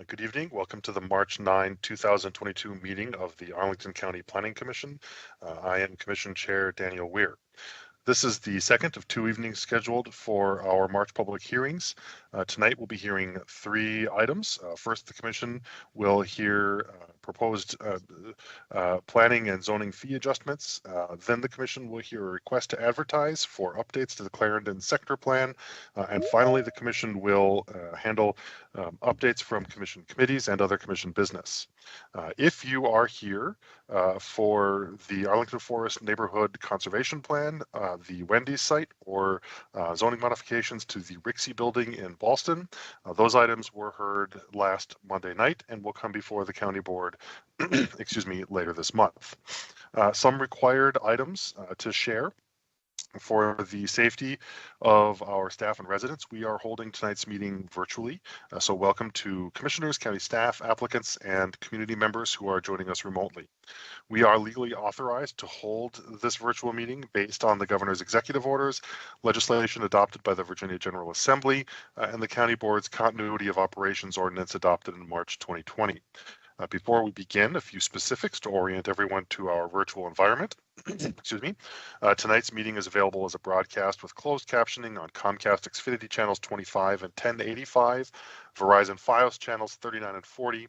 Good evening. Welcome to the March 9, 2022 meeting of the Arlington County Planning Commission. I am Commission Chair Daniel Weir. This is the second of two evenings scheduled for our March public hearings. Tonight we'll be hearing three items. First, the Commission will hear proposed planning and zoning fee adjustments. Then the Commission will hear a request to advertise for updates to the Clarendon sector plan. And finally, the Commission will handle updates from Commission committees and other Commission business. If you are here for the Arlington Forest Neighborhood Conservation Plan, the Wendy's site, or zoning modifications to the Rixey building in Ballston, those items were heard last Monday night and will come before the county board excuse me, later this month. Some required items to share. For the safety of our staff and residents, we are holding tonight's meeting virtually. So welcome to commissioners, county staff, applicants, and community members who are joining us remotely. We are legally authorized to hold this virtual meeting based on the governor's executive orders, legislation adopted by the Virginia General Assembly, and the county board's continuity of operations ordinance adopted in March 2020. Before we begin, a few specifics to orient everyone to our virtual environment. Excuse me. Tonight's meeting is available as a broadcast with closed captioning on Comcast Xfinity channels 25 and 1085, Verizon Fios channels 39 and 40,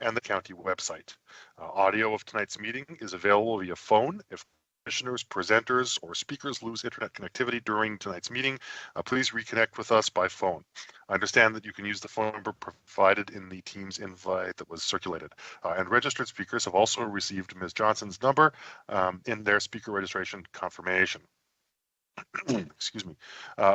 and the county website. Audio of tonight's meeting is available via phone. If commissioners, presenters, or speakers lose internet connectivity during tonight's meeting, please reconnect with us by phone. I understand that you can use the phone number provided in the Teams invite that was circulated. And registered speakers have also received Ms. Johnson's number in their speaker registration confirmation. Excuse me.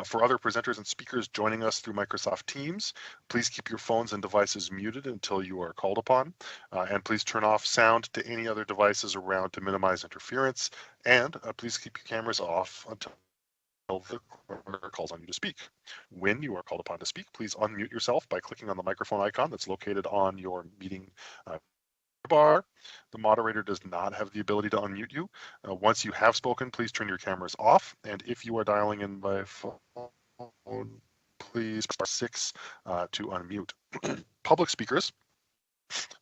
For other presenters and speakers joining us through Microsoft Teams, please keep your phones and devices muted until you are called upon. And please turn off sound to any other devices around to minimize interference. And please keep your cameras off until the clerk calls on you to speak. When you are called upon to speak, please unmute yourself by clicking on the microphone icon that's located on your meeting bar. The moderator does not have the ability to unmute you. Once you have spoken, please turn your cameras off. And if you are dialing in by phone, please press 6 to unmute. Public speakers,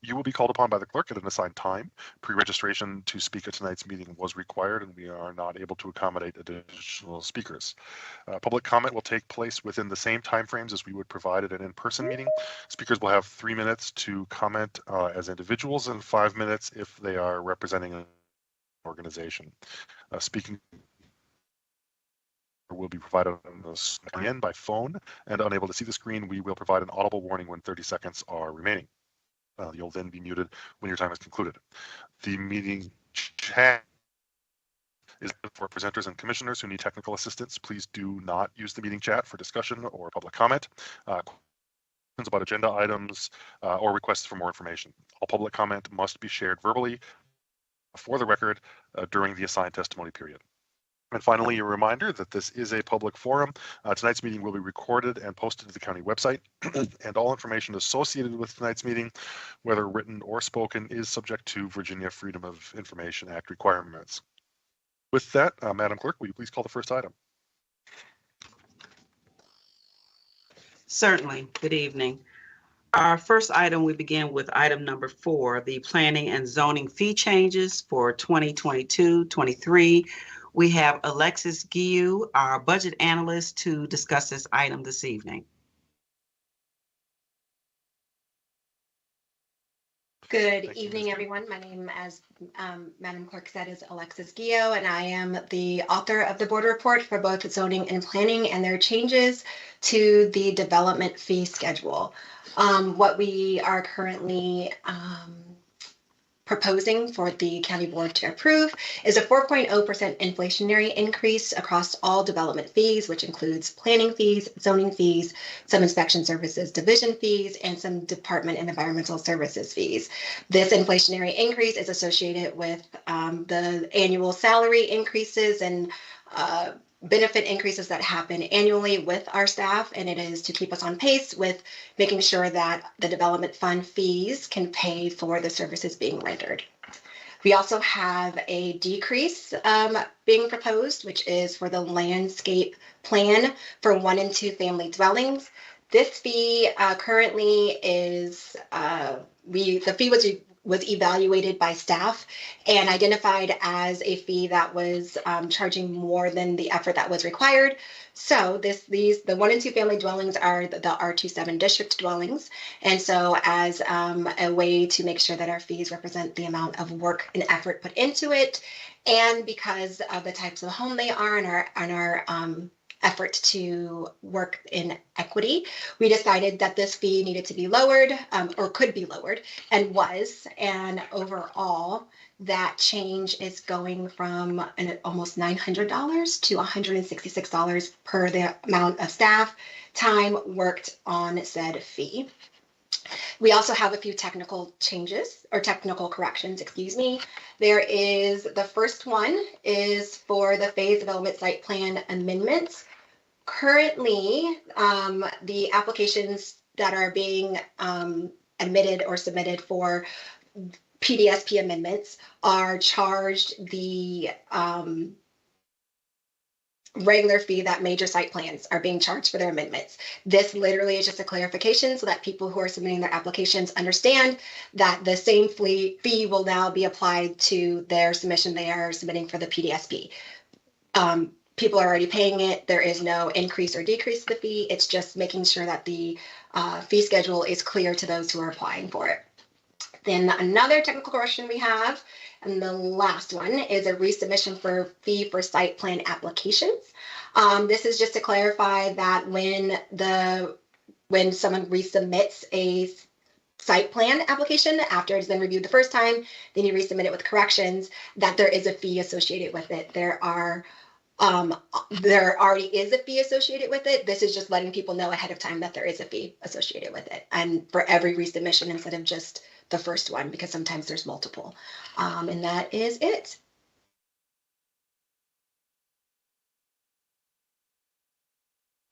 you will be called upon by the clerk at an assigned time. Pre-registration to speak at tonight's meeting was required, and we are not able to accommodate additional speakers. Public comment will take place within the same timeframes as we would provide at an in-person meeting. Speakers will have 3 minutes to comment as individuals and 5 minutes if they are representing an organization. Speaking will be provided again by phone, and unable to see the screen, we will provide an audible warning when 30 seconds are remaining. You'll then be muted when your time is concluded. The meeting chat is for presenters and commissioners who need technical assistance. Please do not use the meeting chat for discussion or public comment, questions about agenda items, or requests for more information. All public comment must be shared verbally for the record during the assigned testimony period. And finally, a reminder that this is a public forum. Tonight's meeting will be recorded and posted to the county website, and all information associated with tonight's meeting, whether written or spoken, is subject to Virginia Freedom of Information Act requirements. With that, Madam Clerk, will you please call the first item? Certainly. Good evening. Our first item, we begin with item number 4, the planning and zoning fee changes for 2022-23. We have Alexis Guillou, our budget analyst, to discuss this item this evening. Good evening, everyone. My name, as Madam Clerk said, is Alexis Guillou, and I am the author of the board report for both zoning and planning and their changes to the development fee schedule. What we are currently proposing for the county board to approve is a 4.0% inflationary increase across all development fees, which includes planning fees, zoning fees, some inspection services division fees, and some department and environmental services fees. This inflationary increase is associated with the annual salary increases and benefit increases that happen annually with our staff, and it is to keep us on pace with making sure that the development fund fees can pay for the services being rendered. We also have a decrease being proposed, which is for the landscape plan for 1 and 2 family dwellings. This fee currently is the fee was evaluated by staff and identified as a fee that was charging more than the effort that was required. So the 1 and 2 family dwellings are the R27 district dwellings. And so as a way to make sure that our fees represent the amount of work and effort put into it, and because of the types of home they are and our effort to work in equity, we decided that this fee needed to be lowered or could be lowered and was. And overall, that change is going from almost $900 to $166 per the amount of staff time worked on said fee. We also have a few technical changes or technical corrections, excuse me. There is, the first one is for the phase development site plan amendments. Currently, the applications that are being admitted or submitted for PDSP amendments are charged the regular fee that major site plans are being charged for their amendments. This literally is just a clarification so that people who are submitting their applications understand that the same fee will now be applied to their submission they are submitting for the PDSP. People are already paying it. There is no increase or decrease to the fee. It's just making sure that the fee schedule is clear to those who are applying for it. Then another technical correction we have, and the last one, is a resubmission for fee for site plan applications. This is just to clarify that when someone resubmits a site plan application after it's been reviewed the first time, then you resubmit it with corrections, that there is a fee associated with it. There already is a fee associated with it. This is just letting people know ahead of time that there is a fee associated with it, and for every resubmission instead of just the first one, because sometimes there's multiple. And that is it.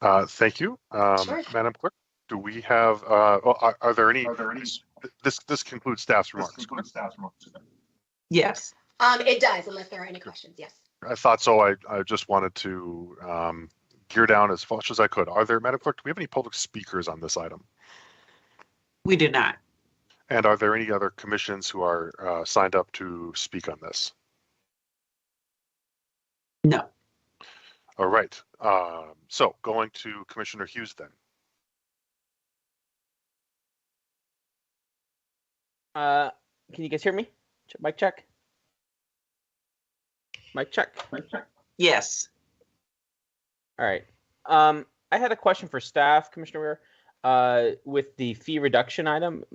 Thank you, Sure. Madam Clerk. Do we have? Are there any? This concludes staff's remarks. Yes. It does, unless there are any questions. Yes. I thought so. I just wanted to gear down as much as I could. Are there, Madam Clerk? Do we have any public speakers on this item? We do not. And are there any other commissions who are signed up to speak on this? No. All right. So going to Commissioner Hughes then. Can you guys hear me? Mic check. Mic check. Yes. All right. I had a question for staff, Commissioner Weir. With the fee reduction item,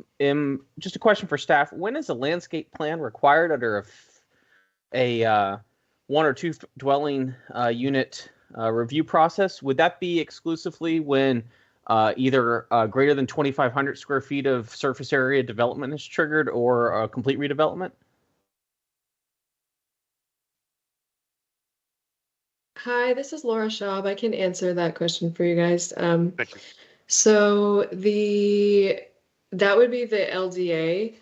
just a question for staff. When is a landscape plan required under a 1 or 2 dwelling unit review process? Would that be exclusively when either greater than 2,500 square feet of surface area development is triggered or a complete redevelopment? Hi, this is Laura Schaub. I can answer that question for you guys. Thank you. So that would be the LDA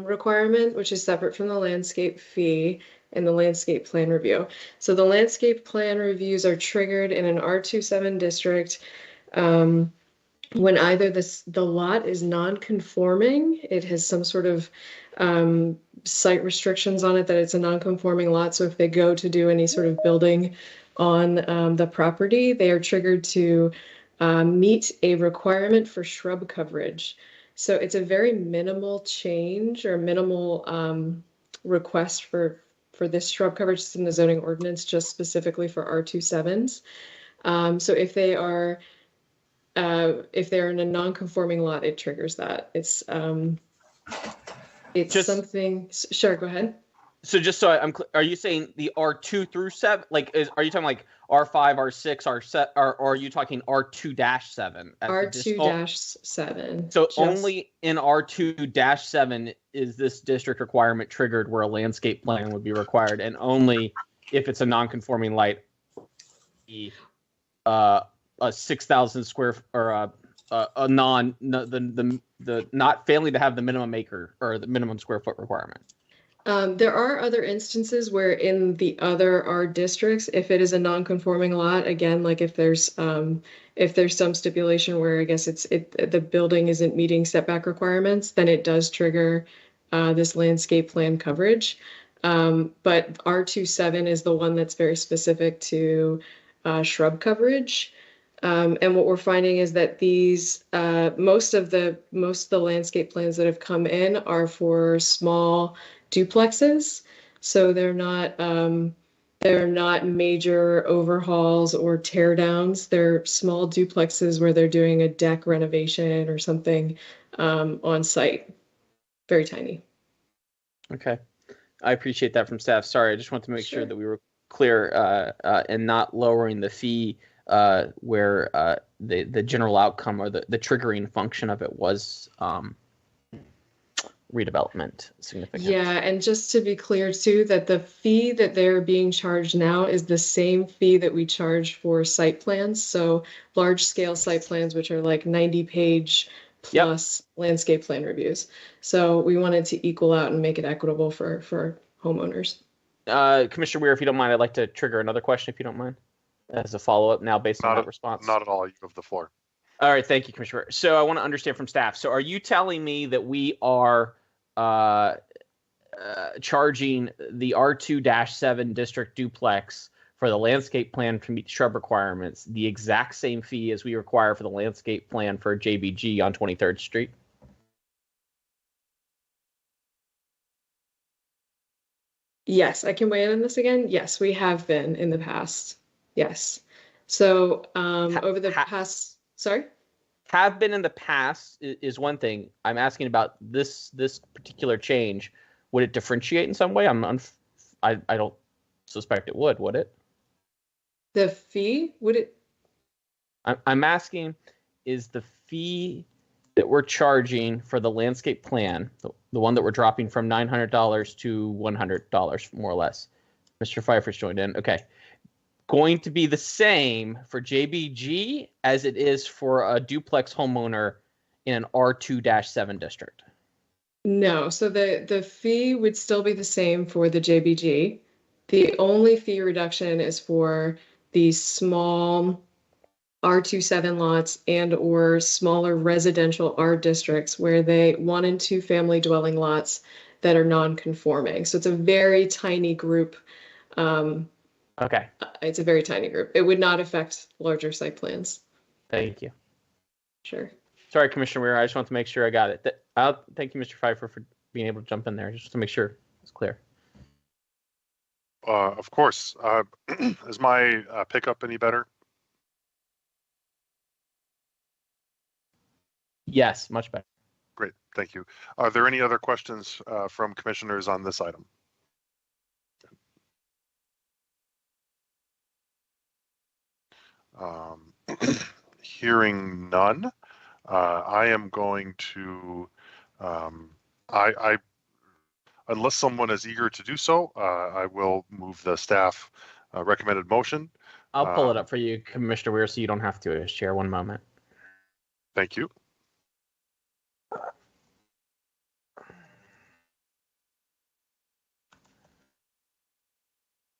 requirement, which is separate from the landscape fee and the landscape plan review. So the landscape plan reviews are triggered in an R27 district when either the lot is non-conforming, it has some sort of site restrictions on it that it's a non-conforming lot. So if they go to do any sort of building on the property, they are triggered to meet a requirement for shrub coverage. So it's a very minimal change or minimal request for this shrub coverage. It's in the zoning ordinance just specifically for R27s. So if they are in a non-conforming lot, it triggers that. It's just something. Sure, go ahead. So just so I'm clear, are you saying the R2 through 7? Like, are you talking like R5, R6, R7, or are you talking R2-7? R2-7. So only in R2-7 is this district requirement triggered where a landscape plan would be required, and only if it's a non-conforming lot, a 6,000 square or the not failing to have the minimum acre or the minimum square foot requirement. There are other instances where in the other R districts, if it is a non-conforming lot, again, like if there's some stipulation where I guess the building isn't meeting setback requirements, then it does trigger this landscape plan coverage. But R27 is the one that's very specific to shrub coverage. And what we're finding is that these most of the landscape plans that have come in are for small duplexes, so they're not major overhauls or tear downs. They're small duplexes where they're doing a deck renovation or something on site. Very tiny. Okay, I appreciate that from staff. Sorry, I just want to make sure that we were clear and not lowering the fee where the general outcome or the triggering function of it was redevelopment significant. Yeah, and just to be clear too, that the fee that they're being charged now is the same fee that we charge for site plans. So large scale site plans, which are like 90-page plus landscape plan reviews. So we wanted to equal out and make it equitable for homeowners. Commissioner Weir, if you don't mind, I'd like to trigger another question, if you don't mind, as a follow-up now based on that response. Not at all. You have the floor. All right. Thank you, Commissioner Weir. So I want to understand from staff. So are you telling me that we are charging the R2-7 district duplex for the landscape plan to meet shrub requirements the exact same fee as we require for the landscape plan for JBG on 23rd Street? Yes, I can weigh in on this again. Yes, we have been in the past. Yes. So over the past, sorry? Have been in the past is one thing. I'm asking about this particular change. Would it differentiate in some way? I don't suspect it would it? The fee? Would it? I'm asking, is the fee that we're charging for the landscape plan, the one that we're dropping from $900 to $100, more or less? Mr. Pfeiffer's joined in. Okay. Going to be the same for JBG as it is for a duplex homeowner in an R2-7 district? No. So the fee would still be the same for the JBG. The only fee reduction is for the small R27 lots and or smaller residential R districts where they 1 and 2 family dwelling lots that are non-conforming. So it's a very tiny group. Okay. It's a very tiny group. It would not affect larger site plans. Thank you. Sure. Sorry, Commissioner Weir. I just want to make sure I got it. Thank you, Mr. Pfeiffer, for being able to jump in there, just to make sure it's clear. Of course. Is my pickup any better? Yes, much better. Great. Thank you. Are there any other questions from commissioners on this item? Hearing none, I am going to, unless someone is eager to do so, I will move the staff recommended motion. I'll pull it up for you, Commissioner Weir, so you don't have to share. One moment. Thank you.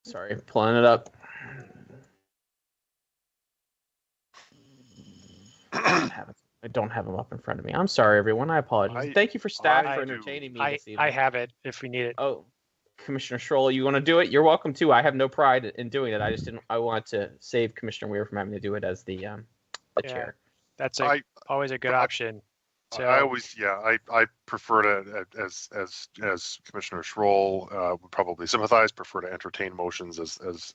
Sorry, pulling it up. I don't have them up in front of me. I'm sorry, everyone. I apologize. Thank you for staff for entertaining me this evening. I have it if we need it. Oh, Commissioner Schroll, you want to do it? You're welcome to. I have no pride in doing it. I just didn't. I want to save Commissioner Weir from having to do it as the chair. That's always a good option. So I prefer to, as Commissioner Schroll would probably sympathize, prefer to entertain motions as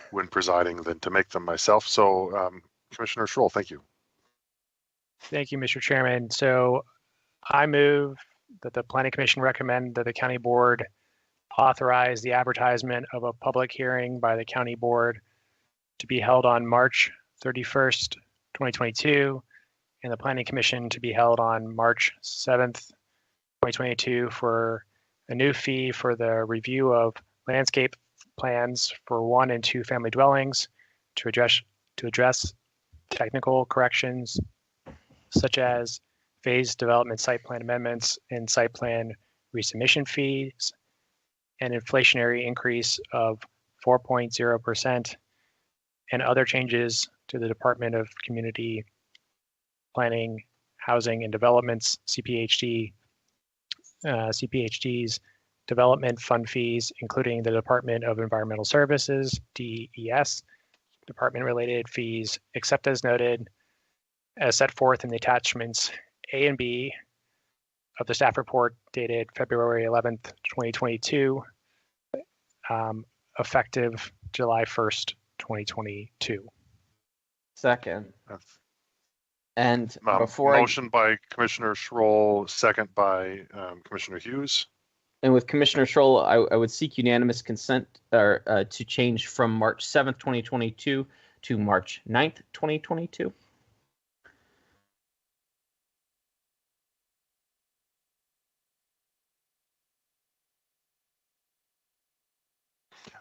when presiding than to make them myself. So, Commissioner Schroll, thank you. Thank you, Mr. Chairman. So I move that the Planning Commission recommend that the County Board authorize the advertisement of a public hearing by the County Board to be held on March 31st, 2022, and the Planning Commission to be held on March 7th, 2022 for a new fee for the review of landscape plans for 1 and 2 family dwellings to address technical corrections such as phased development site plan amendments and site plan resubmission fees an inflationary increase of 4.0%, and other changes to the Department of Community Planning, Housing and Development's CPHD's development fund fees, including the Department of Environmental Services, DES, department-related fees, except as noted, as set forth in the attachments A and B of the staff report dated February 11th, 2022, effective July 1st, 2022. Second. And motion by Commissioner Schroll, second by Commissioner Hughes. And with Commissioner Schroll, I would seek unanimous consent to change from March 7th, 2022 to March 9th, 2022.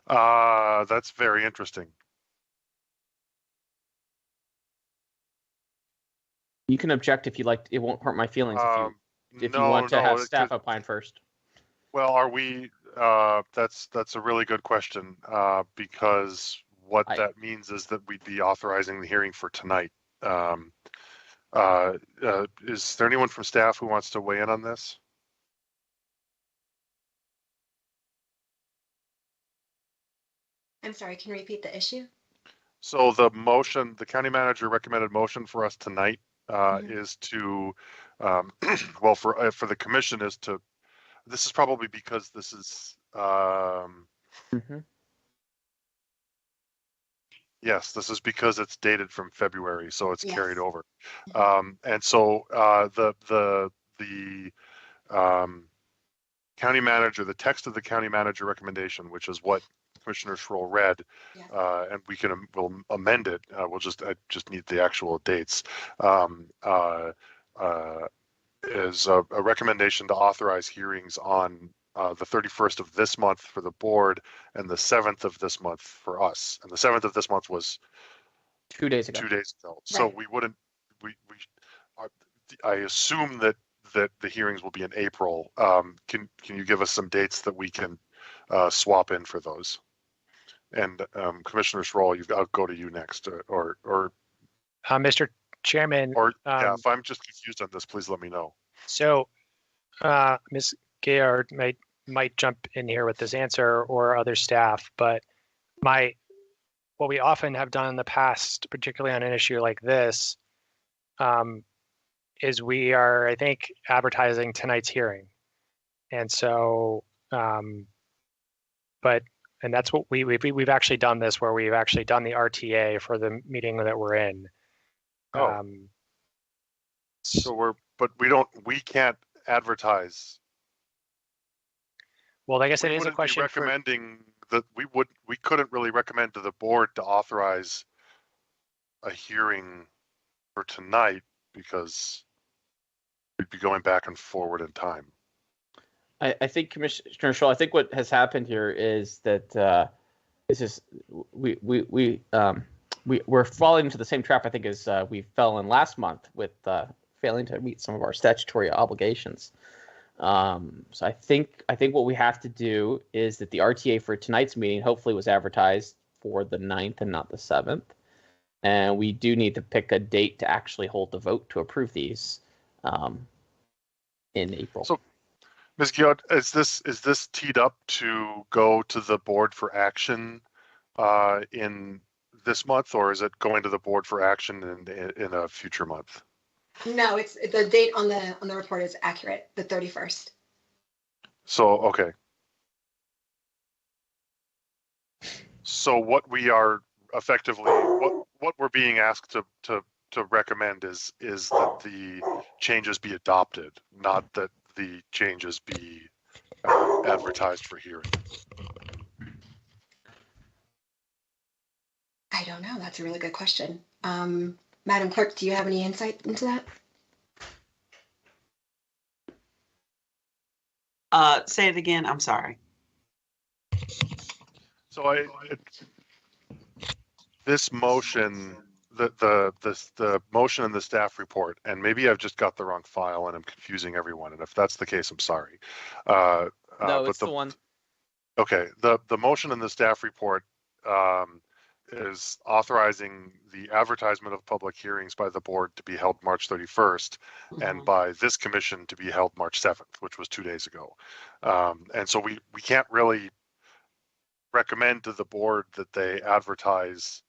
That's very interesting. You can object if you like. It won't hurt my feelings if you No, want to have it staff could- opine first. Well, are we? That's a really good question because what that means is that we'd be authorizing the hearing for tonight. Is there anyone from staff who wants to weigh in on this? I'm sorry, can you repeat the issue? So the county manager recommended motion for us tonight is to, well, for the commission is to. This is probably because this is. Yes, this is because it's dated from February, so it's carried over. And so the county manager, the text of the county manager recommendation, which is what Commissioner Schroll read, and we'll amend it. I just need the actual dates. Is a recommendation to authorize hearings on the 31st of this month for the board and the 7th of this month for us. And the 7th of this month was 2 days ago. 2 days ago. So we wouldn't. I assume that the hearings will be in April. Can you give us some dates that we can swap in for those? And Commissioner Schroll, I'll go to you next, or Mr. Chairman. Or if I'm just confused on this, please let me know. So, Ms. Gaillard might jump in here with this answer, or other staff, but what we often have done in the past, particularly on an issue like this, is we are, I think, advertising tonight's hearing, and so, and that's what we've actually done this, where we've actually done the RTA for the meeting that we're in. So we can't advertise. Well, I guess it is a question. Recommending that we couldn't really recommend to the board to authorize a hearing for tonight because we'd be going back and forward in time. I think Commissioner Schroll, I think what has happened here is that we're falling into the same trap, I think, as we fell in last month with failing to meet some of our statutory obligations. So I think what we have to do is that the RTA for tonight's meeting hopefully was advertised for the 9th and not the 7th. And we do need to pick a date to actually hold the vote to approve these in April. So, Ms. Gaillard, is this teed up to go to the board for action in this month, or is it going to the board for action in a future month? No, it's the date on the report is accurate, the 31st. So, okay. So what we are effectively, what we're being asked to recommend is that the changes be adopted, not that the changes be advertised for hearing. I don't know. That's a really good question. Madam Clerk, do you have any insight into that? Say it again. I'm sorry. So this motion, the motion in the staff report, and maybe I've just got the wrong file and I'm confusing everyone. And if that's the case, I'm sorry. No, it's the one. Okay, the motion in the staff report is authorizing the advertisement of public hearings by the board to be held March 31st and by this commission to be held March 7th, which was 2 days ago. And so we can't really recommend to the board that they advertise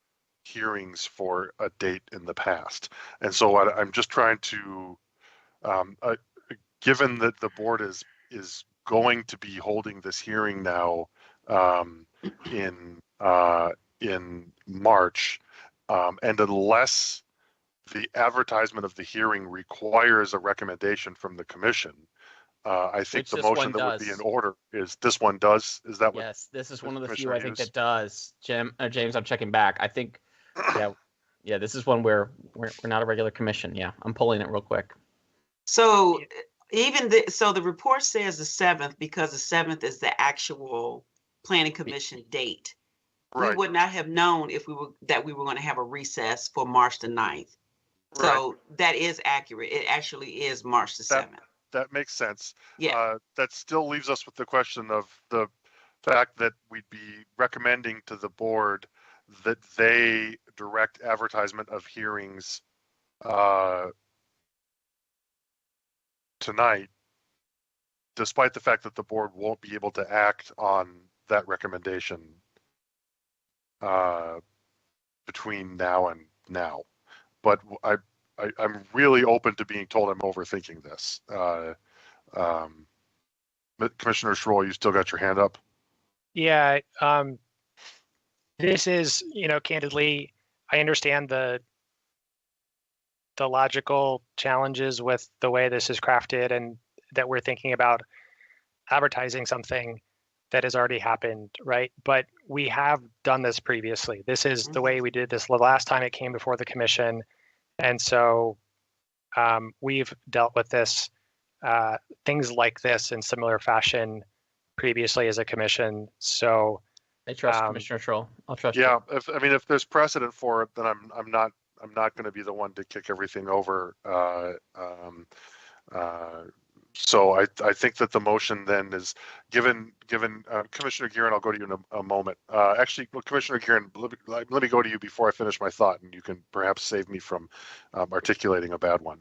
hearings for a date in the past. And so I'm just trying to, given that the board is going to be holding this hearing now in March, and unless the advertisement of the hearing requires a recommendation from the commission, I think the motion that would be in order is this one does. Is that what? Yes, this is one of the few I think that does. James, I'm checking back. I think, yeah, this is one where we're not a regular commission. Yeah, I'm pulling it real quick. So so the report says the 7th because the 7th is the actual planning commission date. Right. We would not have known if we were going to have a recess for March the 9th. So that is accurate. It actually is March the 7th. That makes sense. Yeah. That still leaves us with the question of the fact that we'd be recommending to the board that they direct advertisement of hearings tonight, despite the fact that the board won't be able to act on that recommendation between now and now. But I'm really open to being told I'm overthinking this. Commissioner Schroll, you still got your hand up? Yeah. This is, candidly, I understand the logical challenges with the way this is crafted and that we're thinking about advertising something that has already happened, right? But we have done this previously. This is the way we did this the last time it came before the commission. And so we've dealt with this, things like this in similar fashion previously as a commission. So I trust Commissioner Schroll. I'll trust you. Yeah, if there's precedent for it, then I'm not going to be the one to kick everything over. So I think that the motion then is given Commissioner Gearin, I'll go to you in a moment. Actually, well, Commissioner Gearin, let me go to you before I finish my thought, and you can perhaps save me from articulating a bad one.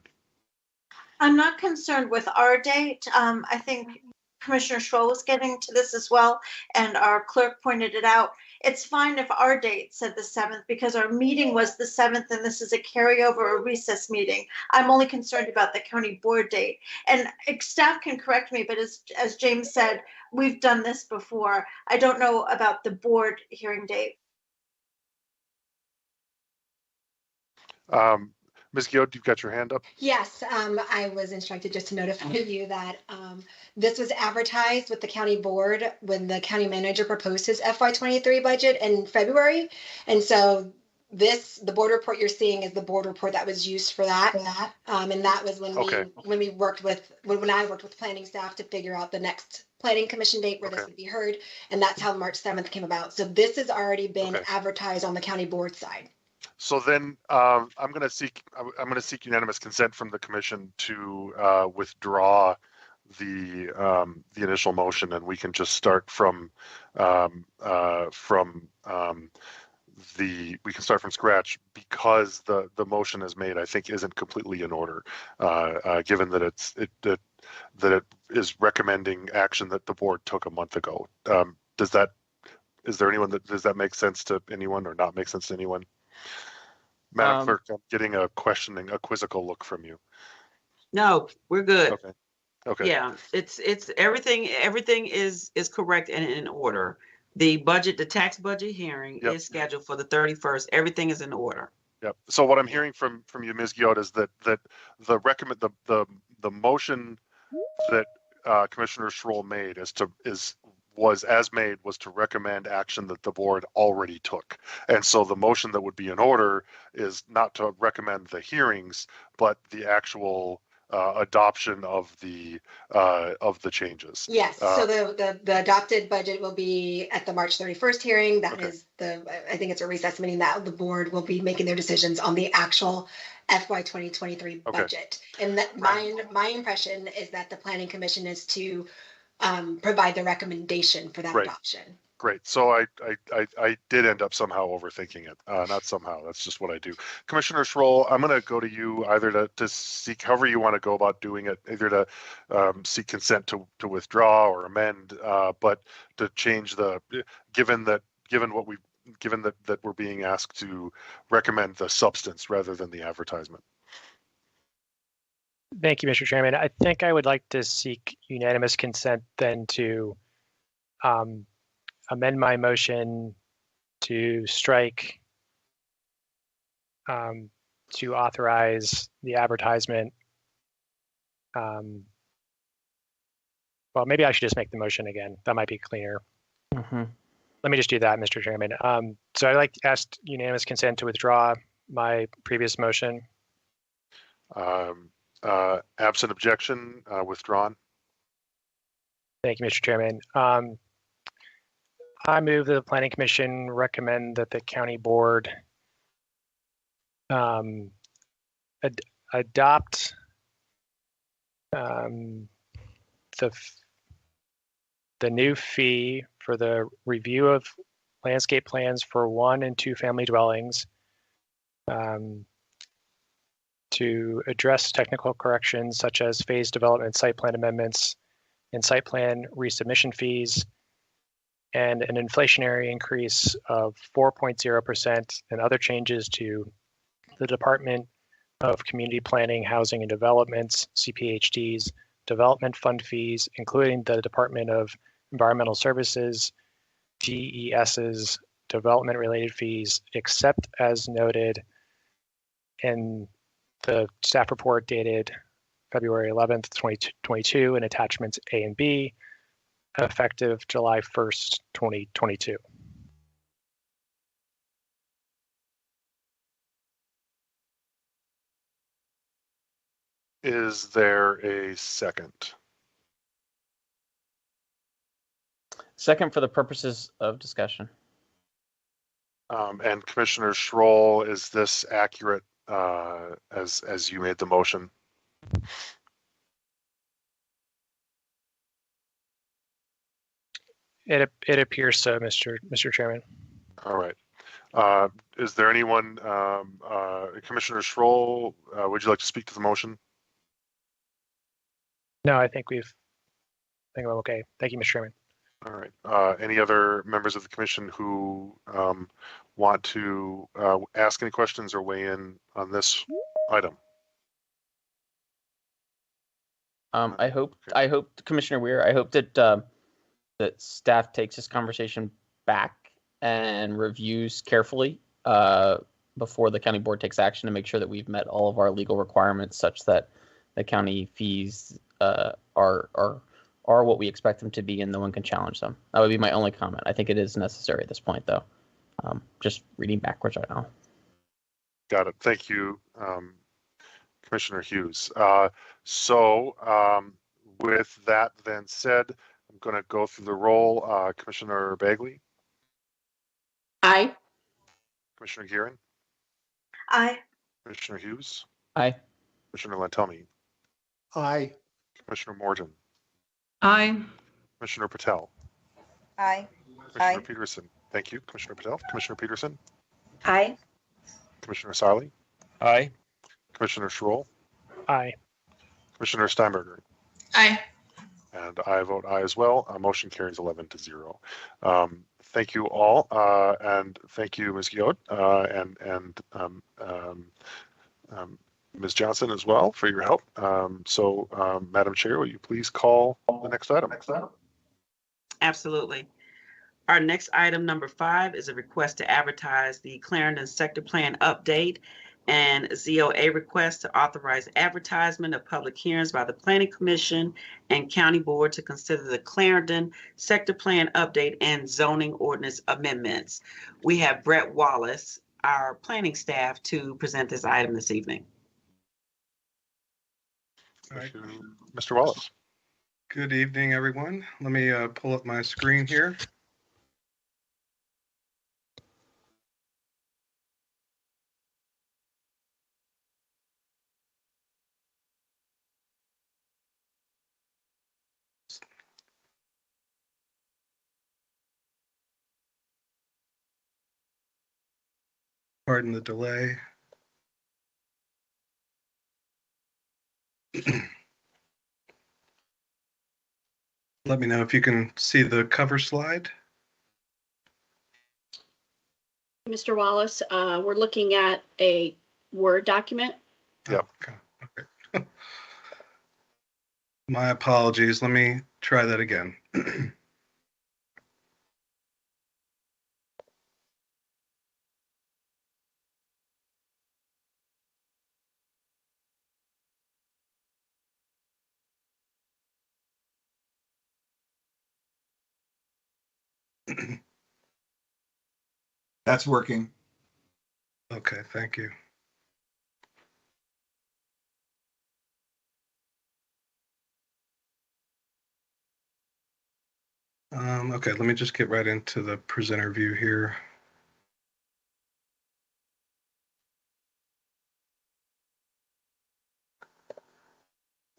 I'm not concerned with our date. I think Commissioner Schroll was getting to this as well, and our clerk pointed it out. It's fine if our date said the 7th because our meeting was the 7th and this is a carryover or recess meeting. I'm only concerned about the county board date. And staff can correct me, but as James said, we've done this before. I don't know about the board hearing date. Ms. Guillot, you've got your hand up? Yes, I was instructed just to notify you that this was advertised with the county board when the county manager proposed his FY23 budget in February. And so the board report you're seeing is the board report that was used for that. And that was when when I worked with planning staff to figure out the next planning commission date where this would be heard. And that's how March 7th came about. So this has already been advertised on the county board side. So then I'm going to seek unanimous consent from the commission to withdraw the initial motion, and we can just start from scratch because the motion is made. I think isn't completely in order, given that it is recommending action that the board took a month ago. Does that make sense to anyone or not make sense to anyone? Madam Clerk, I'm getting a quizzical look from you. No, we're good. Okay. Yeah, it's everything is correct and in order. The tax budget hearing is scheduled for the 31st. Everything is in order. Yep. So what I'm hearing from you, Ms. Guillot, is that the motion that Commissioner Schroll made was to recommend action that the board already took. And so the motion that would be in order is not to recommend the hearings, but the actual adoption of the changes. Yes. So the adopted budget will be at the March 31st hearing. That is I think it's a recess meeting that the board will be making their decisions on the actual FY 2023 budget. And that my impression is that the planning commission is to provide the recommendation for that Right. adoption. Great. So I did end up somehow overthinking it. Not somehow. That's just what I do. Commissioner Schroll, I'm going to go to you either to seek, however you want to go about doing it, either to seek consent to withdraw or amend, but to change the, given that we're being asked to recommend the substance rather than the advertisement. Thank you, Mr. Chairman. I think I would like to seek unanimous consent then to amend my motion to strike to authorize the advertisement. Well, maybe I should just make the motion again. That might be cleaner. Mm-hmm. Let me just do that, Mr. Chairman. So I'd like to ask unanimous consent to withdraw my previous motion. Absent objection, withdrawn. Thank you, Mr. Chairman. I move that the Planning Commission recommend that the county board adopt the new fee for the review of landscape plans for 1 and 2 family dwellings to address technical corrections such as phase development, site plan amendments, and site plan resubmission fees, and an inflationary increase of 4.0% and other changes to the Department of Community Planning, Housing and Development's CPHD's development fund fees, including the Department of Environmental Services, DES's development related fees, except as noted in the staff report dated February 11th, 2022, and attachments A and B, effective July 1st, 2022. Is there a second? Second for the purposes of discussion. And Commissioner Schroll, is this accurate as you made the motion? It appears so, Mr. Chairman. All right. Is there anyone, Commissioner Schroll, would you like to speak to the motion? No, I think I'm okay. Thank you, Mr. Chairman. All right. Any other members of the commission who want to ask any questions or weigh in on this item? I hope, Commissioner Weir, I hope that that staff takes this conversation back and reviews carefully before the county board takes action to make sure that we've met all of our legal requirements such that the county fees are what we expect them to be and no one can challenge them. That would be my only comment. I think it is necessary at this point, though. Just reading backwards right now. Got it. Thank you, Commissioner Hughes. With that then said, I'm going to go through the roll. Commissioner Bagley? Aye. Commissioner Gearin? Aye. Commissioner Hughes? Aye. Commissioner Lantelmi? Aye. Commissioner Morgan? Aye. Commissioner Patel? Aye. Commissioner Peterson? Thank you, Commissioner Patel. Commissioner Peterson? Aye. Commissioner Siley? Aye. Commissioner Schroll? Aye. Commissioner Steinberger? Aye. And I vote aye as well. Motion carries 11-0. Thank you all, and thank you, Ms. Guillot, and Ms. Johnson as well for your help. Madam Chair, will you please call the next item? Absolutely. Our next item, number 5, is a request to advertise the Clarendon Sector Plan update and ZOA request to authorize advertisement of public hearings by the Planning Commission and County Board to consider the Clarendon Sector Plan update and zoning ordinance amendments. We have Brett Wallace, our planning staff, to present this item this evening. Thank you, Mr. Wallace. Good evening, everyone. Let me pull up my screen here. Pardon the delay. Let me know if you can see the cover slide. Mr. Wallace, we're looking at a Word document. Yep. Oh, okay. My apologies. Let me try that again. That's working. Okay, thank you. Okay, let me just get right into the presenter view here.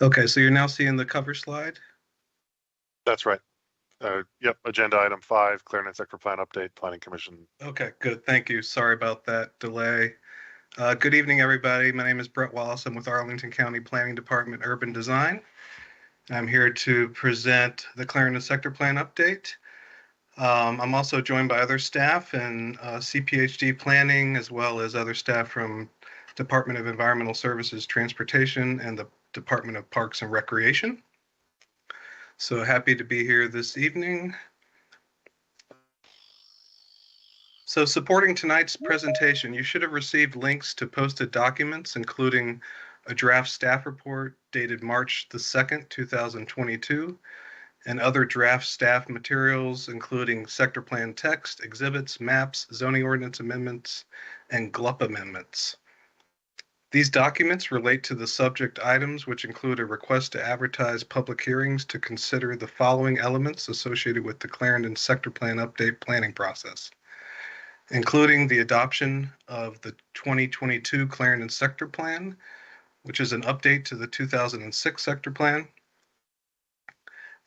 Okay, so you're now seeing the cover slide? That's right. Yep, agenda item 5, Clarendon Sector Plan Update, Planning Commission. Okay, good. Thank you. Sorry about that delay. Good evening, everybody. My name is Brett Wallace. I'm with Arlington County Planning Department Urban Design. I'm here to present the Clarendon Sector Plan Update. I'm also joined by other staff in CPHD Planning, as well as other staff from Department of Environmental Services, Transportation, and the Department of Parks and Recreation. So happy to be here this evening. So supporting tonight's presentation, you should have received links to posted documents, including a draft staff report dated March the 2nd, 2022, and other draft staff materials, including sector plan text, exhibits, maps, zoning ordinance amendments, and GLUP amendments. These documents relate to the subject items, which include a request to advertise public hearings to consider the following elements associated with the Clarendon Sector Plan Update planning process, including the adoption of the 2022 Clarendon Sector Plan, which is an update to the 2006 Sector Plan,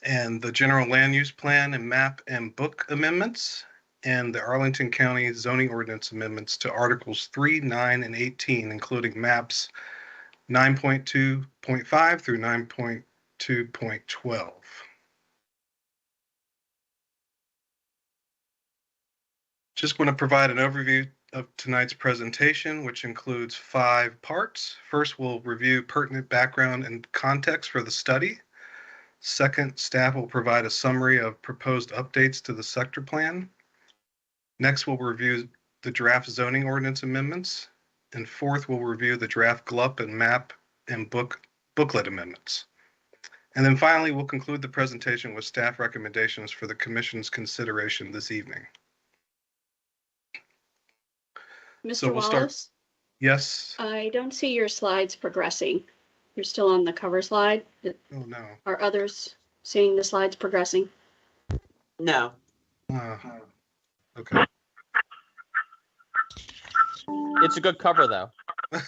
and the General Land Use Plan and Map and Book amendments, and the Arlington County Zoning Ordinance amendments to Articles 3, 9, and 18, including maps 9.2.5 through 9.2.12. Just want to provide an overview of tonight's presentation, which includes 5 parts. First, we'll review pertinent background and context for the study. Second, staff will provide a summary of proposed updates to the sector plan. Next, we'll review the draft zoning ordinance amendments. And fourth, we'll review the draft GLUP and map and booklet amendments. And then finally, we'll conclude the presentation with staff recommendations for the Commission's consideration this evening. Mr. So we'll Wallace? start. Yes. I don't see your slides progressing. You're still on the cover slide. Oh, no. Are others seeing the slides progressing? No. Okay. It's a good cover, though. All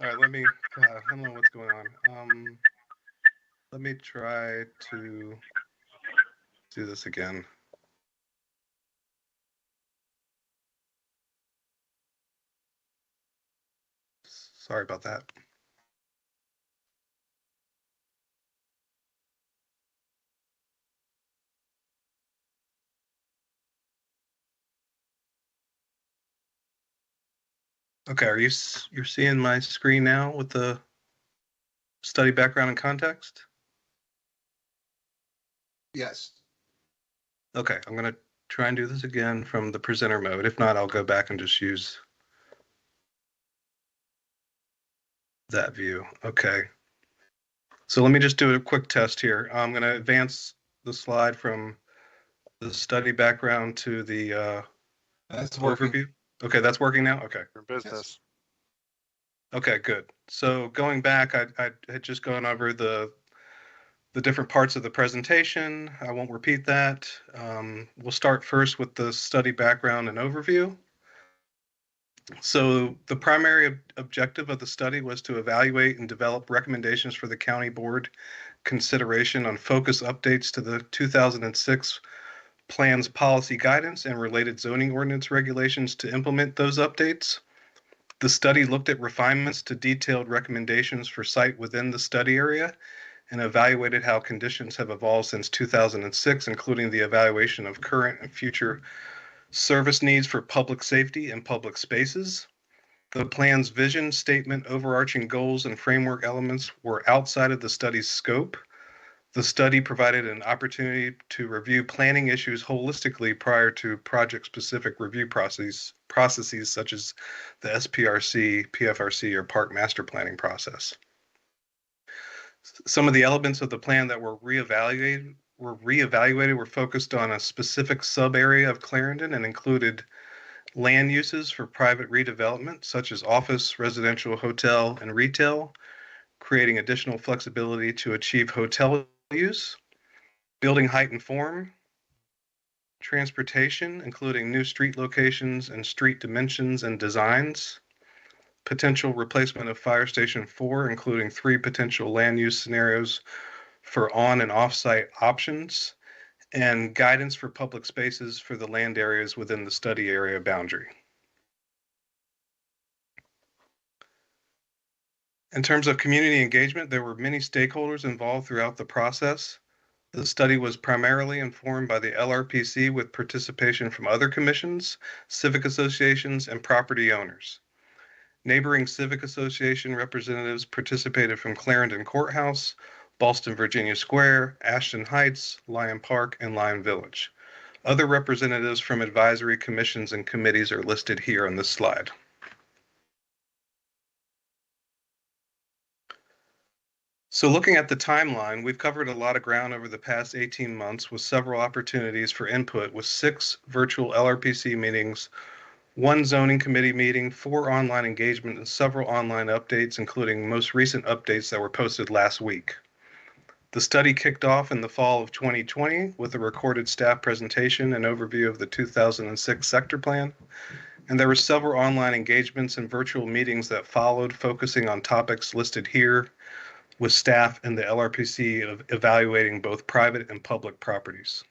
right, let me, I don't know what's going on. Let me try to do this again. Sorry about that. Okay, you're seeing my screen now with the study background and context? Yes. Okay, I'm going to try and do this again from the presenter mode. If not, I'll go back and just use that view. Okay. So let me just do a quick test here. I'm going to advance the slide from the study background to the That's working. overview. Okay, that's working now? Okay. Your business. Okay, good. So going back, I had just gone over the different parts of the presentation. I won't repeat that. We'll start first with the study background and overview. So the primary objective of the study was to evaluate and develop recommendations for the county board consideration on focus updates to the 2006 plan's policy guidance and related zoning ordinance regulations to implement those updates. The study looked at refinements to detailed recommendations for site within the study area and evaluated how conditions have evolved since 2006, including the evaluation of current and future service needs for public safety and public spaces. The plan's vision statement, overarching goals, and framework elements were outside of the study's scope. The study provided an opportunity to review planning issues holistically prior to project-specific review processes such as the SPRC, PFRC, or Park Master Planning process. Some of the elements of the plan that were reevaluated were focused on a specific sub-area of Clarendon and included land uses for private redevelopment, such as office, residential, hotel, and retail, creating additional flexibility to achieve hotel use, building height and form, transportation, including new street locations and street dimensions and designs, potential replacement of Fire Station 4, including 3 potential land use scenarios for on and off-site options, and guidance for public spaces for the land areas within the study area boundary. In terms of community engagement, there were many stakeholders involved throughout the process. The study was primarily informed by the LRPC with participation from other commissions, civic associations, and property owners. Neighboring civic association representatives participated from Clarendon Courthouse, Ballston, Virginia Square, Ashton Heights, Lyon Park, and Lyon Village. Other representatives from advisory commissions and committees are listed here on this slide. So looking at the timeline, we've covered a lot of ground over the past 18 months with several opportunities for input with 6 virtual LRPC meetings, 1 zoning committee meeting, 4 online engagement, and several online updates, including most recent updates that were posted last week. The study kicked off in the fall of 2020 with a recorded staff presentation and overview of the 2006 sector plan, and there were several online engagements and virtual meetings that followed, focusing on topics listed here, with staff and the LRPC of evaluating both private and public properties.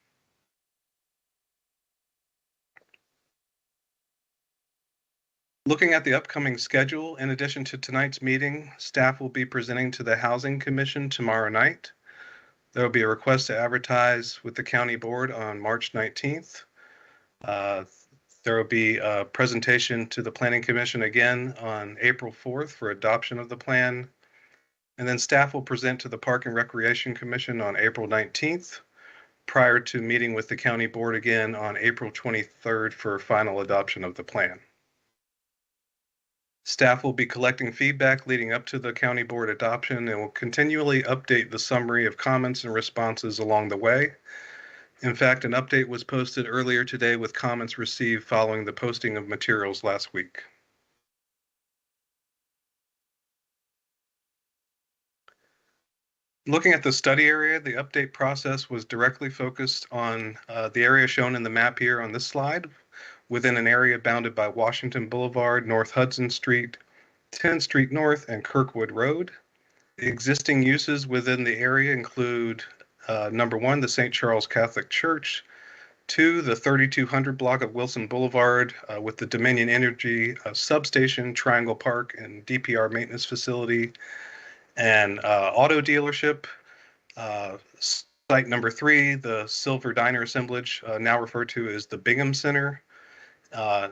Looking at the upcoming schedule, in addition to tonight's meeting, staff will be presenting to the Housing Commission tomorrow night. There will be a request to advertise with the County Board on March 19th. There will be a presentation to the Planning Commission again on April 4th for adoption of the plan. And then staff will present to the Park and Recreation Commission on April 19th, prior to meeting with the County Board again on April 23rd for final adoption of the plan. Staff will be collecting feedback leading up to the County Board adoption and will continually update the summary of comments and responses along the way. In fact, an update was posted earlier today with comments received following the posting of materials last week. Looking at the study area, the update process was directly focused on the area shown in the map here on this slide, within an area bounded by Washington Boulevard, North Hudson Street, 10th Street North, and Kirkwood Road. The existing uses within the area include number 1, the St. Charles Catholic Church, 2, the 3200 block of Wilson Boulevard with the Dominion Energy substation, Triangle Park, and DPR maintenance facility, and auto dealership. Site number 3, the Silver Diner assemblage, now referred to as the Bingham Center.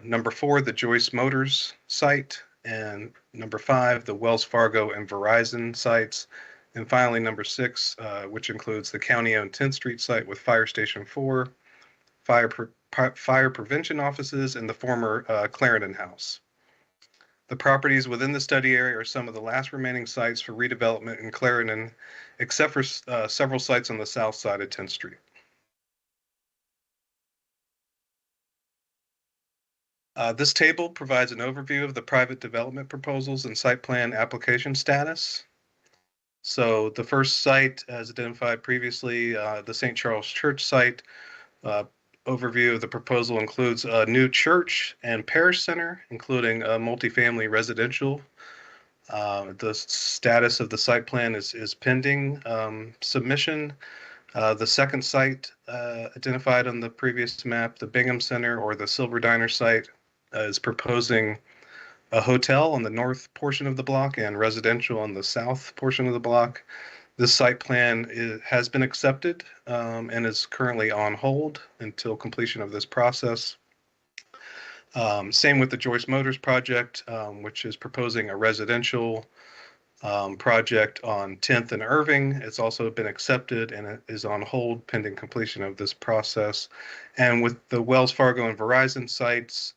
Number 4, the Joyce Motors site. And number 5, the Wells Fargo and Verizon sites. And finally, number 6, which includes the county-owned 10th Street site with Fire Station 4, fire prevention offices, and the former Clarendon House. The properties within the study area are some of the last remaining sites for redevelopment in Clarendon, except for several sites on the south side of 10th Street. This table provides an overview of the private development proposals and site plan application status. So the first site, as identified previously, the St. Charles Church site, overview of the proposal includes a new church and parish center, including a multifamily residential. The status of the site plan is pending submission. The second site identified on the previous map, the Bingham Center or the Silver Diner site, is proposing a hotel on the north portion of the block and residential on the south portion of the block. This site plan has been accepted and is currently on hold until completion of this process. Same with the Joyce Motors project, which is proposing a residential project on 10th and Irving. It's also been accepted and it is on hold pending completion of this process. And with the Wells Fargo and Verizon sites,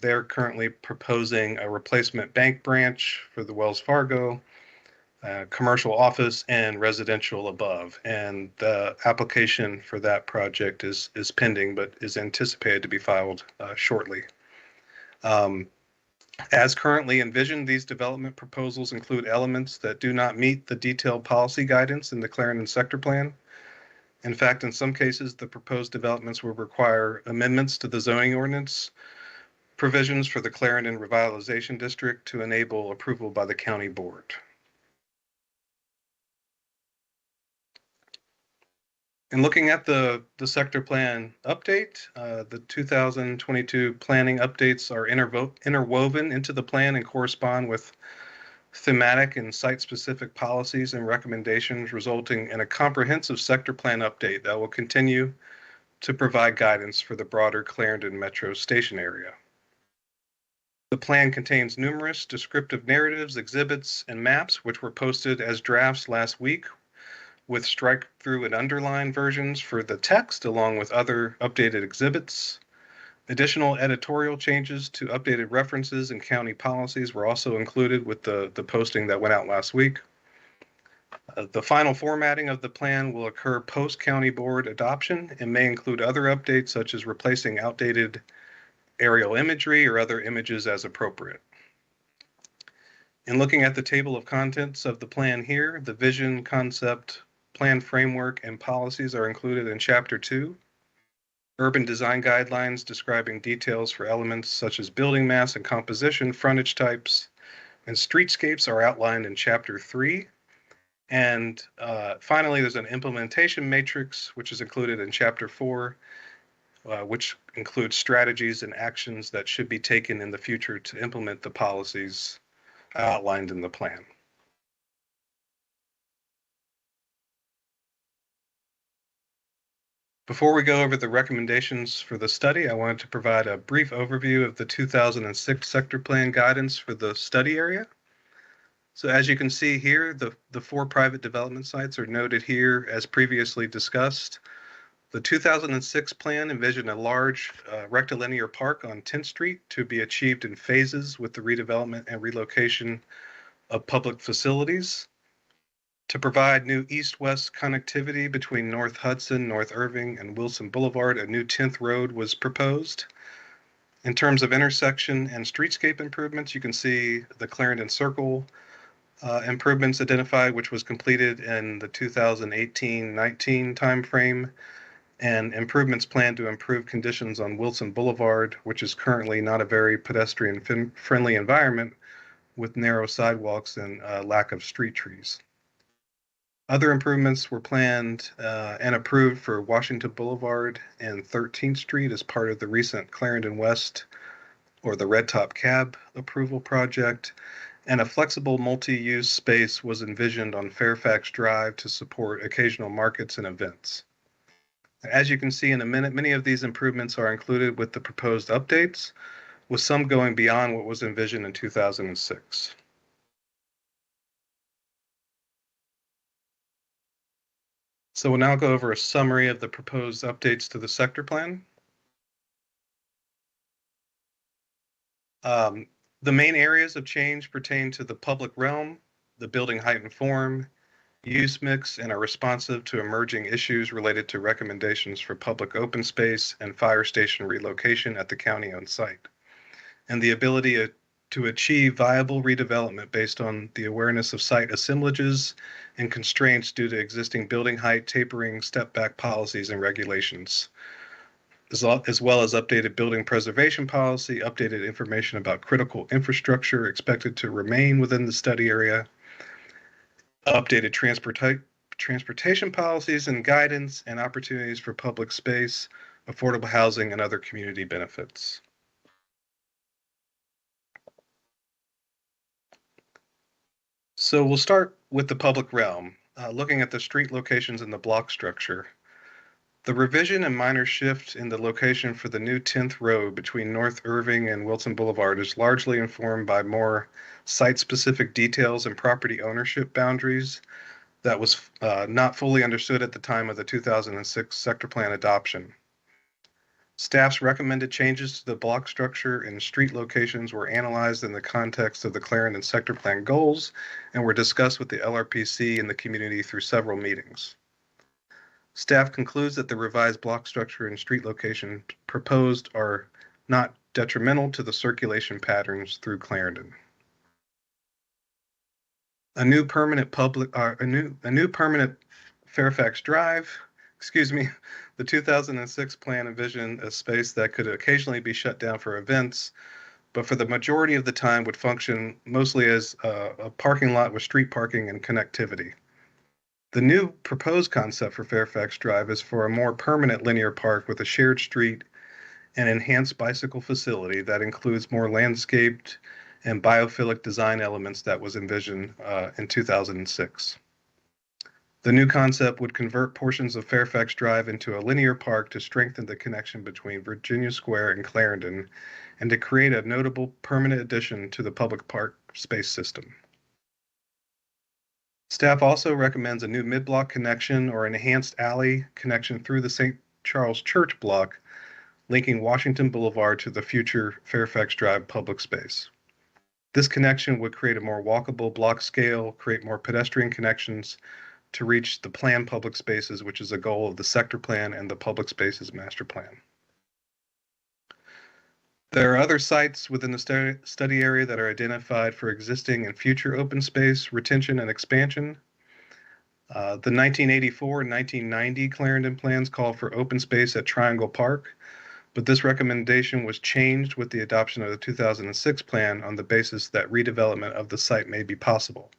they're currently proposing a replacement bank branch for the Wells Fargo, commercial office, and residential above. And the application for that project is pending, but is anticipated to be filed shortly. As currently envisioned, these development proposals include elements that do not meet the detailed policy guidance in the Clarendon sector plan. In fact, in some cases, the proposed developments will require amendments to the zoning ordinance provisions for the Clarendon Revitalization District to enable approval by the county board. In looking at the sector plan update, the 2022 planning updates are interwoven into the plan and correspond with thematic and site-specific policies and recommendations, resulting in a comprehensive sector plan update that will continue to provide guidance for the broader Clarendon Metro Station area. The plan contains numerous descriptive narratives, exhibits, and maps, which were posted as drafts last week, with strike-through and underline versions for the text, along with other updated exhibits. Additional editorial changes to updated references and county policies were also included with the posting that went out last week. The final formatting of the plan will occur post-county board adoption and may include other updates, such as replacing outdated aerial imagery or other images as appropriate. In looking at the table of contents of the plan here, the vision, concept, plan framework, and policies are included in Chapter 2. Urban design guidelines describing details for elements such as building mass and composition, frontage types, and streetscapes are outlined in Chapter 3. And finally, there's an implementation matrix, which is included in Chapter 4, which includes strategies and actions that should be taken in the future to implement the policies outlined in the plan. Before we go over the recommendations for the study, I wanted to provide a brief overview of the 2006 sector plan guidance for the study area. So as you can see here, the 4 private development sites are noted here as previously discussed. The 2006 plan envisioned a large rectilinear park on 10th Street to be achieved in phases with the redevelopment and relocation of public facilities. To provide new east-west connectivity between North Hudson, North Irving, and Wilson Boulevard, a new 10th Road was proposed. In terms of intersection and streetscape improvements, you can see the Clarendon Circle improvements identified, which was completed in the 2018-19 timeframe, and improvements planned to improve conditions on Wilson Boulevard, which is currently not a very pedestrian-friendly environment with narrow sidewalks and lack of street trees. Other improvements were planned and approved for Washington Boulevard and 13th Street as part of the recent Clarendon West, or the Red Top Cab, approval project, and a flexible multi-use space was envisioned on Fairfax Drive to support occasional markets and events. As you can see in a minute, many of these improvements are included with the proposed updates, with some going beyond what was envisioned in 2006. So we'll now go over a summary of the proposed updates to the sector plan. The main areas of change pertain to the public realm, the building height and form, use mix, and are responsive to emerging issues related to recommendations for public open space and fire station relocation at the county-owned site, and the ability to achieve viable redevelopment based on the awareness of site assemblages and constraints due to existing building height, tapering, step-back policies and regulations, as well as updated building preservation policy, updated information about critical infrastructure expected to remain within the study area, updated transportation policies and guidance, and opportunities for public space, affordable housing, and other community benefits. So we'll start with the public realm, looking at the street locations in the block structure. The revision and minor shift in the location for the new 10th road between North Irving and Wilson Boulevard is largely informed by more site-specific details and property ownership boundaries that was not fully understood at the time of the 2006 sector plan adoption. Staff's recommended changes to the block structure and street locations were analyzed in the context of the Clarendon sector plan goals and were discussed with the LRPC and the community through several meetings. Staff concludes that the revised block structure and street location proposed are not detrimental to the circulation patterns through Clarendon. A new permanent Fairfax Drive, the 2006 plan envisioned a space that could occasionally be shut down for events, but for the majority of the time would function mostly as a parking lot with street parking and connectivity. The new proposed concept for Fairfax Drive is for a more permanent linear park with a shared street and enhanced bicycle facility that includes more landscaped and biophilic design elements that was envisioned in 2006. The new concept would convert portions of Fairfax Drive into a linear park to strengthen the connection between Virginia Square and Clarendon and to create a notable permanent addition to the public park space system. Staff also recommends a new mid-block connection or enhanced alley connection through the St. Charles Church block, linking Washington Boulevard to the future Fairfax Drive public space. This connection would create a more walkable block scale, create more pedestrian connections to reach the planned public spaces, which is a goal of the sector plan and the public spaces master plan. There are other sites within the study area that are identified for existing and future open space, retention, and expansion. The 1984 and 1990 Clarendon plans call for open space at Triangle Park, but this recommendation was changed with the adoption of the 2006 plan on the basis that redevelopment of the site may be possible.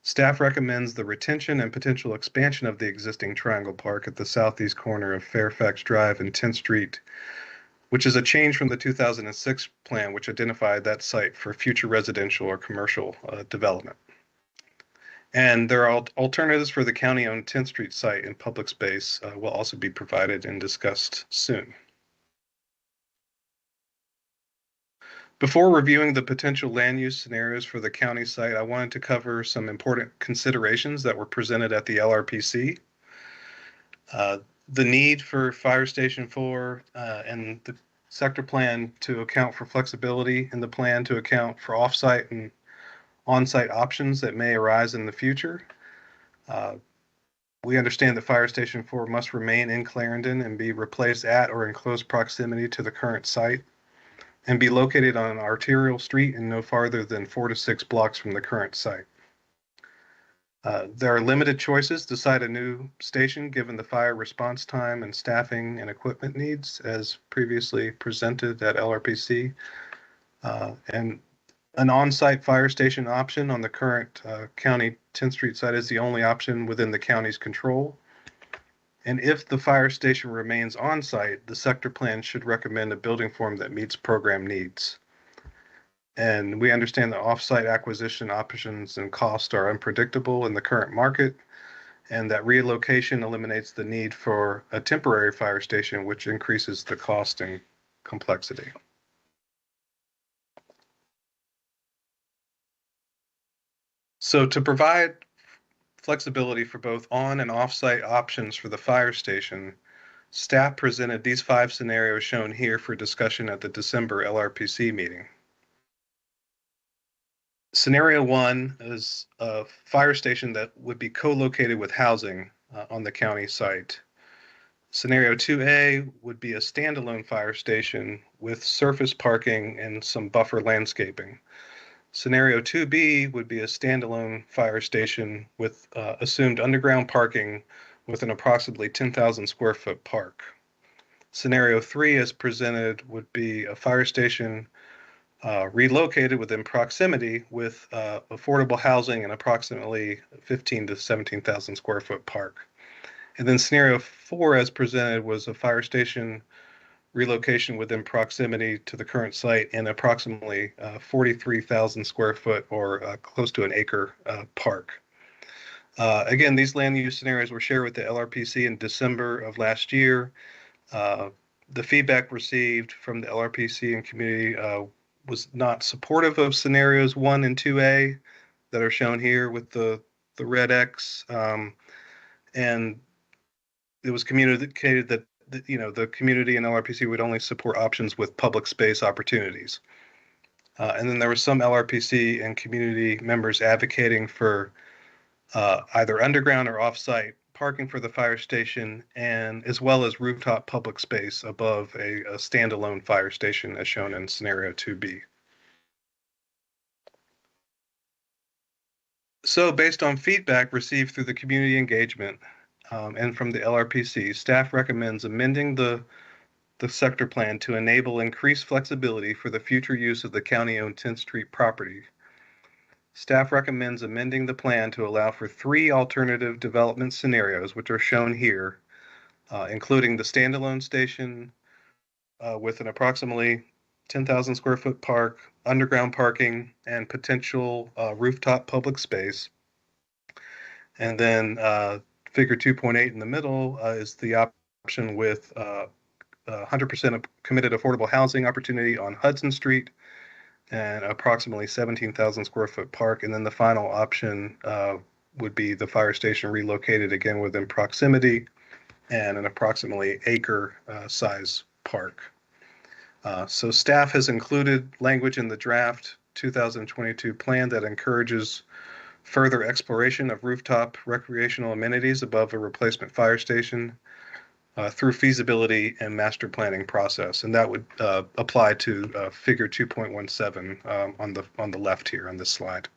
Staff recommends the retention and potential expansion of the existing Triangle Park at the southeast corner of Fairfax Drive and 10th Street, which is a change from the 2006 plan, which identified that site for future residential or commercial development. And there are alternatives for the county-owned 10th Street site in public space will also be provided and discussed soon. Before reviewing the potential land use scenarios for the county site, I wanted to cover some important considerations that were presented at the LRPC. The need for Fire Station 4 and the sector plan to account for flexibility in the plan to account for off-site and on-site options that may arise in the future. We understand that Fire Station 4 must remain in Clarendon and be replaced at or in close proximity to the current site and be located on an arterial street and no farther than 4 to 6 blocks from the current site. There are limited choices to site a new station given the fire response time and staffing and equipment needs as previously presented at LRPC. And an on-site fire station option on the current county 10th Street site is the only option within the county's control. And if the fire station remains on-site, the sector plan should recommend a building form that meets program needs. And we understand that off-site acquisition options and costs are unpredictable in the current market, and that relocation eliminates the need for a temporary fire station, which increases the cost and complexity. So to provide flexibility for both on and off-site options for the fire station, staff presented these 5 scenarios shown here for discussion at the December LRPC meeting. Scenario 1 is a fire station that would be co-located with housing on the county site. Scenario 2A would be a standalone fire station with surface parking and some buffer landscaping. Scenario 2B would be a standalone fire station with assumed underground parking with an approximately 10,000 square foot park. Scenario 3 as presented would be a fire station relocated within proximity with affordable housing and approximately 15 to 17,000 square foot park. And then scenario 4, as presented, was a fire station relocation within proximity to the current site in approximately 43,000 square foot or close to an acre park. Again, these land use scenarios were shared with the LRPC in December of last year. The feedback received from the LRPC and community was not supportive of scenarios 1 and 2A that are shown here with the red X. And it was communicated that the community and LRPC would only support options with public space opportunities. And then there were some LRPC and community members advocating for either underground or off-site parking for the fire station, and as well as rooftop public space above a standalone fire station as shown in scenario 2B. So based on feedback received through the community engagement and from the LRPC, staff recommends amending the sector plan to enable increased flexibility for the future use of the county-owned 10th Street property. Staff recommends amending the plan to allow for 3 alternative development scenarios, which are shown here, including the standalone station with an approximately 10,000 square foot park, underground parking, and potential rooftop public space. And then figure 2.8 in the middle is the option with 100% committed affordable housing opportunity on Hudson Street and approximately 17,000 square foot park. And then the final option would be the fire station relocated again within proximity and an approximately acre size park. So staff has included language in the draft 2022 plan that encourages further exploration of rooftop recreational amenities above a replacement fire station through feasibility and master planning process, and that would apply to figure 2.17 on the left here on this slide.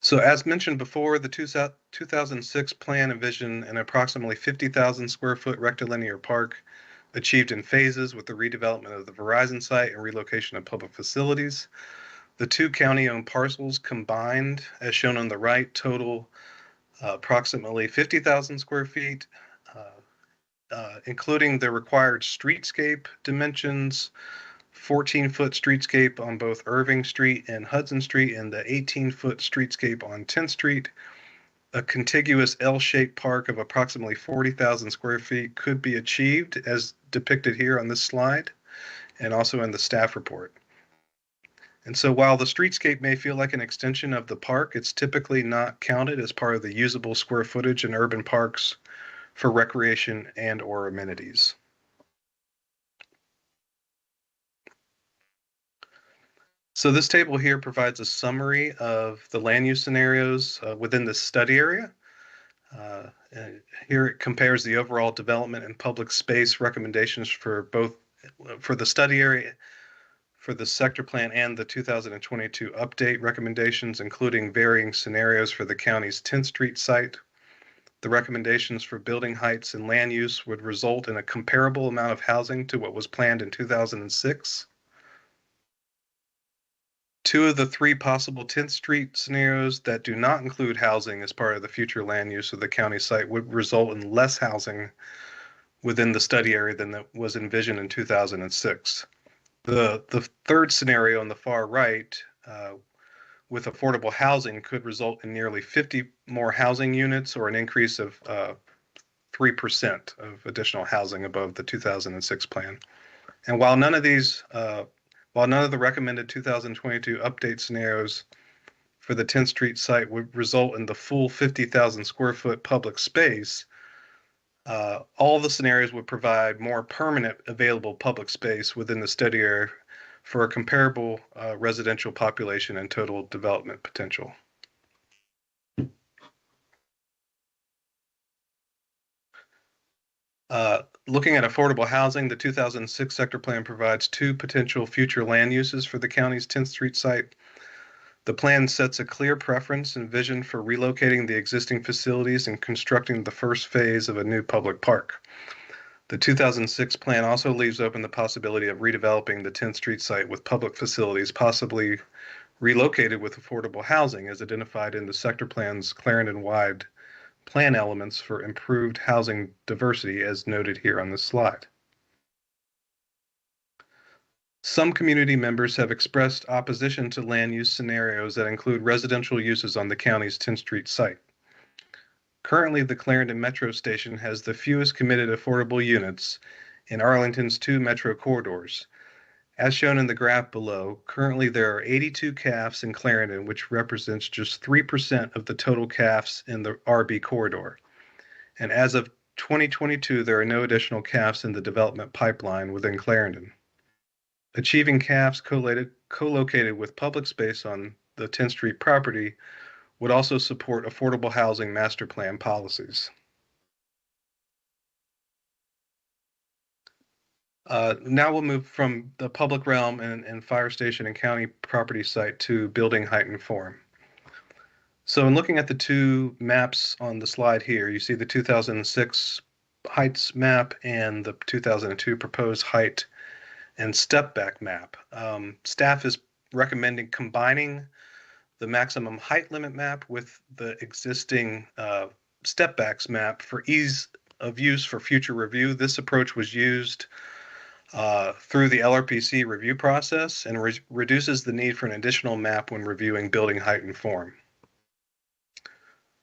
So as mentioned before, the 2006 plan envisioned an approximately 50,000 square foot rectilinear park achieved in phases with the redevelopment of the Verizon site and relocation of public facilities. The 2 county-owned parcels combined, as shown on the right, total approximately 50,000 square feet, including the required streetscape dimensions, 14-foot streetscape on both Irving Street and Hudson Street, and the 18-foot streetscape on 10th Street. A contiguous L-shaped park of approximately 40,000 square feet could be achieved, as depicted here on this slide, and also in the staff report. And so while the streetscape may feel like an extension of the park, it's typically not counted as part of the usable square footage in urban parks for recreation and or amenities. So this table here provides a summary of the land use scenarios within the study area. Here it compares the overall development and public space recommendations for the study area, for the sector plan, and the 2022 update recommendations, including varying scenarios for the county's 10th Street site. The recommendations for building heights and land use would result in a comparable amount of housing to what was planned in 2006. 2 of the 3 possible 10th Street scenarios that do not include housing as part of the future land use of the county site would result in less housing within the study area than that was envisioned in 2006. The 3rd scenario on the far right with affordable housing could result in nearly 50 more housing units or an increase of 3% of additional housing above the 2006 plan. And while none of the recommended 2022 update scenarios for the 10th Street site would result in the full 50,000 square foot public space, all the scenarios would provide more permanent available public space within the study area for a comparable residential population and total development potential. Looking at affordable housing, the 2006 sector plan provides 2 potential future land uses for the county's 10th Street site. The plan sets a clear preference and vision for relocating the existing facilities and constructing the first phase of a new public park. The 2006 plan also leaves open the possibility of redeveloping the 10th Street site with public facilities, possibly relocated with affordable housing as identified in the sector plan's Clarendon-wide plan elements for improved housing diversity as noted here on this slide. Some community members have expressed opposition to land use scenarios that include residential uses on the county's 10th Street site. Currently, the Clarendon Metro Station has the fewest committed affordable units in Arlington's 2 metro corridors. As shown in the graph below, currently there are 82 CAFs in Clarendon, which represents just 3% of the total CAFs in the RB corridor. And as of 2022, there are no additional CAFs in the development pipeline within Clarendon. Achieving CAFs co-located with public space on the 10th Street property would also support affordable housing master plan policies. Now we'll move from the public realm and fire station and county property site to building height and form. So in looking at the 2 maps on the slide here, you see the 2006 heights map and the 2002 proposed height and step back map. Staff is recommending combining the maximum height limit map with the existing step backs map for ease of use for future review. This approach was used through the LRPC review process and reduces the need for an additional map when reviewing building height and form.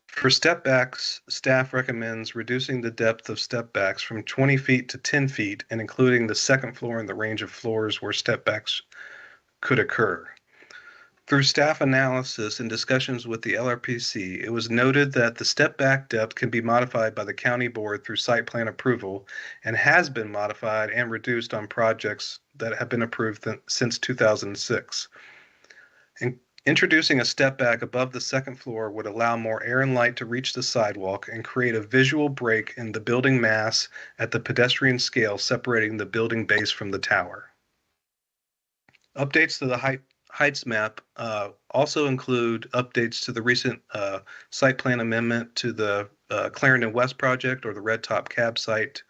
For step backs, staff recommends reducing the depth of step backs from 20 feet to 10 feet and including the second floor in the range of floors where step backs could occur. Through staff analysis and discussions with the LRPC, it was noted that the step back depth can be modified by the county board through site plan approval and has been modified and reduced on projects that have been approved since 2006. Introducing a step back above the second floor would allow more air and light to reach the sidewalk and create a visual break in the building mass at the pedestrian scale, separating the building base from the tower. Updates to the heights map also include updates to the recent site plan amendment to the Clarendon West project or the Red Top Cab site.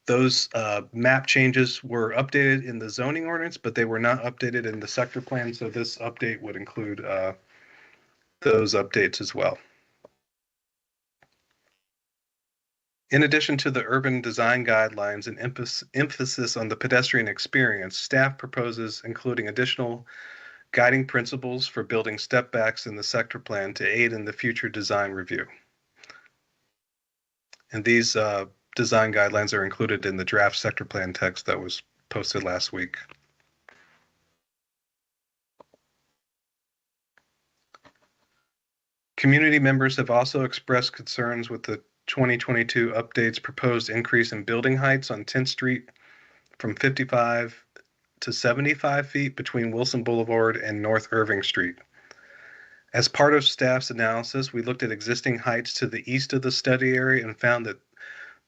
Those map changes were updated in the zoning ordinance, but they were not updated in the sector plan, so this update would include those updates as well. In addition to the urban design guidelines and emphasis on the pedestrian experience, staff proposes including additional guiding principles for building step backs in the sector plan to aid in the future design review. And these design guidelines are included in the draft sector plan text that was posted last week. Community members have also expressed concerns with the 2022 updates proposed increase in building heights on 10th Street from 55 to 75 feet between Wilson Boulevard and North Irving Street. As part of staff's analysis, we looked at existing heights to the east of the study area and found that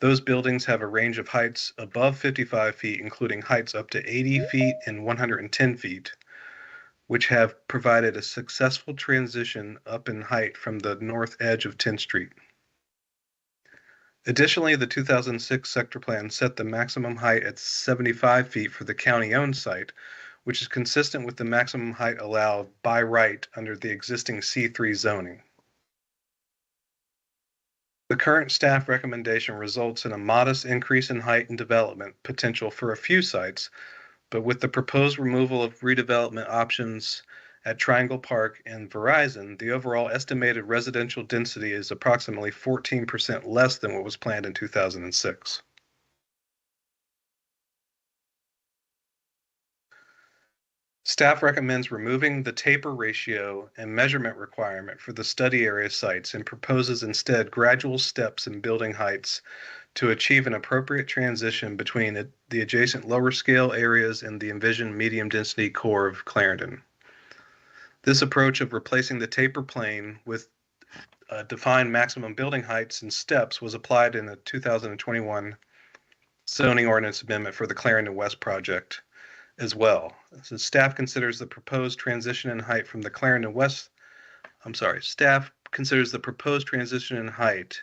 those buildings have a range of heights above 55 feet, including heights up to 80 feet and 110 feet, which have provided a successful transition up in height from the north edge of 10th Street. Additionally, the 2006 sector plan set the maximum height at 75 feet for the county-owned site, which is consistent with the maximum height allowed by right under the existing C3 zoning. The current staff recommendation results in a modest increase in height and development potential for a few sites, but with the proposed removal of redevelopment options at Triangle Park and Verizon, the overall estimated residential density is approximately 14% less than what was planned in 2006. Staff recommends removing the taper ratio and measurement requirement for the study area sites and proposes instead gradual steps in building heights to achieve an appropriate transition between the adjacent lower scale areas and the envisioned medium density core of Clarendon. This approach of replacing the taper plane with defined maximum building heights and steps was applied in the 2021 zoning ordinance amendment for the Clarendon West project as well. So staff considers the proposed transition in height from the Clarendon West, staff considers the proposed transition in height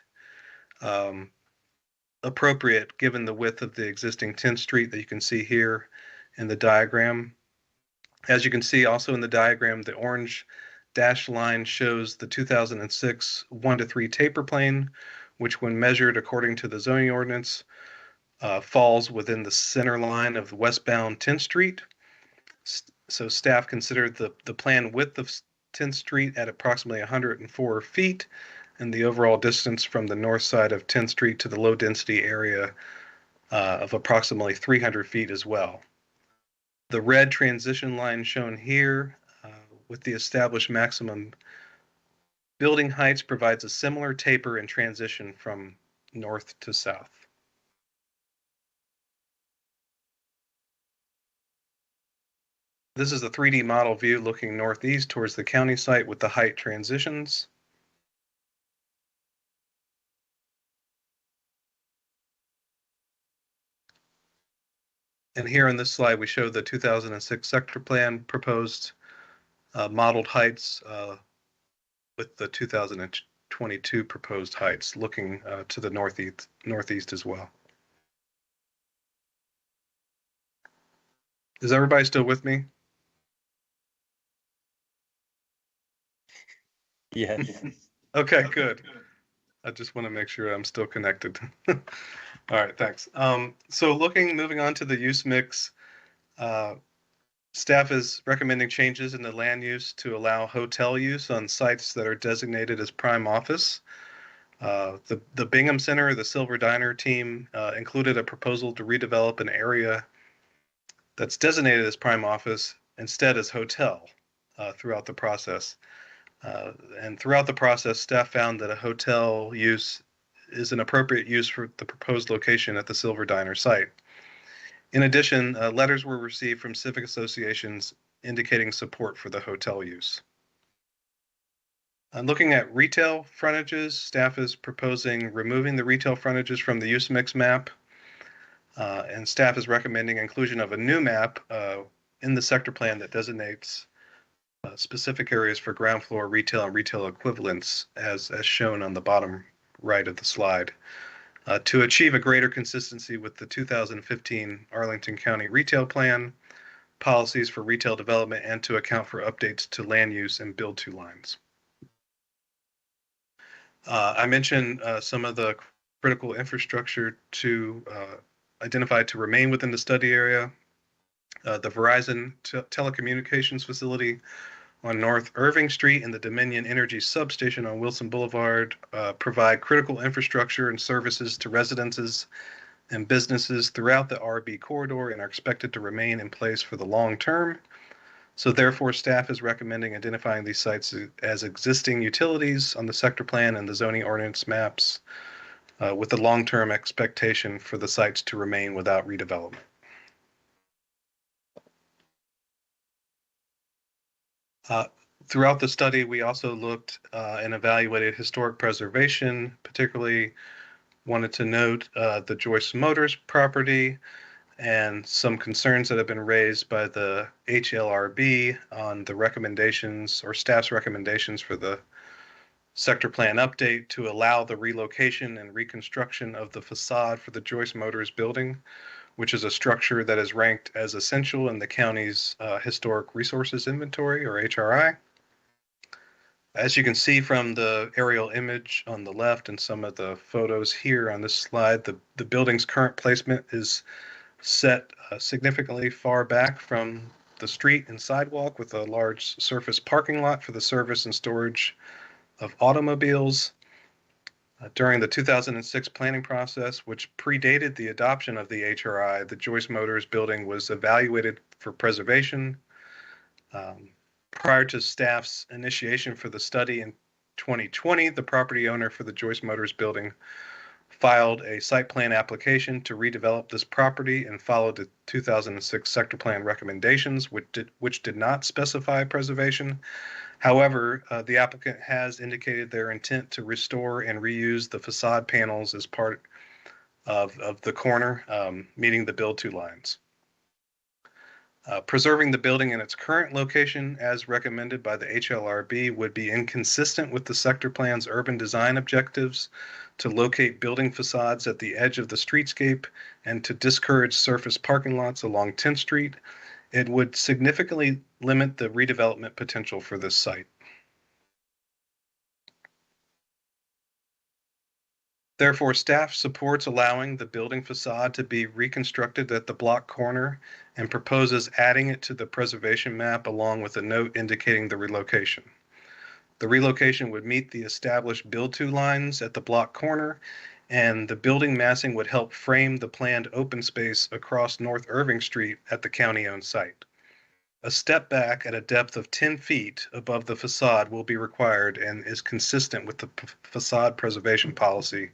appropriate given the width of the existing 10th Street that you can see here in the diagram. As you can see also in the diagram, the orange dashed line shows the 2006 1:3 taper plane, which when measured according to the zoning ordinance falls within the center line of the westbound 10th Street. So staff considered the plan width of 10th Street at approximately 104 feet and the overall distance from the north side of 10th Street to the low density area of approximately 300 feet as well. The red transition line shown here with the established maximum building heights provides a similar taper and transition from north to south. This is a 3D model view looking northeast towards the county site with the height transitions. And here on this slide, we show the 2006 sector plan proposed modeled heights with the 2022 proposed heights looking to the northeast as well. Is everybody still with me? Yes. Okay, good. I just want to make sure I'm still connected. All right, thanks. So moving on to the use mix, staff is recommending changes in the land use to allow hotel use on sites that are designated as prime office. The Bingham Center, the Silver Diner team included a proposal to redevelop an area that's designated as prime office instead as hotel throughout the process. And throughout the process, staff found that a hotel use is an appropriate use for the proposed location at the Silver Diner site. In addition, letters were received from civic associations indicating support for the hotel use. Looking at retail frontages, staff is proposing removing the retail frontages from the use mix map, and staff is recommending inclusion of a new map in the sector plan that designates specific areas for ground floor retail and retail equivalents as shown on the bottom right of the slide to achieve a greater consistency with the 2015 Arlington County Retail Plan, policies for retail development, and to account for updates to land use and build-to lines. I mentioned some of the critical infrastructure to identify to remain within the study area. The Verizon telecommunications facility on North Irving Street and the Dominion Energy substation on Wilson Boulevard provide critical infrastructure and services to residences and businesses throughout the RB corridor and are expected to remain in place for the long term. So therefore, staff is recommending identifying these sites as existing utilities on the sector plan and the zoning ordinance maps with the long-term expectation for the sites to remain without redevelopment. Throughout the study, we also looked and evaluated historic preservation, particularly wanted to note the Joyce Motors property and some concerns that have been raised by the HLRB on the recommendations or staff's recommendations for the sector plan update to allow the relocation and reconstruction of the facade for the Joyce Motors building, which is a structure that is ranked as essential in the county's Historic Resources Inventory, or HRI. As you can see from the aerial image on the left and some of the photos here on this slide, the building's current placement is set significantly far back from the street and sidewalk with a large surface parking lot for the service and storage of automobiles. During the 2006 planning process, which predated the adoption of the HRI, the Joyce Motors building was evaluated for preservation. Prior to staff's initiation for the study in 2020, the property owner for the Joyce Motors building filed a site plan application to redevelop this property and followed the 2006 sector plan recommendations, which did not specify preservation. However, the applicant has indicated their intent to restore and reuse the facade panels as part of the corner, meeting the build-to lines. Preserving the building in its current location as recommended by the HLRB would be inconsistent with the sector plan's urban design objectives to locate building facades at the edge of the streetscape and to discourage surface parking lots along 10th Street. It would significantly limit the redevelopment potential for this site. Therefore, staff supports allowing the building facade to be reconstructed at the block corner and proposes adding it to the preservation map along with a note indicating the relocation. The relocation would meet the established build-to lines at the block corner, and the building massing would help frame the planned open space across North Irving Street at the county-owned site. A step back at a depth of 10 feet above the facade will be required and is consistent with the facade preservation policy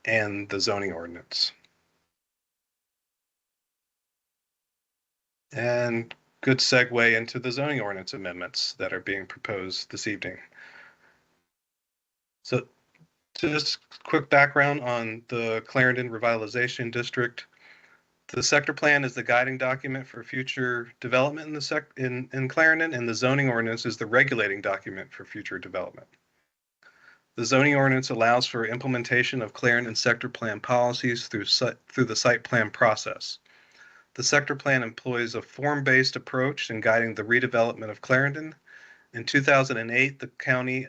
and the zoning ordinance. And good segue into the zoning ordinance amendments that are being proposed this evening. So just quick background on the Clarendon Revitalization District. The sector plan is the guiding document for future development in Clarendon, and the zoning ordinance is the regulating document for future development. The zoning ordinance allows for implementation of Clarendon sector plan policies through the site plan process. The sector plan employs a form-based approach in guiding the redevelopment of Clarendon. In 2008, the county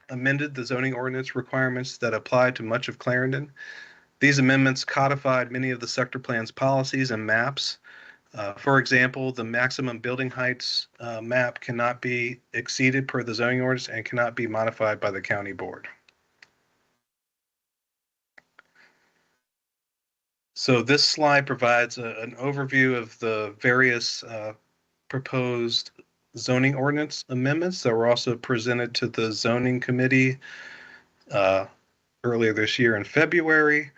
amended the zoning ordinance requirements that apply to much of Clarendon. These amendments codified many of the sector plan's policies and maps. For example, the maximum building heights map cannot be exceeded per the zoning ordinance and cannot be modified by the county board. So this slide provides an overview of the various proposed zoning ordinance amendments that were also presented to the zoning committee earlier this year in February.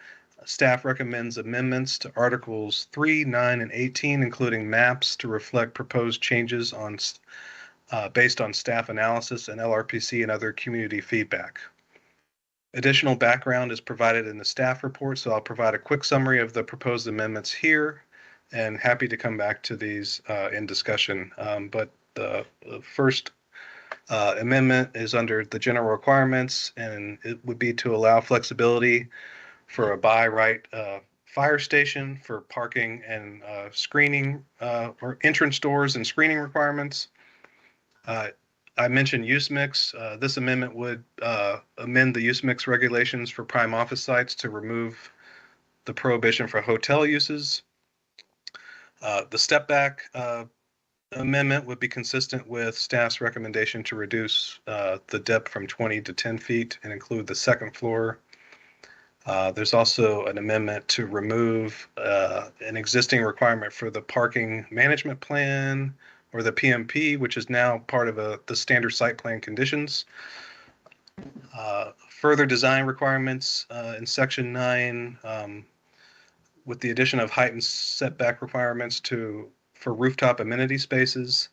Staff recommends amendments to Articles 3, 9, and 18, including maps to reflect proposed changes based on staff analysis and LRPC and other community feedback. Additional background is provided in the staff report, so I'll provide a quick summary of the proposed amendments here, and happy to come back to these in discussion. But the first amendment is under the general requirements, and it would be to allow flexibility for a by right fire station for parking and screening or entrance doors and screening requirements. I mentioned use mix. This amendment would amend the use mix regulations for prime office sites to remove the prohibition for hotel uses. The step back amendment would be consistent with staff's recommendation to reduce the depth from 20 to 10 feet and include the second floor. There's also an amendment to remove an existing requirement for the parking management plan or the PMP, which is now part of the standard site plan conditions. Further design requirements in Section 9 with the addition of height and setback requirements for rooftop amenity spaces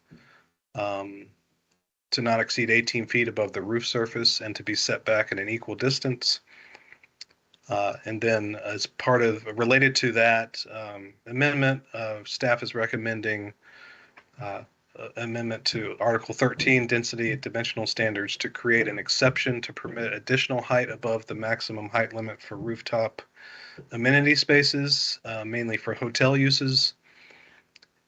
to not exceed 18 feet above the roof surface and to be set back at an equal distance. And then as part of, related to that amendment, staff is recommending amendment to Article 13, density and dimensional standards, to create an exception to permit additional height above the maximum height limit for rooftop amenity spaces, mainly for hotel uses.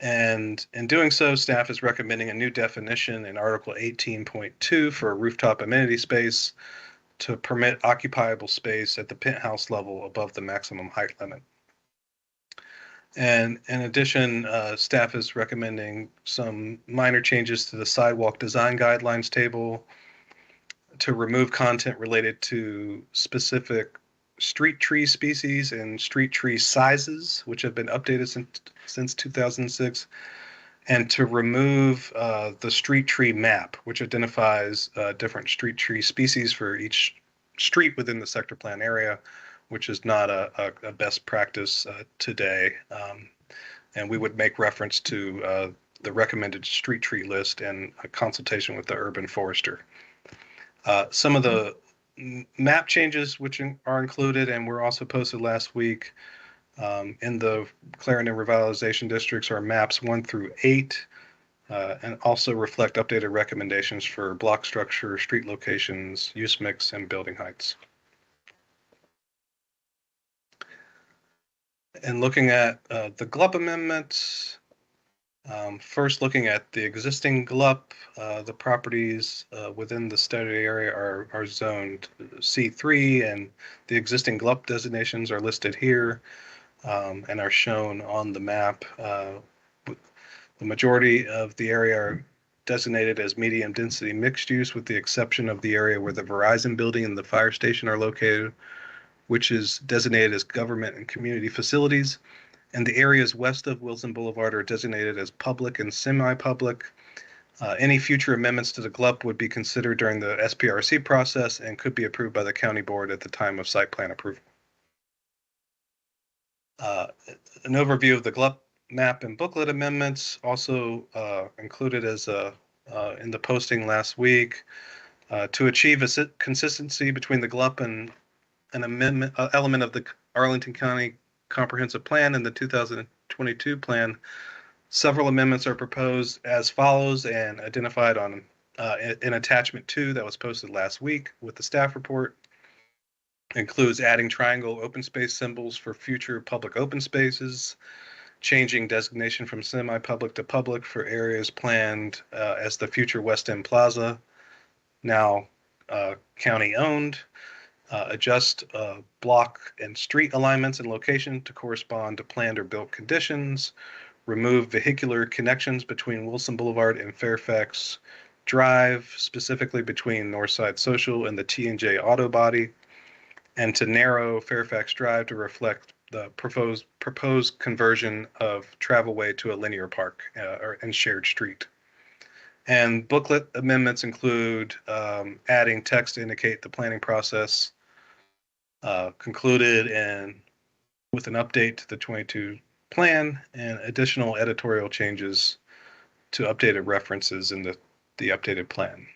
And in doing so, staff is recommending a new definition in Article 18.2 for a rooftop amenity space to permit occupiable space at the penthouse level above the maximum height limit. And in addition, staff is recommending some minor changes to the sidewalk design guidelines table to remove content related to specific street tree species and street tree sizes, which have been updated since 2006, and to remove the street tree map, which identifies different street tree species for each street within the sector plan area, which is not a best practice today. And we would make reference to the recommended street tree list and a consultation with the urban forester. Some of the map changes which are included and were also posted last week In the Clarendon revitalization districts are maps 1 through 8, and also reflect updated recommendations for block structure, street locations, use mix, and building heights. And looking at the GLUP amendments, first looking at the existing GLUP, the properties within the study area are zoned C3, and the existing GLUP designations are listed here and are shown on the map. The majority of the area are designated as medium density mixed use, with the exception of the area where the Verizon building and the fire station are located, which is designated as government and community facilities. And the areas west of Wilson Boulevard are designated as public and semi-public. Any future amendments to the GLUP would be considered during the SPRC process and could be approved by the county board at the time of site plan approval. An overview of the GLUP map and booklet amendments also included as in the posting last week. To achieve a consistency between the GLUP and an amendment element of the Arlington County Comprehensive Plan and the 2022 plan, several amendments are proposed as follows and identified on in attachment 2 that was posted last week with the staff report. Includes adding triangle open space symbols for future public open spaces, changing designation from semi-public to public for areas planned as the future West End Plaza, now county owned, adjust block and street alignments and location to correspond to planned or built conditions, remove vehicular connections between Wilson Boulevard and Fairfax Drive, specifically between Northside Social and the T&J Auto Body, and to narrow Fairfax Drive to reflect the proposed conversion of Travelway to a linear park and shared street. And booklet amendments include adding text to indicate the planning process concluded and with an update to the 22 plan and additional editorial changes to updated references in the updated plan.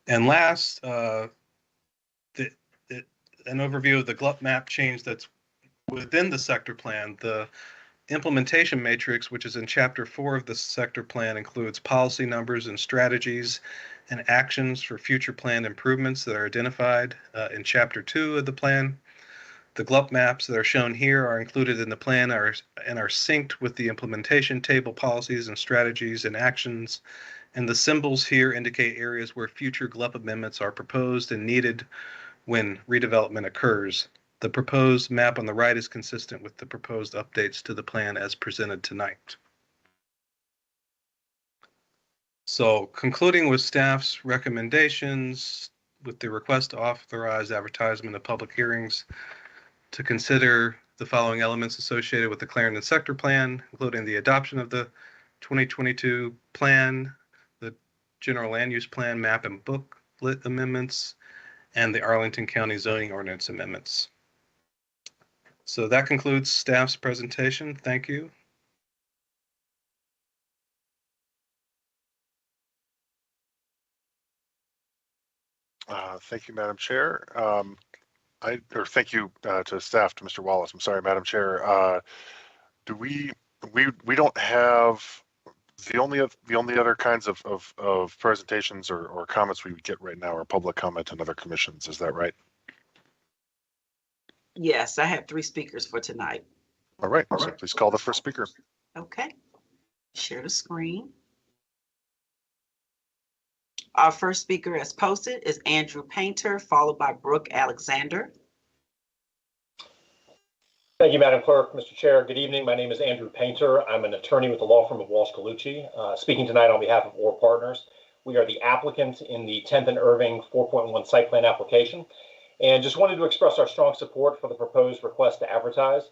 And last, an overview of the GLUP map change that's within the sector plan. The implementation matrix, which is in Chapter 4 of the sector plan, includes policy numbers and strategies and actions for future planned improvements that are identified in Chapter 2 of the plan. The GLUP maps that are shown here are included in the plan and are synced with the implementation table policies and strategies and actions. And the symbols here indicate areas where future GLUP amendments are proposed and needed when redevelopment occurs. The proposed map on the right is consistent with the proposed updates to the plan as presented tonight. So concluding with staff's recommendations with the request to authorize advertisement of public hearings to consider the following elements associated with the Clarendon sector plan, including the adoption of the 2022 plan, the general land use plan, map and booklet amendments, and the Arlington County zoning ordinance amendments. So that concludes staff's presentation. Thank you. Thank you, Madam Chair. Thank you to staff, to Mr. Wallace. I'm sorry, Madam Chair. We don't have the only other kinds of presentations or comments we would get right now are public comment and other commissions. Is that right? Yes, I have 3 speakers for tonight. All right. So please call the first speaker. Okay. Share the screen. Our first speaker as posted is Andrew Painter, followed by Brooke Alexander. Thank you, Madam Clerk. Mr. Chair, good evening. My name is Andrew Painter. I'm an attorney with the law firm of Walsh Colucci, speaking tonight on behalf of OR Partners. We are the applicant in the 10th and Irving 4.1 site plan application, and just wanted to express our strong support for the proposed request to advertise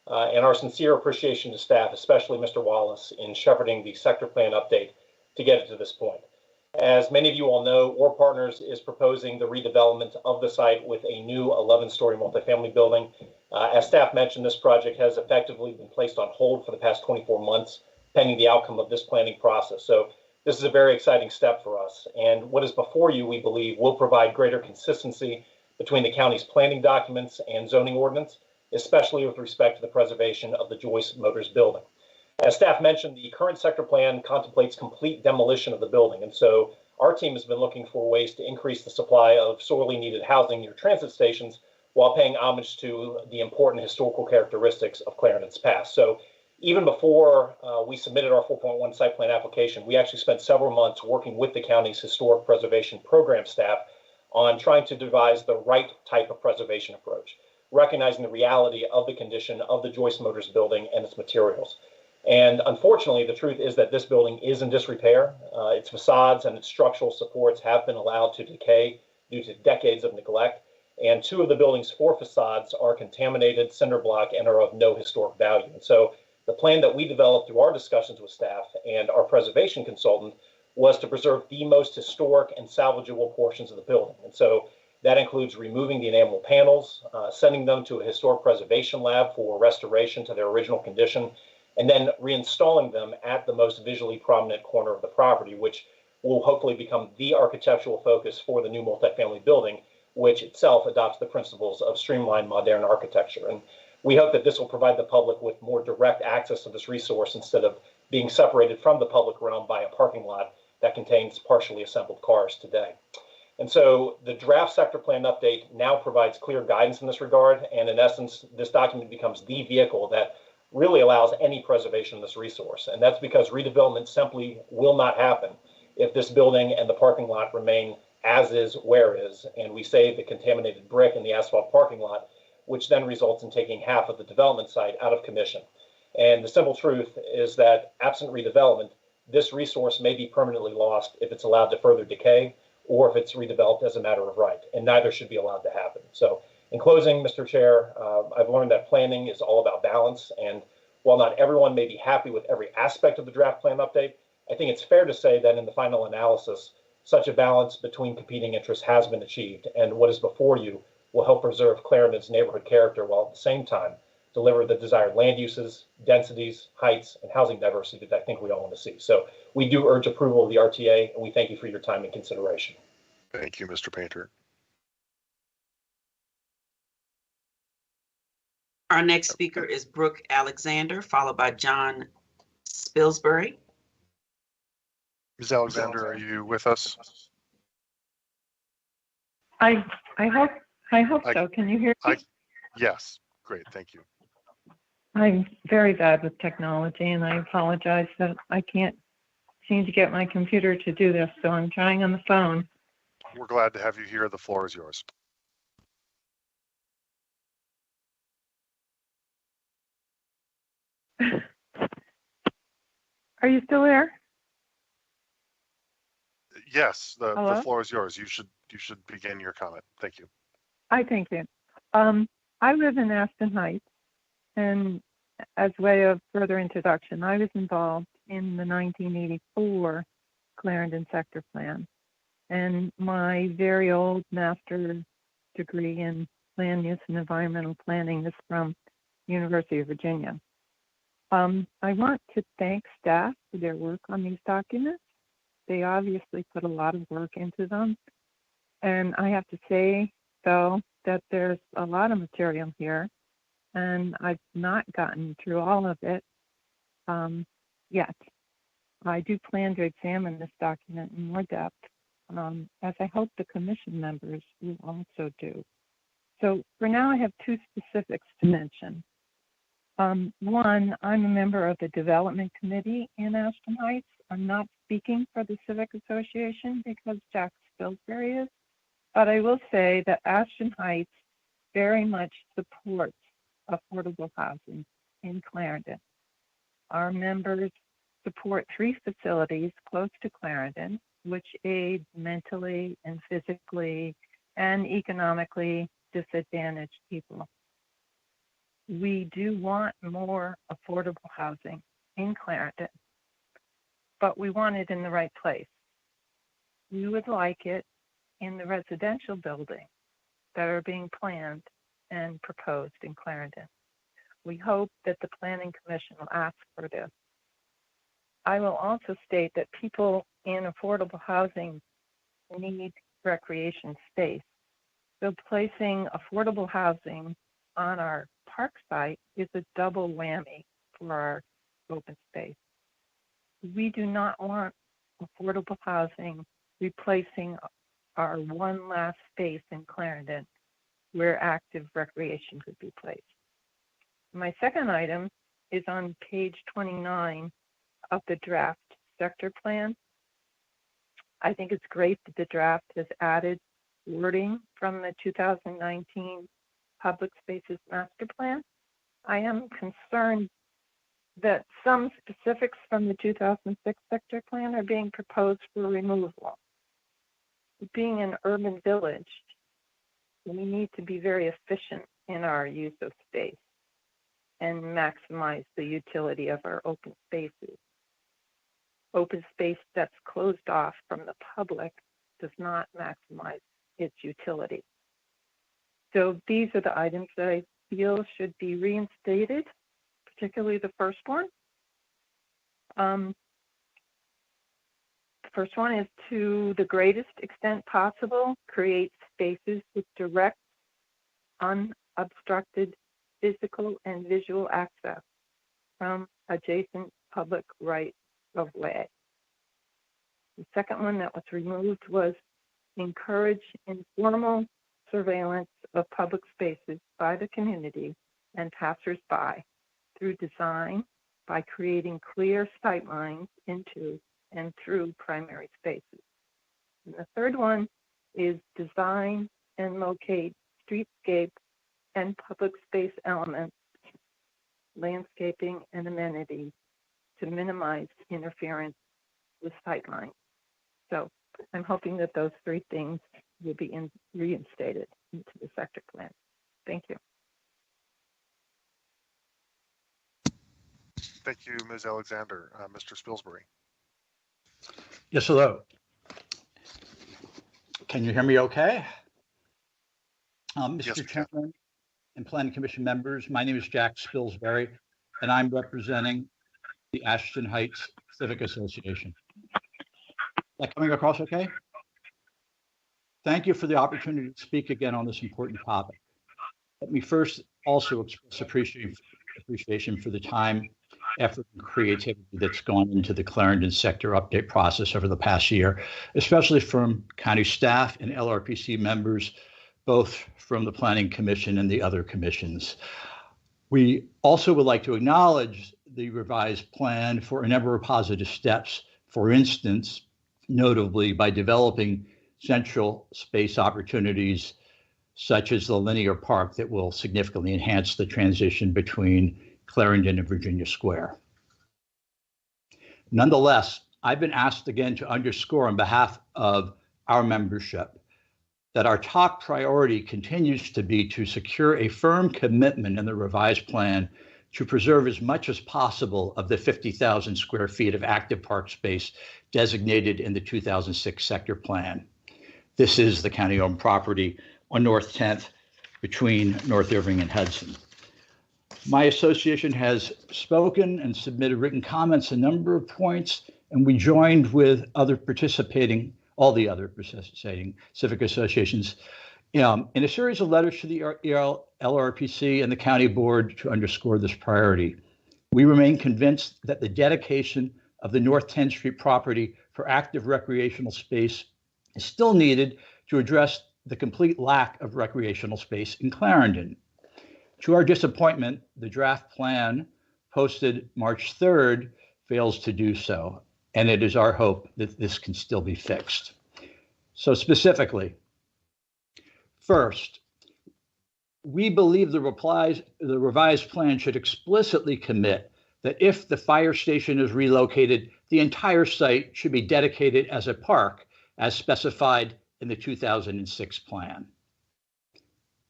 and our sincere appreciation to staff, especially Mr. Wallace, in shepherding the sector plan update to get it to this point. As many of you all know, OR Partners is proposing the redevelopment of the site with a new 11-story multifamily building. As staff mentioned, this project has effectively been placed on hold for the past 24 months, pending the outcome of this planning process. So this is a very exciting step for us. And what is before you, we believe, will provide greater consistency between the county's planning documents and zoning ordinance, especially with respect to the preservation of the Joyce Motors building. As staff mentioned, the current sector plan contemplates complete demolition of the building, and so our team has been looking for ways to increase the supply of sorely needed housing near transit stations while paying homage to the important historical characteristics of Clarendon's past. So even before we submitted our 4.1 site plan application, we actually spent several months working with the county's historic preservation program staff on trying to devise the right type of preservation approach, recognizing the reality of the condition of the Joyce Motors building and its materials. And unfortunately, the truth is that this building is in disrepair. Its facades and its structural supports have been allowed to decay due to decades of neglect. And 2 of the building's 4 facades are contaminated, cinder block, and are of no historic value. And so the plan that we developed through our discussions with staff and our preservation consultant was to preserve the most historic and salvageable portions of the building. And so that includes removing the enamel panels, sending them to a historic preservation lab for restoration to their original condition, and then reinstalling them at the most visually prominent corner of the property, which will hopefully become the architectural focus for the new multifamily building, which itself adopts the principles of streamlined modern architecture. And we hope that this will provide the public with more direct access to this resource instead of being separated from the public realm by a parking lot that contains partially assembled cars today. And so the draft sector plan update now provides clear guidance in this regard. And in essence, this document becomes the vehicle that really allows any preservation of this resource. And that's because redevelopment simply will not happen if this building and the parking lot remain as is, where is, and we save the contaminated brick in the asphalt parking lot, which then results in taking half of the development site out of commission. And the simple truth is that absent redevelopment, this resource may be permanently lost if it's allowed to further decay or if it's redeveloped as a matter of right, and neither should be allowed to happen. So in closing, Mr. Chair, I've learned that planning is all about balance, and while not everyone may be happy with every aspect of the draft plan update, I think it's fair to say that in the final analysis, such a balance between competing interests has been achieved, and what is before you will help preserve Clarendon's neighborhood character while at the same time deliver the desired land uses, densities, heights, and housing diversity that I think we all want to see. So we do urge approval of the RTA, and we thank you for your time and consideration. Thank you, Mr. Painter. Our next speaker is Brooke Alexander, followed by John Spilsbury. Ms. Alexander, are you with us? I hope so. Can you hear me? Yes. Great. Thank you. I'm very bad with technology, and I apologize that I can't seem to get my computer to do this, so I'm trying on the phone. We're glad to have you here. The floor is yours. Are you still there? Yes, the Hello? floor is yours. You should begin your comment. Thank you. I thank you. I live in Ashton Heights, and as way of further introduction, I was involved in the 1984 Clarendon sector plan, and my very old master's degree in land use and environmental planning is from University of Virginia. I want to thank staff for their work on these documents. They obviously put a lot of work into them. And I have to say, though, that there's a lot of material here, and I've not gotten through all of it yet. I do plan to examine this document in more depth, as I hope the commission members will also do. So for now, I have 2 specifics to mention. One, I'm a member of the Development Committee in Ashton Heights. I'm not speaking for the Civic Association because Jack Spilsbury is, but I will say that Ashton Heights very much supports affordable housing in Clarendon. Our members support 3 facilities close to Clarendon, which aid mentally and physically and economically disadvantaged people. We do want more affordable housing in Clarendon, but we want it in the right place. We would like it in the residential buildings that are being planned and proposed in Clarendon. We hope that the Planning Commission will ask for this. I will also state that people in affordable housing need recreation space. So placing affordable housing on our park site is a double whammy for our open space. We do not want affordable housing replacing our one last space in Clarendon where active recreation could be placed. My second item is on page 29 of the draft sector plan. I think it's great that the draft has added wording from the 2019 Public Spaces Master Plan. I am concerned that some specifics from the 2006 sector plan are being proposed for removal. Being an urban village, we need to be very efficient in our use of space and maximize the utility of our open spaces. Open space that's closed off from the public does not maximize its utility. So these are the items that I feel should be reinstated, particularly the first one. The first one is, to the greatest extent possible, create spaces with direct, unobstructed physical and visual access from adjacent public right of way. The second one that was removed was encourage informal surveillance of public spaces by the community and passersby through design by creating clear sight lines into and through primary spaces. And the third one is design and locate streetscape and public space elements, landscaping and amenities to minimize interference with sightlines. So I'm hoping that those three things will be reinstated into the sector plan. Thank you. Thank you, Ms. Alexander. Mr. Spilsbury. Yes, hello. Can you hear me okay? Mr. Yes, Chairman and Planning Commission members, my name is Jack Spilsbury, and I'm representing the Ashton Heights Civic Association. Is that coming across okay? Thank you for the opportunity to speak again on this important topic. Let me first also express appreciation for the time, effort, and creativity that's gone into the Clarendon sector update process over the past year, especially from county staff and LRPC members, both from the Planning Commission and the other commissions. We also would like to acknowledge the revised plan for a number of positive steps, for instance, notably by developing central space opportunities such as the linear park that will significantly enhance the transition between Clarendon and Virginia Square. Nonetheless, I've been asked again to underscore on behalf of our membership that our top priority continues to be to secure a firm commitment in the revised plan to preserve as much as possible of the 50,000 square feet of active park space designated in the 2006 sector plan. This is the county-owned property on North 10th between North Irving and Hudson. My association has spoken and submitted written comments, a number of points, and we joined with all the other participating civic associations in a series of letters to the LRPC and the county board to underscore this priority. We remain convinced that the dedication of the North 10th Street property for active recreational space is still needed to address the complete lack of recreational space in Clarendon. To our disappointment, the draft plan posted March 3rd fails to do so, and it is our hope that this can still be fixed. So specifically, first, we believe the revised plan should explicitly commit that if the fire station is relocated, the entire site should be dedicated as a park as specified in the 2006 plan.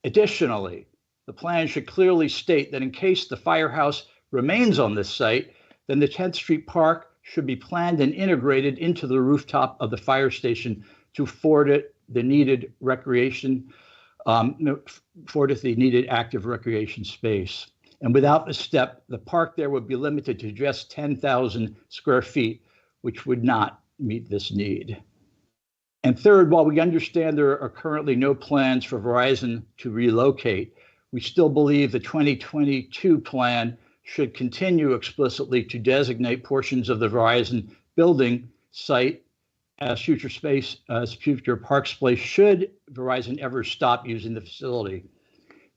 Additionally, the plan should clearly state that in case the firehouse remains on this site, then the 10th Street Park should be planned and integrated into the rooftop of the fire station to afford it the needed active recreation space. And without this step, the park there would be limited to just 10,000 square feet, which would not meet this need. And third, while we understand there are currently no plans for Verizon to relocate, we still believe the 2022 plan should continue explicitly to designate portions of the Verizon building site as future Parks Place should Verizon ever stop using the facility.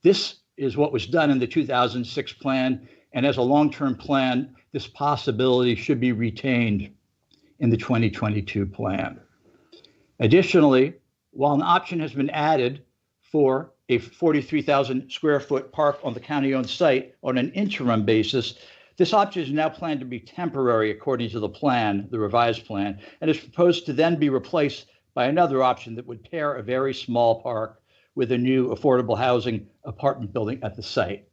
This is what was done in the 2006 plan, and as a long-term plan, this possibility should be retained in the 2022 plan. Additionally, while an option has been added for a 43,000 square foot park on the county-owned site on an interim basis, this option is now planned to be temporary according to the plan, the revised plan, and is proposed to then be replaced by another option that would pair a very small park with a new affordable housing apartment building at the site.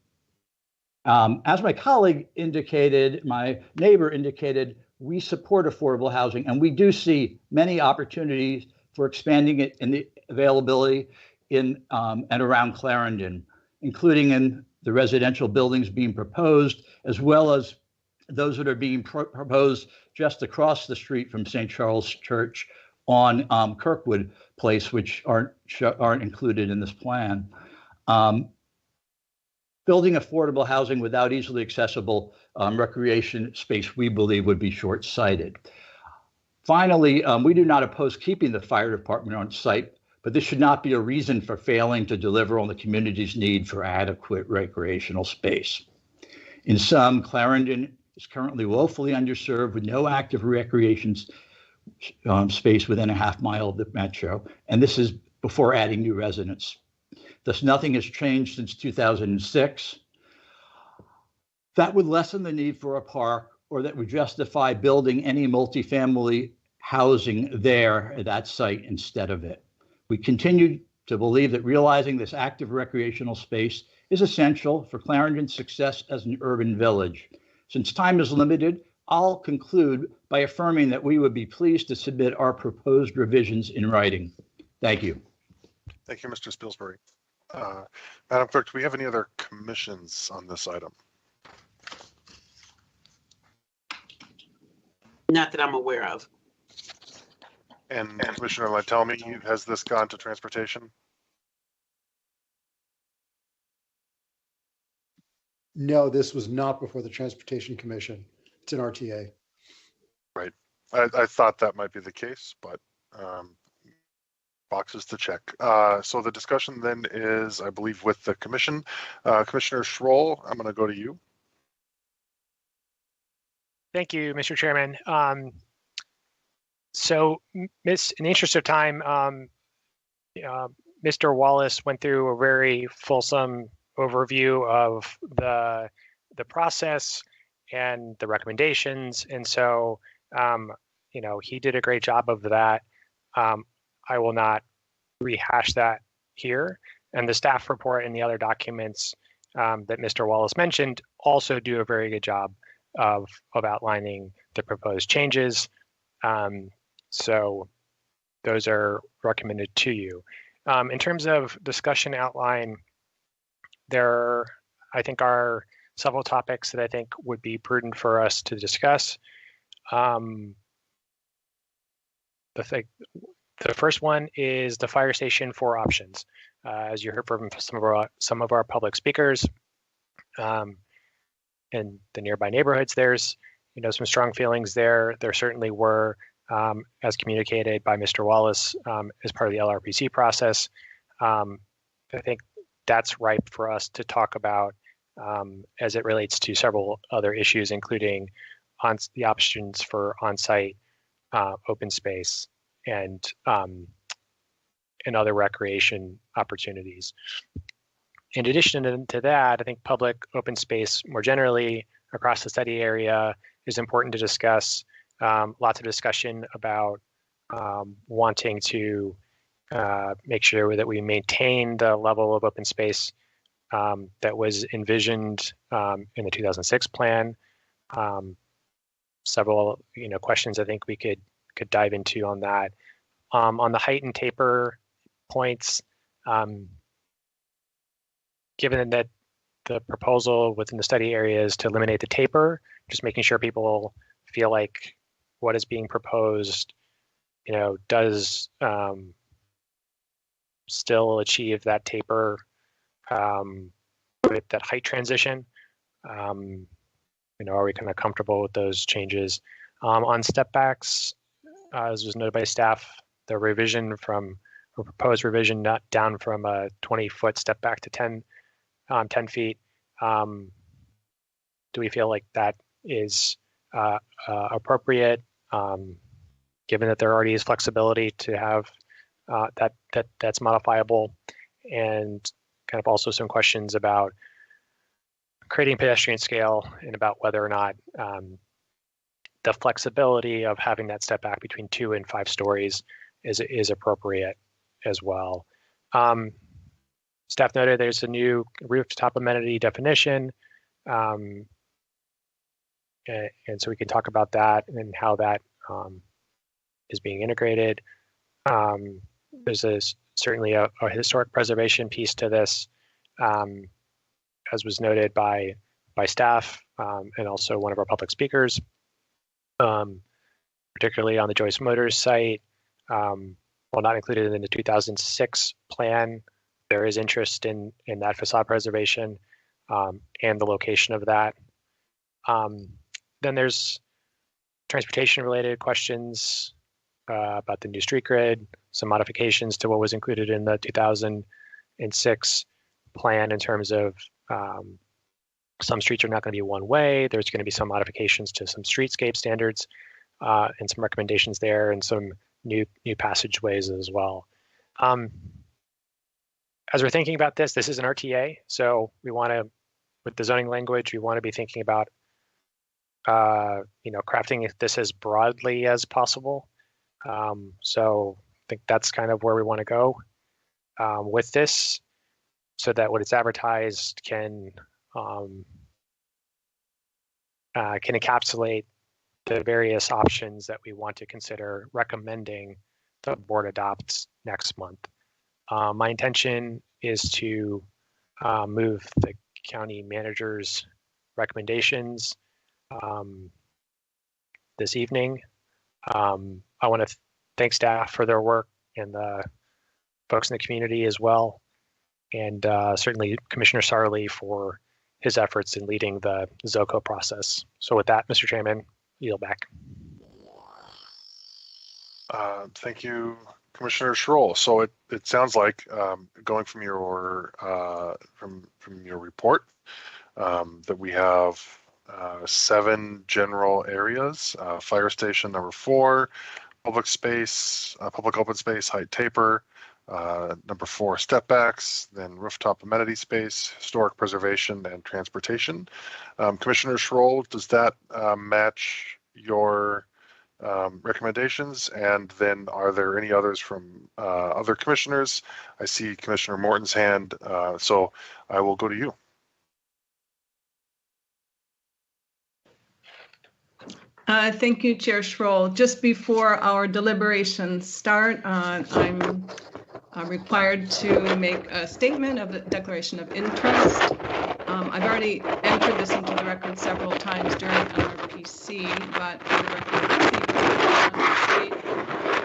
As my colleague indicated, my neighbor indicated, we support affordable housing, and we do see many opportunities for expanding it in the availability in and around Clarendon, including in the residential buildings being proposed, as well as those that are being proposed just across the street from St. Charles Church on Kirkwood Place, which aren't included in this plan. Building affordable housing without easily accessible recreation space, we believe, would be short-sighted. Finally, we do not oppose keeping the fire department on site, but this should not be a reason for failing to deliver on the community's need for adequate recreational space. In sum, Clarendon is currently woefully underserved with no active recreation space within a half mile of the metro, and this is before adding new residents. Thus, nothing has changed since 2006. That would lessen the need for a park, or that would justify building any multifamily housing there at that site instead of it. We continue to believe that realizing this active recreational space is essential for Clarendon's success as an urban village. Since time is limited, I'll conclude by affirming that we would be pleased to submit our proposed revisions in writing. Thank you. Thank you, Mr. Spilsbury. Madam Clerk, do we have any other commissions on this item? Not that I'm aware of. And Commissioner Lantelmi, has this gone to transportation? No, this was not before the Transportation Commission. It's an RTA. Right. I thought that might be the case, but boxes to check. So the discussion then is, I believe, with the commission. Commissioner Schroll, I'm going to go to you. Thank you, Mr. Chairman. So, in the interest of time, Mr. Wallace went through a very fulsome overview of the process and the recommendations, and so he did a great job of that. I will not rehash that here, and the staff report and the other documents that Mr. Wallace mentioned also do a very good job of outlining the proposed changes. So those are recommended to you. In terms of discussion outline, there, I think, are several topics that I think would be prudent for us to discuss. The first one is the fire station for options. As you heard from some of our public speakers, in the nearby neighborhoods, there's some strong feelings there. There certainly were, as communicated by Mr. Wallace as part of the LRPC process. I think that's ripe for us to talk about as it relates to several other issues, including the options for on-site open space and other recreation opportunities. In addition to that, I think public open space more generally across the study area is important to discuss. Lots of discussion about wanting to make sure that we maintain the level of open space that was envisioned in the 2006 plan. Several questions I think we could dive into on that. On the height and taper points, given that the proposal within the study area is to eliminate the taper, just making sure people feel like what is being proposed does still achieve that taper with that height transition. Are we kind of comfortable with those changes? On step backs, as was noted by staff, the revision from a proposed revision not down from a 20-foot step back to 10 feet. Do we feel like that is appropriate, given that there already is flexibility to have that's modifiable, and kind of also some questions about creating pedestrian scale and about whether or not the flexibility of having that step back between 2 and 5 stories is appropriate as well. Staff noted there's a new rooftop amenity definition, and so we can talk about that and how that is being integrated. There's certainly a historic preservation piece to this, as was noted by staff and also one of our public speakers, particularly on the Joyce Motors site. While not included in the 2006 plan, there is interest in that facade preservation and the location of that. Then there's transportation-related questions about the new street grid, some modifications to what was included in the 2006 plan in terms of some streets are not going to be one way. There's going to be some modifications to some streetscape standards and some recommendations there, and some new passageways as well. As we're thinking about this is an RTA, so we want to, with the zoning language, we want to be thinking about crafting this as broadly as possible. So I think that's kind of where we want to go with this, so that when it's advertised can encapsulate the various options that we want to consider recommending the board adopts next month. My intention is to move the county manager's recommendations this evening. I want to thank staff for their work and the folks in the community as well, and certainly Commissioner Sarli for his efforts in leading the ZOCO process. So with that, Mr. Chairman, yield back. Thank you, Commissioner Schroll. So it sounds like going from your report that we have 7 general areas: fire station number 4, public space, public open space height taper, number 4 step backs, then rooftop amenity space, historic preservation, and transportation. Commissioner Schroll, does that match your recommendations? And then are there any others from other commissioners? I see Commissioner Morton's hand, so I will go to you. Thank you, Chair Schroll. Just before our deliberations start, I'm required to make a statement of the declaration of interest. I've already entered this into the record several times during LRPC, but for the record,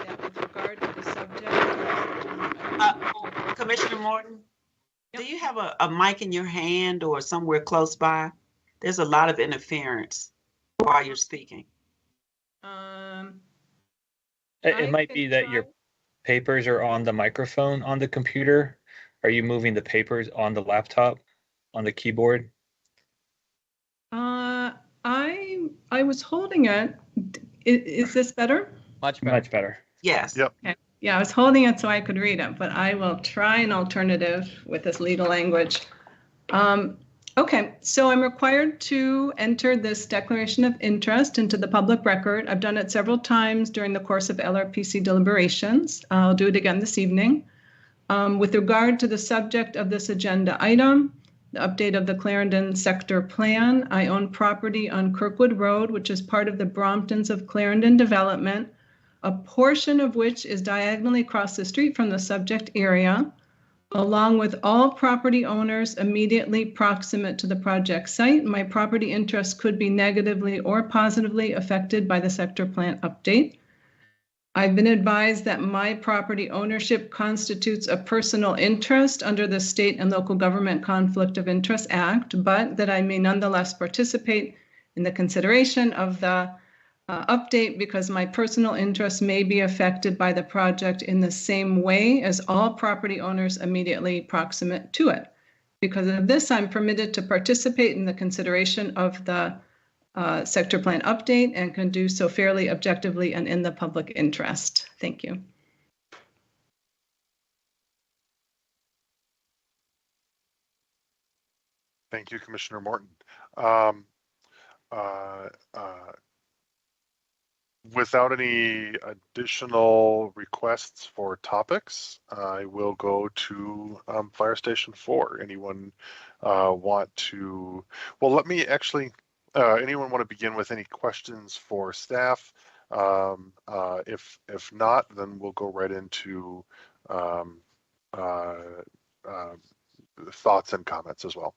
that with regard to the subject. Commissioner Morton, do you have a mic in your hand or somewhere close by? There's a lot of interference while you're speaking. It might be that your papers are on the microphone on the computer. Are you moving the papers on the laptop, on the keyboard? I was holding it. Is this better? Much better. Much better. Yes. Yep. Okay. Yeah, I was holding it so I could read it, but I will try an alternative with this legal language. Okay, so I'm required to enter this declaration of interest into the public record. I've done it several times during the course of LRPC deliberations. I'll do it again this evening. With regard to the subject of this agenda item, the update of the Clarendon sector plan, I own property on Kirkwood Road, which is part of the Bromptons of Clarendon development, a portion of which is diagonally across the street from the subject area, along with all property owners immediately proximate to the project site. My property interests could be negatively or positively affected by the sector plan update. I've been advised that my property ownership constitutes a personal interest under the State and Local Government Conflict of Interest Act, but that I may nonetheless participate in the consideration of the update because my personal interest may be affected by the project in the same way as all property owners immediately proximate to it. Because of this, I'm permitted to participate in the consideration of the sector plan update and can do so fairly, objectively, and in the public interest. Thank you. Thank you, Commissioner Morton. Without any additional requests for topics, I will go to Fire Station 4. Anyone want to, well, let me actually, anyone want to begin with any questions for staff? If not, then we'll go right into thoughts and comments as well.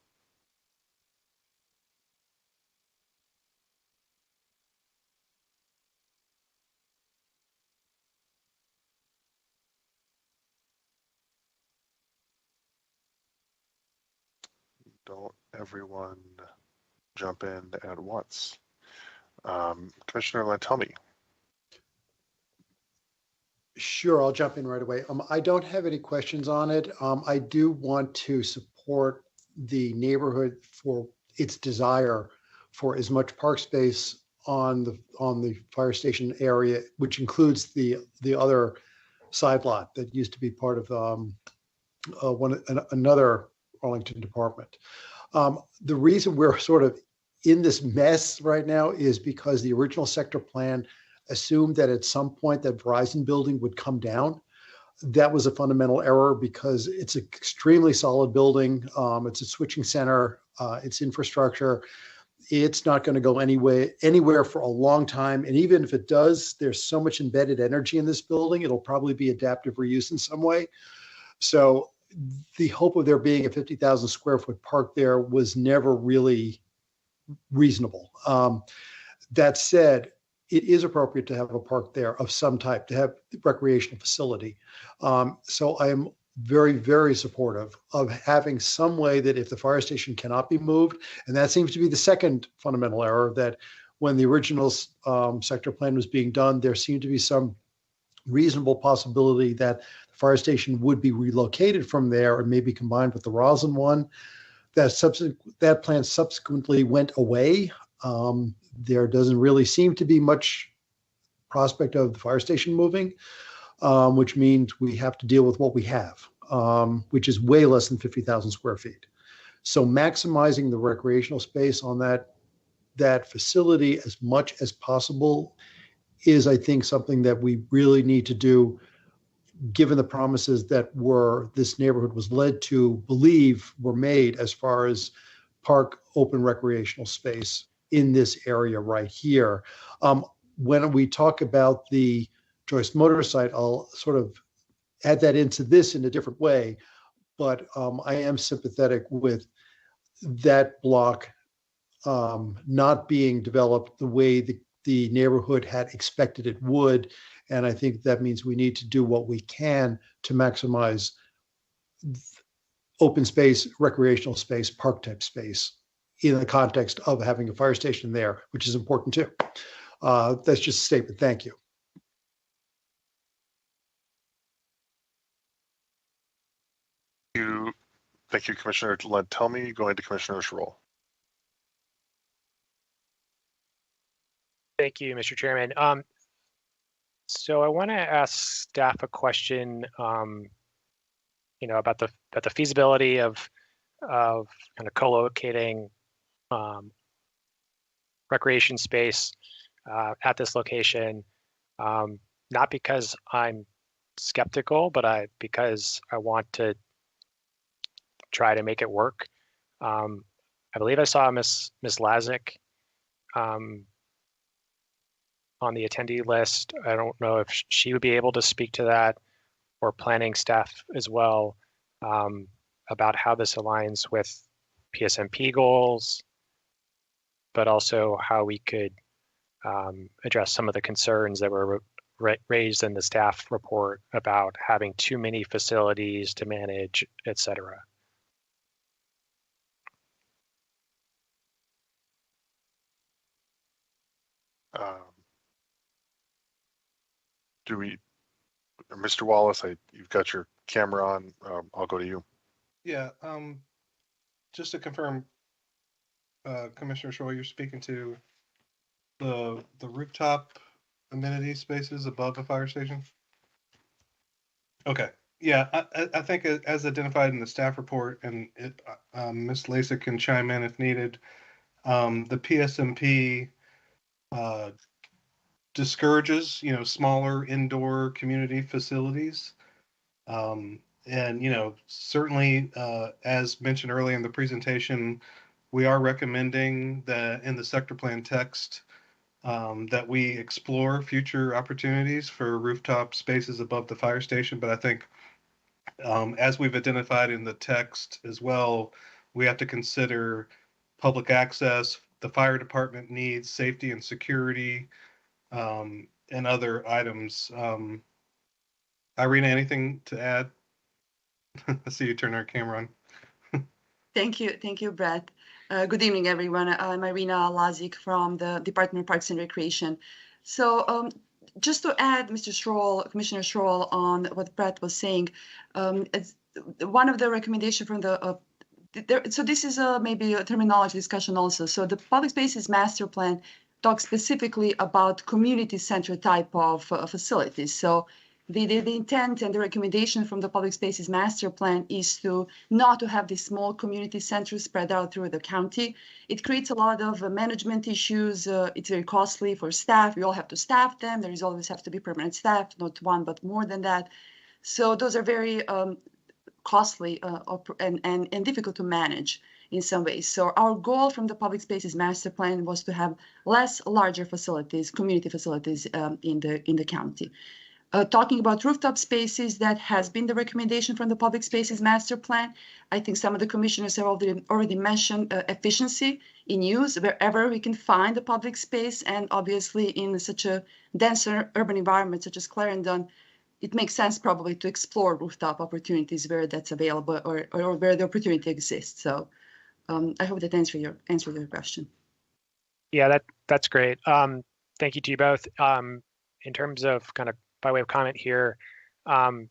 Don't everyone jump in at once. Commissioner Lantelmi. Sure, I'll jump in right away. I don't have any questions on it. I do want to support the neighborhood for its desire for as much park space on the fire station area, which includes the other side lot that used to be part of another Arlington department. The reason we're sort of in this mess right now is because the original sector plan assumed that at some point that Verizon building would come down. That was a fundamental error because it's an extremely solid building. It's a switching center. It's infrastructure. It's not going to go anywhere for a long time. And even if it does, there's so much embedded energy in this building, it'll probably be adaptive reuse in some way. So the hope of there being a 50,000 square foot park there was never really reasonable. That said, it is appropriate to have a park there of some type, to have a recreational facility. So I am very, very supportive of having some way that if the fire station cannot be moved, and that seems to be the second fundamental error, that when the original sector plan was being done, there seemed to be some reasonable possibility that the fire station would be relocated from there and maybe combined with the Roslyn one. That plan subsequently went away. There doesn't really seem to be much prospect of the fire station moving, which means we have to deal with what we have, which is way less than 50,000 square feet. So maximizing the recreational space on that facility as much as possible is, I think, something that we really need to do, given the promises that this neighborhood was led to believe were made as far as park open recreational space in this area right here. When we talk about the Joyce Motor site, I'll sort of add that into this in a different way, but I am sympathetic with that block not being developed the way the neighborhood had expected it would. And I think that means we need to do what we can to maximize open space, recreational space, park type space in the context of having a fire station there, which is important too. That's just a statement. Thank you. Thank you, Commissioner Lantelmi. Going to Commissioner Schroll. Thank you, Mr. Chairman. So I want to ask staff a question, about the feasibility of kind of co-locating recreation space at this location. Not because I'm skeptical, but because I want to try to make it work. I believe I saw Miss Lazick on the attendee list. I don't know if she would be able to speak to that, or planning staff as well, about how this aligns with PSMP goals, but also how we could address some of the concerns that were raised in the staff report about having too many facilities to manage, et cetera. Do we, Mr. Wallace, you've got your camera on. I'll go to you. Yeah, just to confirm, Commissioner Schroll, you're speaking to the rooftop amenity spaces above the fire station? Okay. Yeah, I think as identified in the staff report, and Ms. Lasik can chime in if needed, the PSMP discourages, smaller indoor community facilities. And, certainly, as mentioned earlier in the presentation, we are recommending that in the sector plan text that we explore future opportunities for rooftop spaces above the fire station. But I think as we've identified in the text as well, we have to consider public access, the fire department needs, safety and security, and other items. Irina, anything to add? I see you turn our camera on. Thank you, Brett. Good evening, everyone. I'm Irina Lazik from the Department of Parks and Recreation. So just to add, Commissioner Schroll, on what Brett was saying, one of the recommendations from so this is maybe a terminology discussion also. So the Public Spaces Master Plan talks specifically about community-centered type of facilities. So the intent and the recommendation from the Public Spaces Master Plan is to not to have these small community centers spread out through the county. It creates a lot of management issues. It's very costly for staff. We all have to staff them. There is always have to be permanent staff, not one, but more than that. So those are very costly and difficult to manage in some ways. So our goal from the Public Spaces Master Plan was to have larger facilities, community facilities in the county. Talking about rooftop spaces, that has been the recommendation from the Public Spaces Master Plan. I think some of the commissioners have already mentioned efficiency in use wherever we can find a public space, and obviously in such a denser urban environment such as Clarendon, it makes sense probably to explore rooftop opportunities where that's available or where the opportunity exists. So I hope that answered your question. Yeah, that's great. Thank you to you both. In terms of kind of by way of comment here, I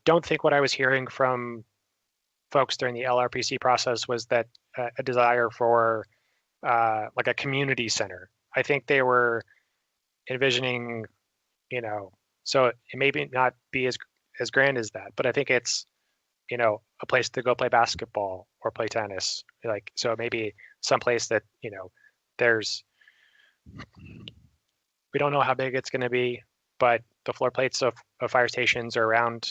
don't think what I was hearing from folks during the LRPC process was that a desire for like a community center. I think they were envisioning, so it may not be as grand as that, but I think it's, a place to go play basketball or play tennis. So maybe someplace that, we don't know how big it's going to be, but the floor plates of fire stations are around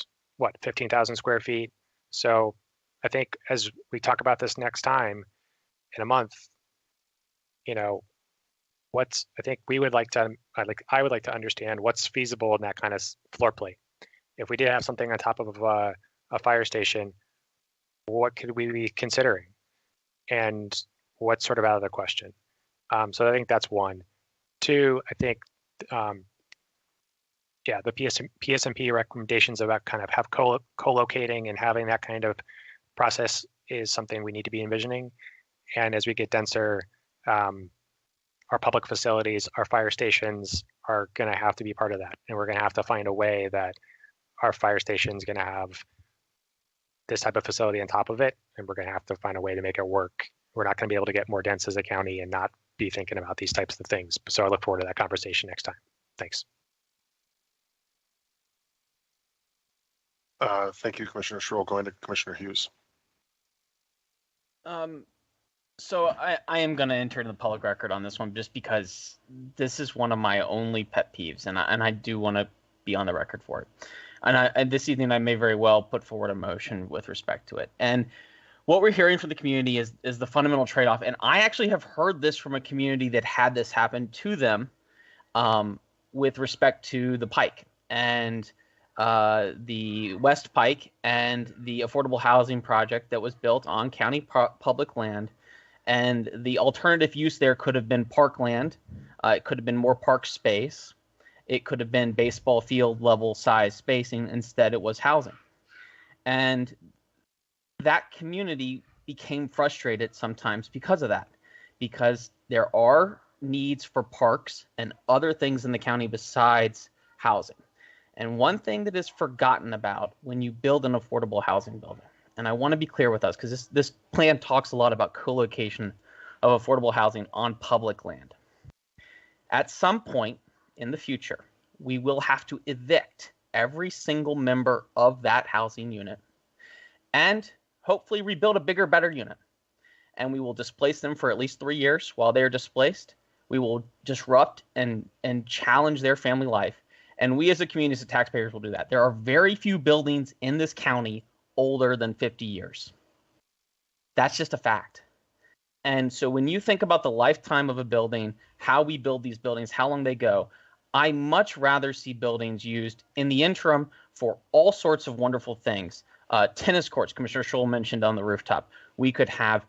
15,000 square feet. So I think as we talk about this next time in a month, I think we would like to, I would like to understand what's feasible in that kind of floor plate. If we did have something on top of a fire station, what could we be considering, and what's sort of out of the question? So I think that's one. Two, I think, the PSMP recommendations about kind of have co-locating and having that kind of process is something we need to be envisioning. And as we get denser, our public facilities, our fire stations are going to have to be part of that. And we're going to have to find a way that our fire station is going to have this type of facility on top of it. And we're going to have to find a way to make it work. We're not going to be able to get more dense as a county and not be thinking about these types of things. So I look forward to that conversation next time. Thanks. Thank you, Commissioner Schroll. Going to Commissioner Hughes. So I am going to enter the public record on this one just because this is one of my only pet peeves, and I do want to be on the record for it. And this evening I may very well put forward a motion with respect to it. And what we're hearing from the community is the fundamental trade-off. And I actually have heard this from a community that had this happen to them with respect to the Pike and the West Pike and the affordable housing project that was built on county public land. And the alternative use there could have been parkland. It could have been more park space. It could have been baseball field level size spacing. Instead, it was housing. And that community became frustrated sometimes because of that, because there are needs for parks and other things in the county besides housing. And one thing that is forgotten about when you build an affordable housing building, and I want to be clear with us because this plan talks a lot about co-location of affordable housing on public land. At some point in the future, we will have to evict every single member of that housing unit and hopefully rebuild a bigger, better unit. And we will displace them for at least 3 years. While they're displaced, we will disrupt and challenge their family life. And we as a community, as taxpayers, will do that. There are very few buildings in this county older than 50 years. That's just a fact. And so when you think about the lifetime of a building, how we build these buildings, how long they go, I much rather see buildings used in the interim for all sorts of wonderful things. Tennis courts, Commissioner Scholl mentioned on the rooftop. We could have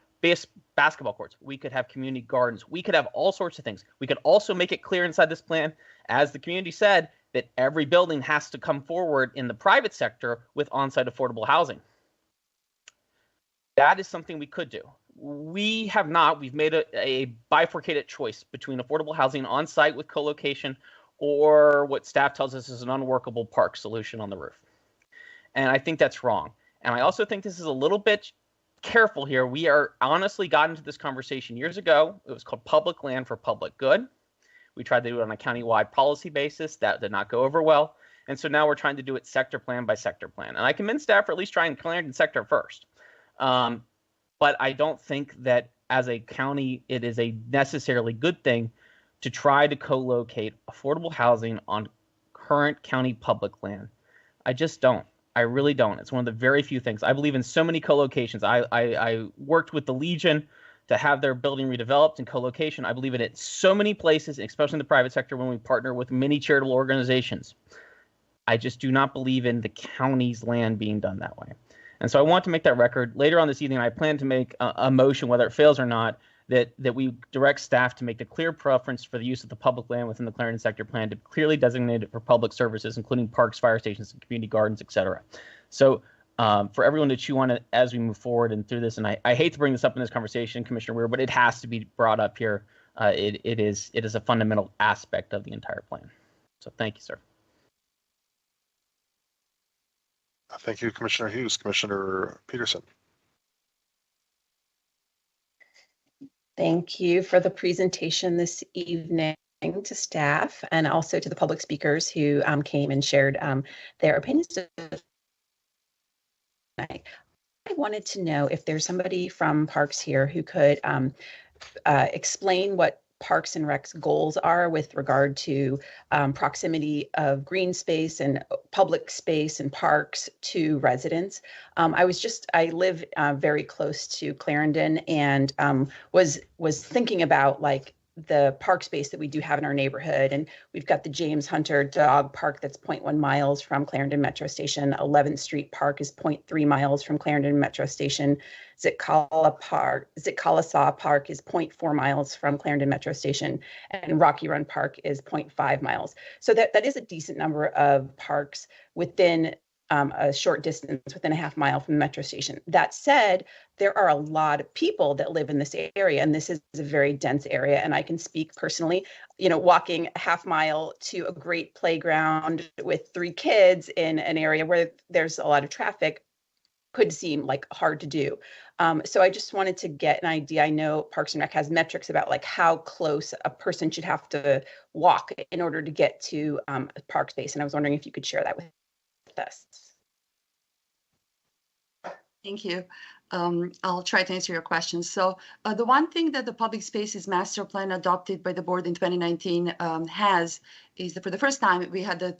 basketball courts. We could have community gardens. We could have all sorts of things. We could also make it clear inside this plan, as the community said, that every building has to come forward in the private sector with on-site affordable housing. That is something we could do. We have not. We've made a bifurcated choice between affordable housing on-site with co-location or what staff tells us is an unworkable park solution on the roof. And I think that's wrong. And I also think this is a little bit careful here. We are honestly got into this conversation years ago. It was called public land for public good. We tried to do it on a countywide policy basis. That did not go over well. And so now we're trying to do it sector plan by sector plan. And I commend staff for at least trying Clarendon sector first. But I don't think that as a county, it is a necessarily good thing to try to co-locate affordable housing on current county public land. I just don't. I really don't. It's one of the very few things. I believe in so many co-locations. I worked with the Legion to have their building redeveloped and co-location. I believe in it so many places, especially in the private sector when we partner with many charitable organizations. I just do not believe in the county's land being done that way. And so I want to make that record. Later on this evening, I plan to make a motion, whether it fails or not, that we direct staff to make the clear preference for the use of the public land within the Clarendon sector plan to clearly designate it for public services, including parks, fire stations, and community gardens, et cetera. So for everyone to chew on it as we move forward and through this, and I hate to bring this up in this conversation, Commissioner Weir, but it has to be brought up here. It is a fundamental aspect of the entire plan. So thank you, sir. Thank you, Commissioner Hughes. Commissioner Peterson. Thank you for the presentation this evening to staff and also to the public speakers who came and shared their opinions. I wanted to know if there's somebody from Parks here who could explain what Parks and Rec's goals are with regard to proximity of green space and public space and parks to residents. I live very close to Clarendon and was thinking about like the park space that we do have in our neighborhood. And we've got the James Hunter Dog Park that's 0.1 miles from Clarendon Metro Station. 11th Street Park is 0.3 miles from Clarendon Metro Station. Zitkala Park is 0.4 miles from Clarendon Metro Station. And Rocky Run Park is 0.5 miles. So that is a decent number of parks within a short distance, within a half mile from the metro station. That said, there are a lot of people that live in this area, and this is a very dense area. And I can speak personally, walking a half mile to a great playground with 3 kids in an area where there's a lot of traffic could seem like hard to do. So I just wanted to get an idea. I know Parks and Rec has metrics about like how close a person should have to walk in order to get to a park space. And I was wondering if you could share that with us. Thank you. I'll try to answer your questions. So the one thing that the Public Spaces Master Plan adopted by the board in 2019 has is that for the first time, we had the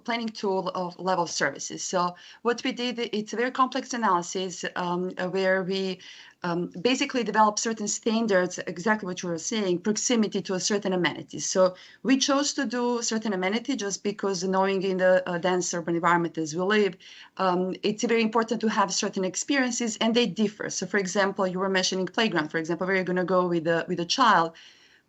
planning tool of level of services. So what we did, it's a very complex analysis where we basically developed certain standards, exactly what you were saying, proximity to a certain amenity. So we chose to do certain amenity just because knowing in the dense urban environment as we live, it's very important to have certain experiences and they differ. So for example, you were mentioning playground, for example, where you're going to go with a child.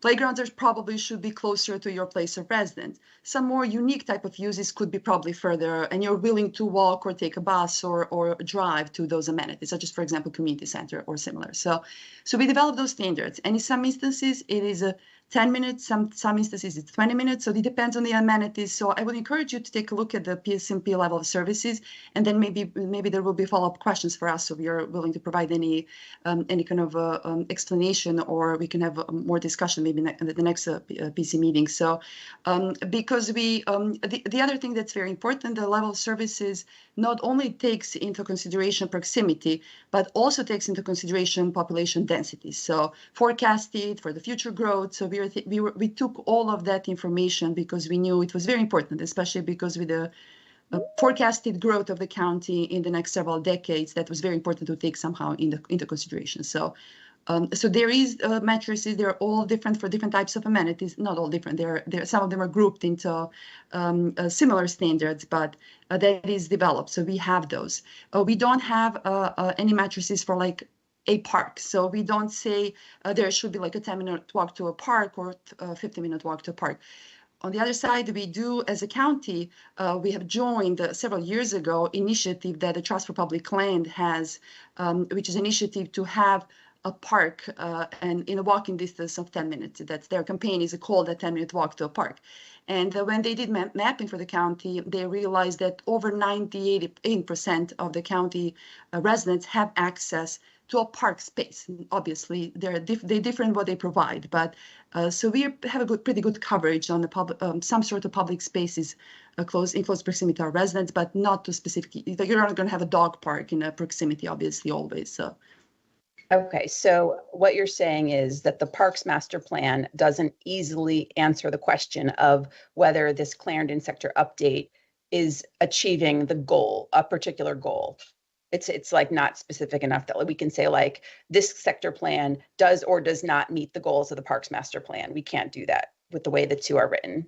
Playgrounds probably should be closer to your place of residence. Some more unique type of uses could be probably further, and you're willing to walk or take a bus or drive to those amenities, such as, for example, community center or similar. So we develop those standards. And in some instances, it is a 10 minutes, some instances it's 20 minutes, so it depends on the amenities. So I would encourage you to take a look at the PSMP level of services, and then maybe there will be follow-up questions for us, so we are willing to provide any kind of explanation, or we can have more discussion maybe at the next PC meeting. So because the other thing that's very important, the level of services not only takes into consideration proximity, but also takes into consideration population density. So forecasted for the future growth. So we took all of that information because we knew it was very important, especially because with the forecasted growth of the county in the next several decades, that was very important to take somehow into consideration. So there is matrices. They're all different for different types of amenities. Not all different. There some of them are grouped into similar standards, but that is developed. So we have those. We don't have any matrices for like a park. So we don't say there should be like a 10-minute walk to a park or a 15-minute walk to a park. On the other side, we do, as a county, we have joined several years ago initiative that the Trust for Public Land has, which is an initiative to have a park and in a walking distance of 10 minutes. That's their campaign is called a 10-minute walk to a park. And when they did mapping for the county, they realized that over 98% of the county residents have access to a park space. And obviously, they're different what they provide, but so we have a pretty good coverage on the public, some sort of public spaces in close proximity to our residents, but not to specific. You're not going to have a dog park in a proximity, obviously, always. So. Okay, so what you're saying is that the Parks Master Plan doesn't easily answer the question of whether this Clarendon sector update is achieving the goal, a particular goal. It's like not specific enough that we can say like this sector plan does or does not meet the goals of the Parks Master Plan. We can't do that with the way the two are written.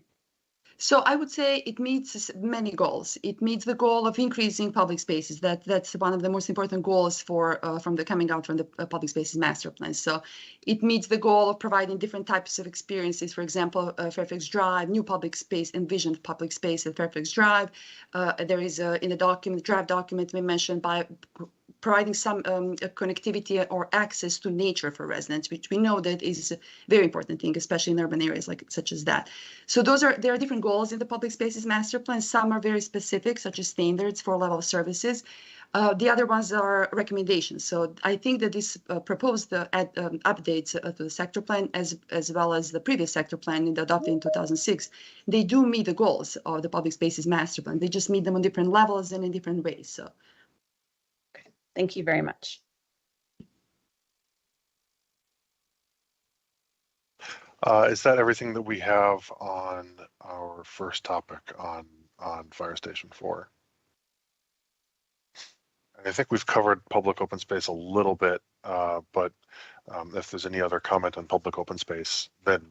So I would say it meets many goals. It meets the goal of increasing public spaces. That's one of the most important goals from the public spaces master plan. So it meets the goal of providing different types of experiences. For example, Fairfax Drive, new public space, envisioned public space at Fairfax Drive. There is in the draft document we mentioned by providing some connectivity or access to nature for residents, which we know that is a very important thing, especially in urban areas such as that. So there are different goals in the public spaces master plan. Some are very specific, such as standards for level of services. The other ones are recommendations. So I think that this proposed updates to the sector plan as well as the previous sector plan adopted in 2006, they do meet the goals of the public spaces master plan. They just meet them on different levels and in different ways. So. Thank you very much. Is that everything that we have on our first topic on Fire Station 4? And I think we've covered public open space a little bit, but if there's any other comment on public open space, then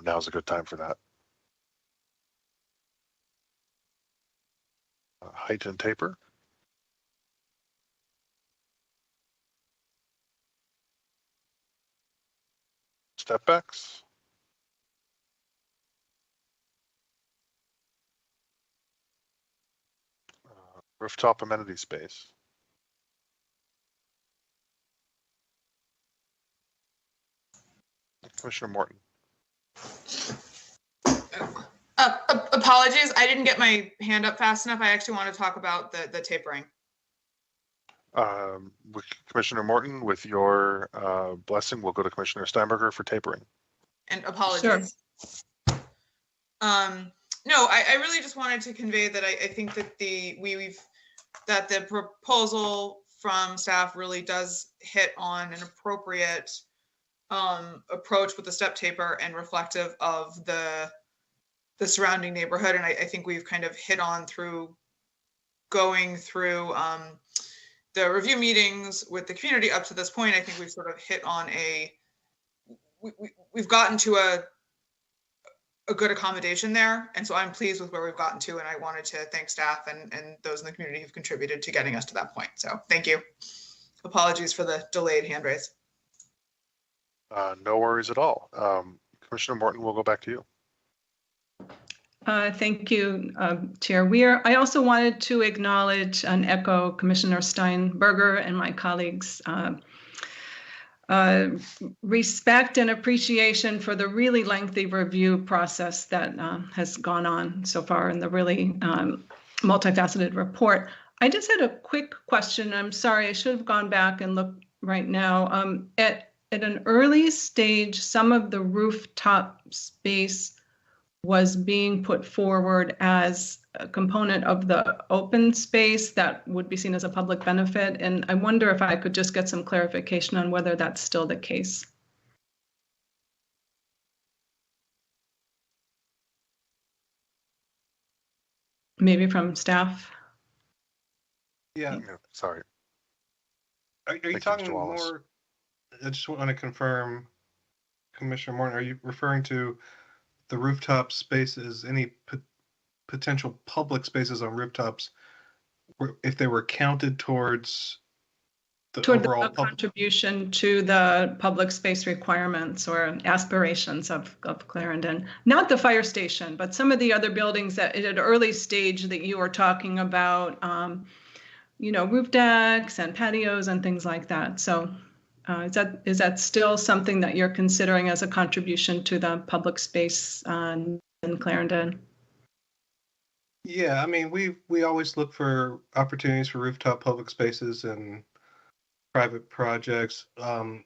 now's a good time for that. Height and taper. Step backs. Rooftop amenity space. Commissioner Morton. Apologies, I didn't get my hand up fast enough. I actually want to talk about the tapering. Commissioner Morton, with your blessing, we'll go to Commissioner Steinberger for tapering. And apologies. Sure. No, I really just wanted to convey that I think that the proposal from staff really does hit on an appropriate approach with the step taper and reflective of the surrounding neighborhood. And I think we've kind of hit on through going through the review meetings with the community up to this point. I think we've sort of hit on we've gotten to a good accommodation there. And so I'm pleased with where we've gotten to, and I wanted to thank staff and those in the community who've contributed to getting us to that point. So thank you. Apologies for the delayed hand raise. No worries at all. Commissioner Morton, we'll go back to you. Thank you, Chair Weir. I also wanted to acknowledge and echo Commissioner Steinberger and my colleagues' respect and appreciation for the really lengthy review process that has gone on so far in the really multifaceted report. I just had a quick question. I'm sorry, I should have gone back and looked right now. At an early stage, some of the rooftop space was being put forward as a component of the open space that would be seen as a public benefit. And I wonder if I could just get some clarification on whether that's still the case. Maybe from staff. Yeah. Sorry. Are you talking more? I just want to confirm, Commissioner Morton, are you referring to the rooftop spaces, any potential public spaces on rooftops, if they were counted towards the overall contribution to the public space requirements or aspirations of Clarendon? Not the fire station, but some of the other buildings that at an early stage that you were talking about, roof decks and patios and things like that. So is that still something that you're considering as a contribution to the public space in Clarendon? Yeah, I mean, we always look for opportunities for rooftop public spaces and private projects. I'm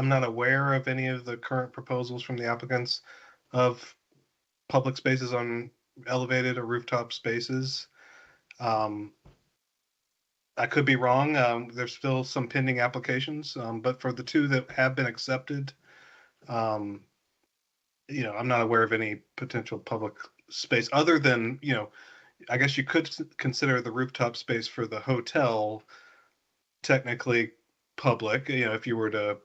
not aware of any of the current proposals from the applicants of public spaces on elevated or rooftop spaces. I could be wrong. There's still some pending applications, but for the two that have been accepted, I'm not aware of any potential public space other than, I guess you could consider the rooftop space for the hotel technically public, if you were to,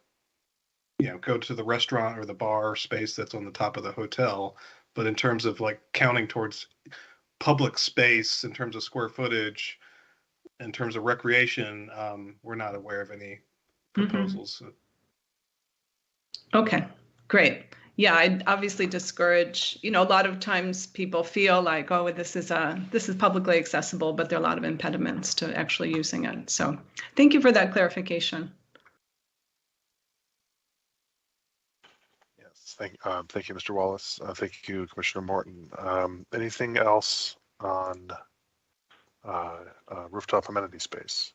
go to the restaurant or the bar space that's on the top of the hotel. But in terms of like counting towards public space in terms of square footage, in terms of recreation, we're not aware of any proposals. Okay, great. Yeah, I obviously discourage, a lot of times people feel like, oh, this is publicly accessible, but there are a lot of impediments to actually using it. So thank you for that clarification. Yes, thank you, Mr. Wallace. Thank you, Commissioner Morton. Anything else on rooftop amenity space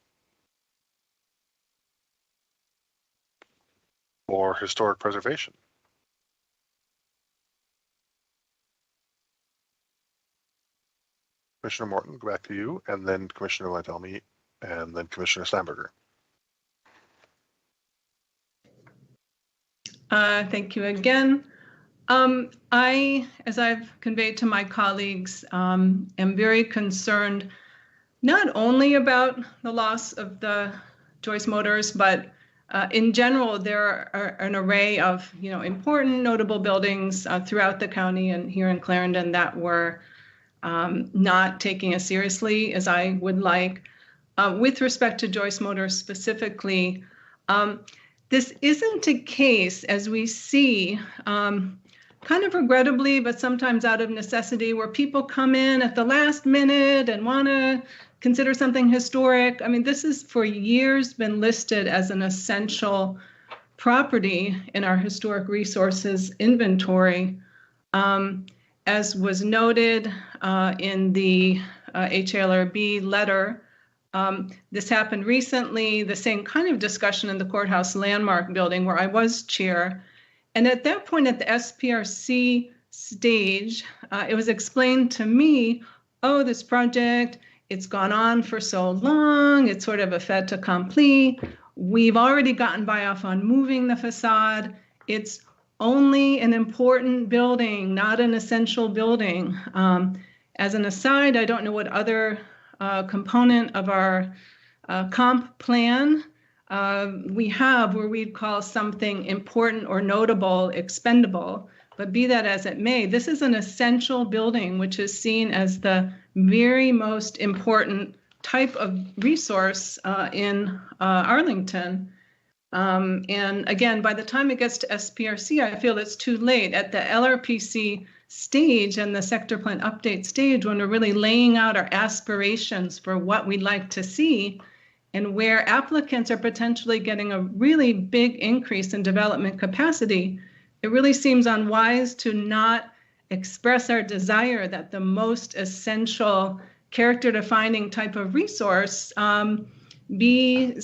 or historic preservation? Commissioner Morton, go back to you, and then Commissioner Lantelmi, and then Commissioner Steinberger. Thank you again. As I've conveyed to my colleagues, am very concerned not only about the loss of the Joyce Motors, but in general, there are an array of important, notable buildings throughout the county and here in Clarendon that were not taking as seriously as I would like. With respect to Joyce Motors specifically, this isn't a case, as we see, kind of regrettably, but sometimes out of necessity, where people come in at the last minute and want to consider something historic. I mean, this has for years been listed as an essential property in our historic resources inventory. As was noted in the HLRB letter, this happened recently, the same kind of discussion in the courthouse landmark building where I was chair. And at that point at the SPRC stage, it was explained to me, oh, this project, it's gone on for so long, it's sort of a fait accompli. We've already gotten by off on moving the facade. It's only an important building, not an essential building. As an aside, I don't know what other component of our comp plan we have where we'd call something important or notable expendable, but be that as it may, this is an essential building which is seen as the very most important type of resource in Arlington. And again, by the time it gets to SPRC, I feel it's too late. At the LRPC stage and the sector plan update stage, when we're really laying out our aspirations for what we'd like to see, and where applicants are potentially getting a really big increase in development capacity, it really seems unwise to not express our desire that the most essential character-defining type of resource be,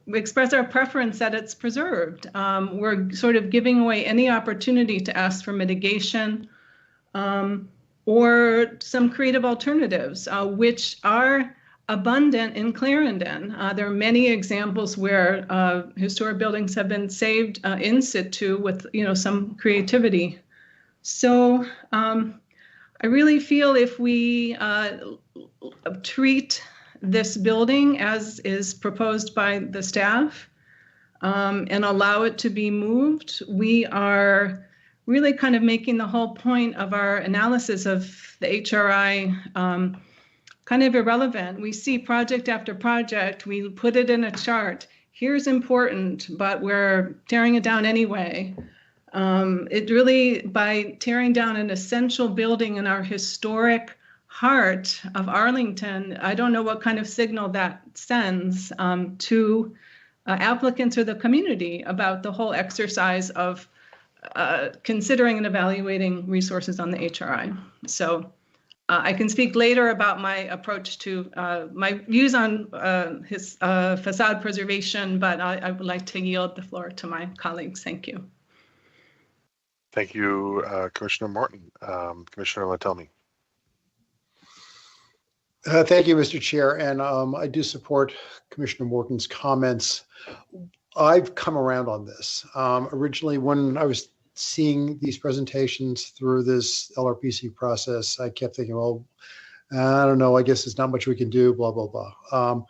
express our preference that it's preserved. We're sort of giving away any opportunity to ask for mitigation or some creative alternatives, which are abundant in Clarendon. There are many examples where historic buildings have been saved in situ with, some creativity. So I really feel if we treat this building as is proposed by the staff and allow it to be moved, we are really kind of making the whole point of our analysis of the HRI kind of irrelevant. We see project after project, we put it in a chart. Here's important, but we're tearing it down anyway. It really, by tearing down an essential building in our historic heart of Arlington, I don't know what kind of signal that sends to applicants or the community about the whole exercise of considering and evaluating resources on the HRI. So I can speak later about my approach to my views on his facade preservation, but I would like to yield the floor to my colleagues. Thank you. Thank you, Commissioner Martin. Commissioner Latelmi. Thank you, Mr. Chair, and I do support Commissioner Morton's comments. I've come around on this. Originally, when I was seeing these presentations through this LRPC process, I kept thinking, well, I don't know, I guess there's not much we can do, blah, blah, blah.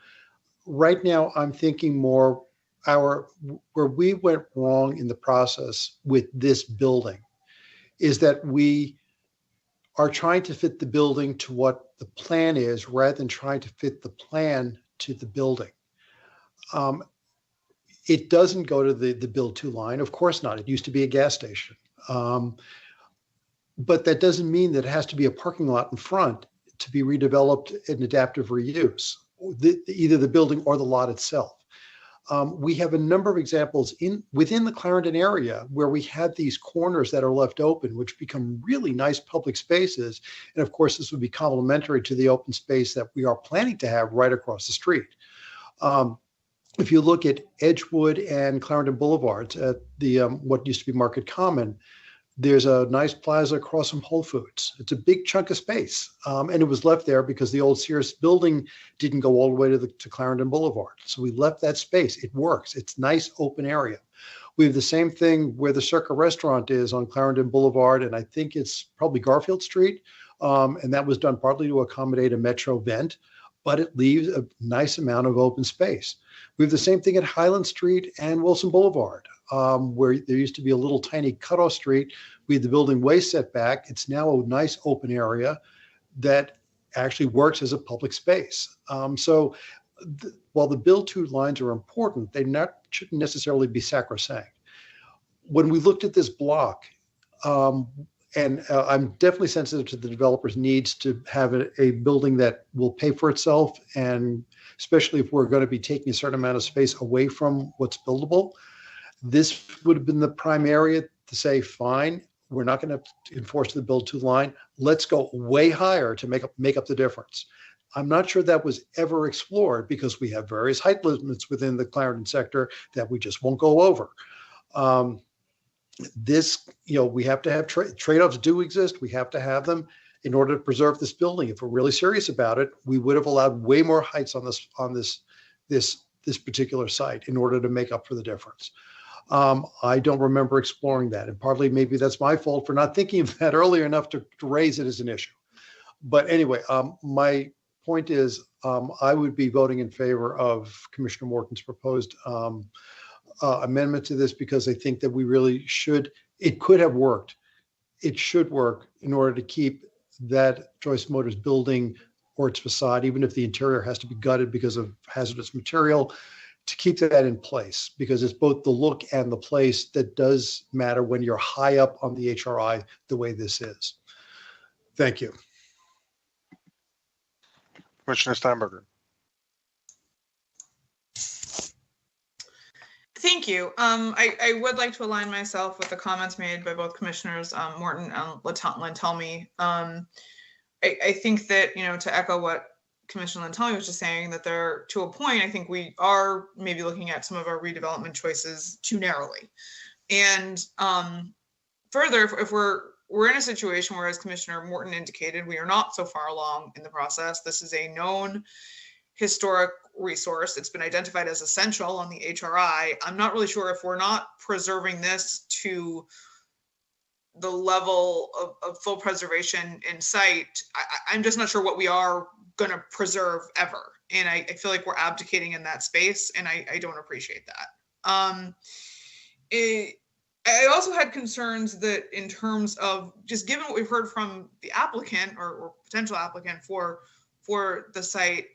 Right now, I'm thinking more where we went wrong in the process with this building is that we are trying to fit the building to what the plan is rather than trying to fit the plan to the building. It doesn't go to the build to line. Of course not. It used to be a gas station. But that doesn't mean that it has to be a parking lot in front to be redeveloped in adaptive reuse, either the building or the lot itself. We have a number of examples within the Clarendon area where we had these corners that are left open, which become really nice public spaces. And of course, this would be complementary to the open space that we are planning to have right across the street. If you look at Edgewood and Clarendon Boulevards at the what used to be Market Common, there's a nice plaza across from Whole Foods. It's a big chunk of space, and it was left there because the old Sears building didn't go all the way to Clarendon Boulevard. So we left that space. It works. It's nice open area. We have the same thing where the Circa restaurant is on Clarendon Boulevard, and I think it's probably Garfield Street, and that was done partly to accommodate a Metro vent, but it leaves a nice amount of open space. We have the same thing at Highland Street and Wilson Boulevard, where there used to be a little tiny cutoff street. We had the building way set back. It's now a nice open area that actually works as a public space. While the build to lines are important, they shouldn't necessarily be sacrosanct. When we looked at this block, and I'm definitely sensitive to the developer's needs to have a building that will pay for itself, and especially if we're going to be taking a certain amount of space away from what's buildable. This would have been the prime area to say, fine, we're not going to enforce the build to line. Let's go way higher to make up the difference. I'm not sure that was ever explored because we have various height limits within the Clarendon sector that we just won't go over. We have to have trade-offs do exist. We have to have them in order to preserve this building. If we're really serious about it, we would have allowed way more heights on this particular site in order to make up for the difference. I don't remember exploring that, and partly maybe that's my fault for not thinking of that earlier enough to raise it as an issue. But anyway, my point is I would be voting in favor of Commissioner Morton's proposed amendment to this because I think that we really should. It could have worked. It should work in order to keep that Joyce Motors building or its facade, even if the interior has to be gutted because of hazardous material, to keep that in place, because it's both the look and the place that does matter when you're high up on the HRI the way this is. Thank you. Commissioner Steinberger. Thank you. I would like to align myself with the comments made by both Commissioners Morton and Lentelmi. I think that, to echo what Commissioner Lentelmi was just saying, that there, to a point, I think we are maybe looking at some of our redevelopment choices too narrowly. And further, if we're in a situation where, as Commissioner Morton indicated, we are not so far along in the process. This is a known historic resource. It's been identified as essential on the HRI. I'm not really sure if we're not preserving this to the level of full preservation in sight. I'm just not sure what we are going to preserve ever. And I feel like we're abdicating in that space, and I don't appreciate that. I also had concerns that, in terms of just given what we've heard from the applicant or potential applicant for the site,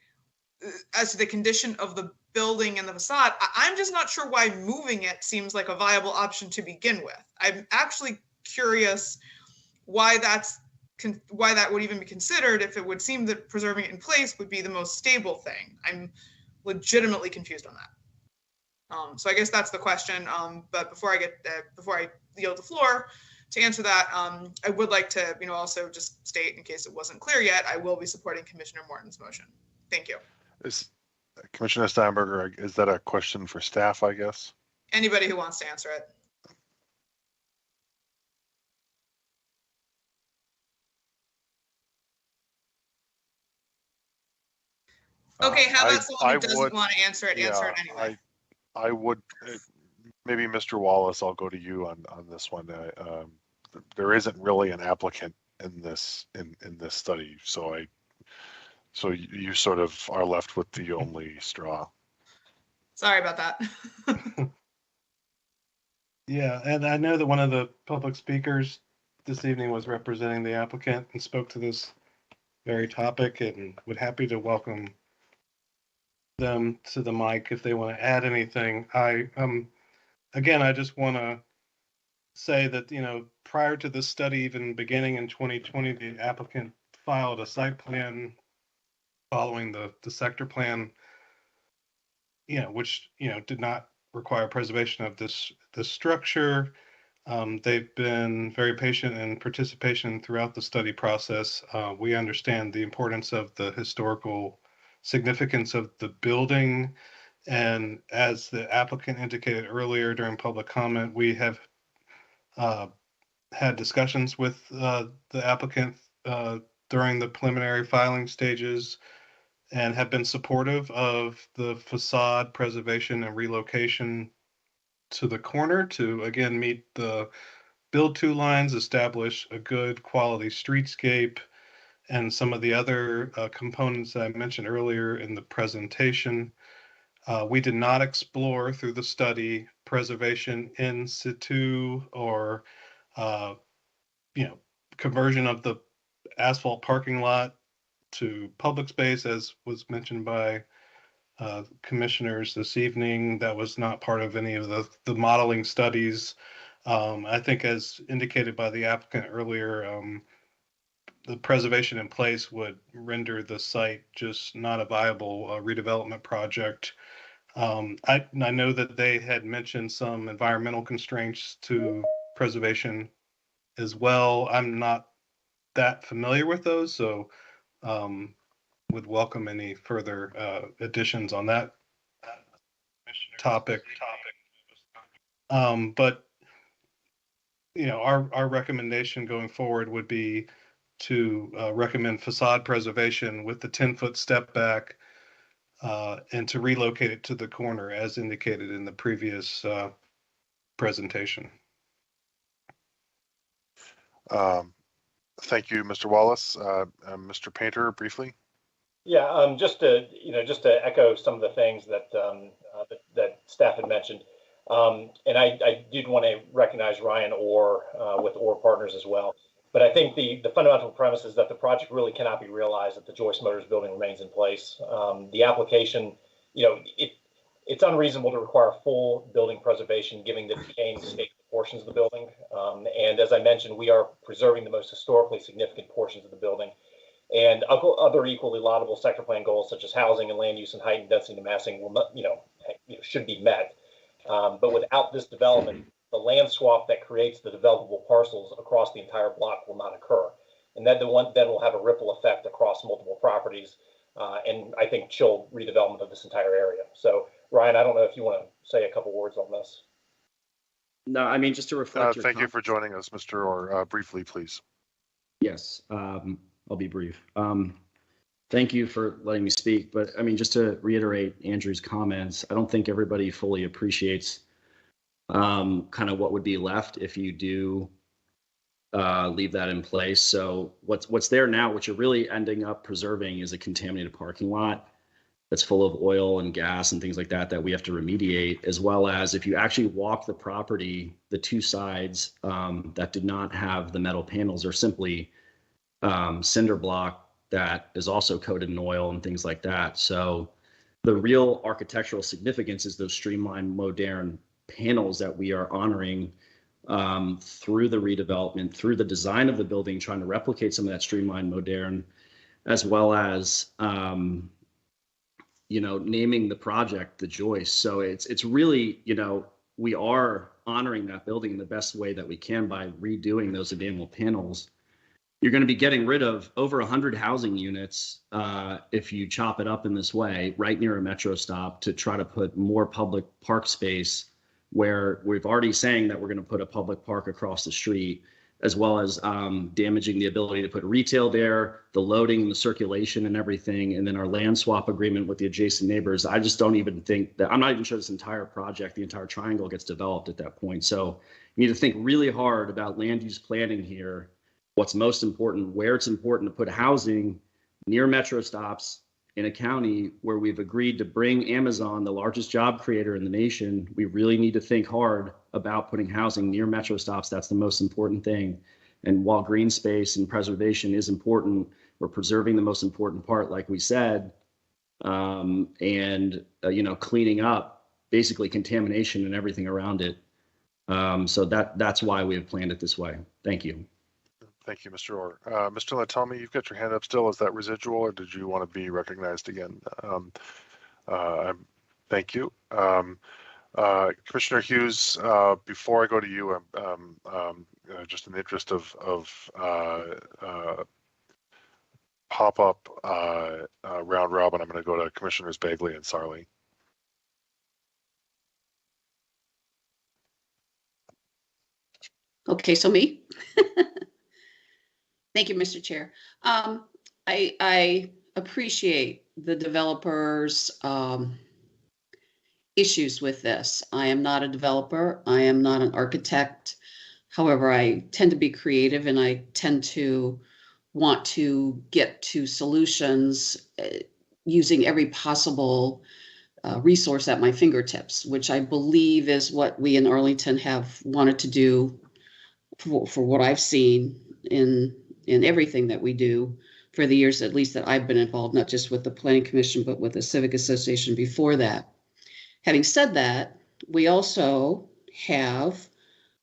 as to the condition of the building and the facade, I'm just not sure why moving it seems like a viable option to begin with. I'm actually curious why that would even be considered, if it would seem that preserving it in place would be the most stable thing. I'm legitimately confused on that. So I guess that's the question. But before I yield the floor to answer that, I would like to, also just state, in case it wasn't clear yet, I will be supporting Commissioner Morton's motion. Thank you. Commissioner Steinberger, is that a question for staff, I guess? Anybody who wants to answer it. Okay, how about someone who doesn't want to answer it anyway? I would, maybe Mr. Wallace, I'll go to you on this one. There isn't really an applicant in this study, so you sort of are left with the only straw. Sorry about that. Yeah, and I know that one of the public speakers this evening was representing the applicant and spoke to this very topic, and would happy to welcome them to the mic if they want to add anything. I just want to say that, prior to this study even beginning in 2020, the applicant filed a site plan following the sector plan, which, did not require preservation of this structure. They've been very patient in participation throughout the study process. We understand the importance of the historical significance of the building. And as the applicant indicated earlier during public comment, we have had discussions with the applicant during the preliminary filing stages, and have been supportive of the facade preservation and relocation to the corner to, again, meet the build to lines, establish a good quality streetscape, and some of the other components that I mentioned earlier in the presentation. We did not explore through the study preservation in situ or, conversion of the asphalt parking lot to public space, as was mentioned by commissioners this evening. That was not part of any of the modeling studies. I think, as indicated by the applicant earlier, the preservation in place would render the site just not a viable redevelopment project. I know that they had mentioned some environmental constraints to preservation as well. I'm not that familiar with those, so would welcome any further additions on that topic. But our recommendation going forward would be to recommend facade preservation with the 10-foot step back, and to relocate it to the corner as indicated in the previous presentation. Thank you, Mr. Wallace. Mr. Painter, briefly. Yeah, just to echo some of the things that that staff had mentioned, and I did want to recognize Ryan Orr with Orr Partners as well. But I think the fundamental premise is that the project really cannot be realized if the Joyce Motors building remains in place. The application, It's unreasonable to require full building preservation, given the decaying state of portions of the building. And as I mentioned, we are preserving the most historically significant portions of the building. And other equally laudable sector plan goals, such as housing and land use and height and density and massing, will not, should be met. But without this development, the land swap that creates the developable parcels across the entire block will not occur. And then will have a ripple effect across multiple properties, and I think chill redevelopment of this entire area. So, Ryan, I don't know if you want to say a couple words on this. No, I mean, just to reflect. Thank you for joining us, Mr. Orr. Briefly, please. Yes, I'll be brief. Thank you for letting me speak. But I mean, just to reiterate Andrew's comments, I don't think everybody fully appreciates kind of what would be left if you do leave that in place. So what's there now, what you're really ending up preserving, is a contaminated parking lot that's full of oil and gas and things like that that we have to remediate, as well as if you actually walk the property, the two sides that did not have the metal panels are simply cinder block that is also coated in oil and things like that. So the real architectural significance is those streamlined, modern panels that we are honoring through the redevelopment, through the design of the building, trying to replicate some of that streamlined, modern, as well as naming the project the Joyce. So it's really, we are honoring that building in the best way that we can by redoing those enamel panels. You're going to be getting rid of over 100 housing units if you chop it up in this way, right near a metro stop, to try to put more public park space, where we've already saying that we're going to put a public park across the street, as well as damaging the ability to put retail there, the loading, the circulation and everything, and then our land swap agreement with the adjacent neighbors. I just don't even think that, I'm not even sure this entire project, the entire triangle, gets developed at that point. So you need to think really hard about land use planning here, what's most important, where it's important to put housing near metro stops in a county where we've agreed to bring Amazon, the largest job creator in the nation. We really need to think hard about putting housing near metro stops. That's the most important thing. And while green space and preservation is important, we're preserving the most important part, like we said, and cleaning up basically contamination and everything around it. So that's why we have planned it this way. Thank you. Thank you, Mr. Orr. Mr. Latome, you've got your hand up still. Is that residual, or did you want to be recognized again? Thank you. Commissioner Hughes, before I go to you, just in the interest of pop-up round robin, I'm going to go to Commissioners Bagley and Sarli. Okay, so me. Thank you, Mr. Chair. I appreciate the developers' issues with this. I am not a developer. I am not an architect. However, I tend to be creative, and I tend to want to get to solutions using every possible resource at my fingertips, which I believe is what we in Arlington have wanted to do for what I've seen in everything that we do for the years, at least, that I've been involved, not just with the Planning Commission, but with the Civic Association before that. Having said that, we also have,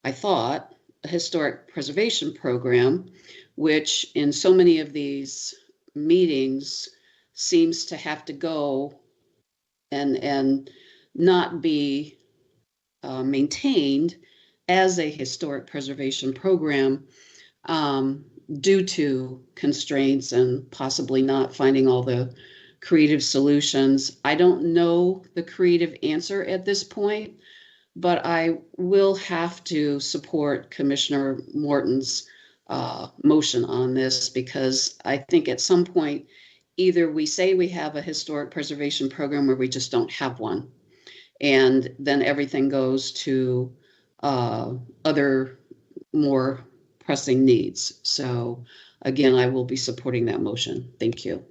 I thought, a historic preservation program, which in so many of these meetings seems to have to go and not be maintained as a historic preservation program due to constraints and possibly not finding all the creative solutions. I don't know the creative answer at this point, but I will have to support Commissioner Morton's motion on this, because I think at some point, either we say we have a historic preservation program or we just don't have one. And then everything goes to other more pressing needs. So again, I will be supporting that motion. Thank you.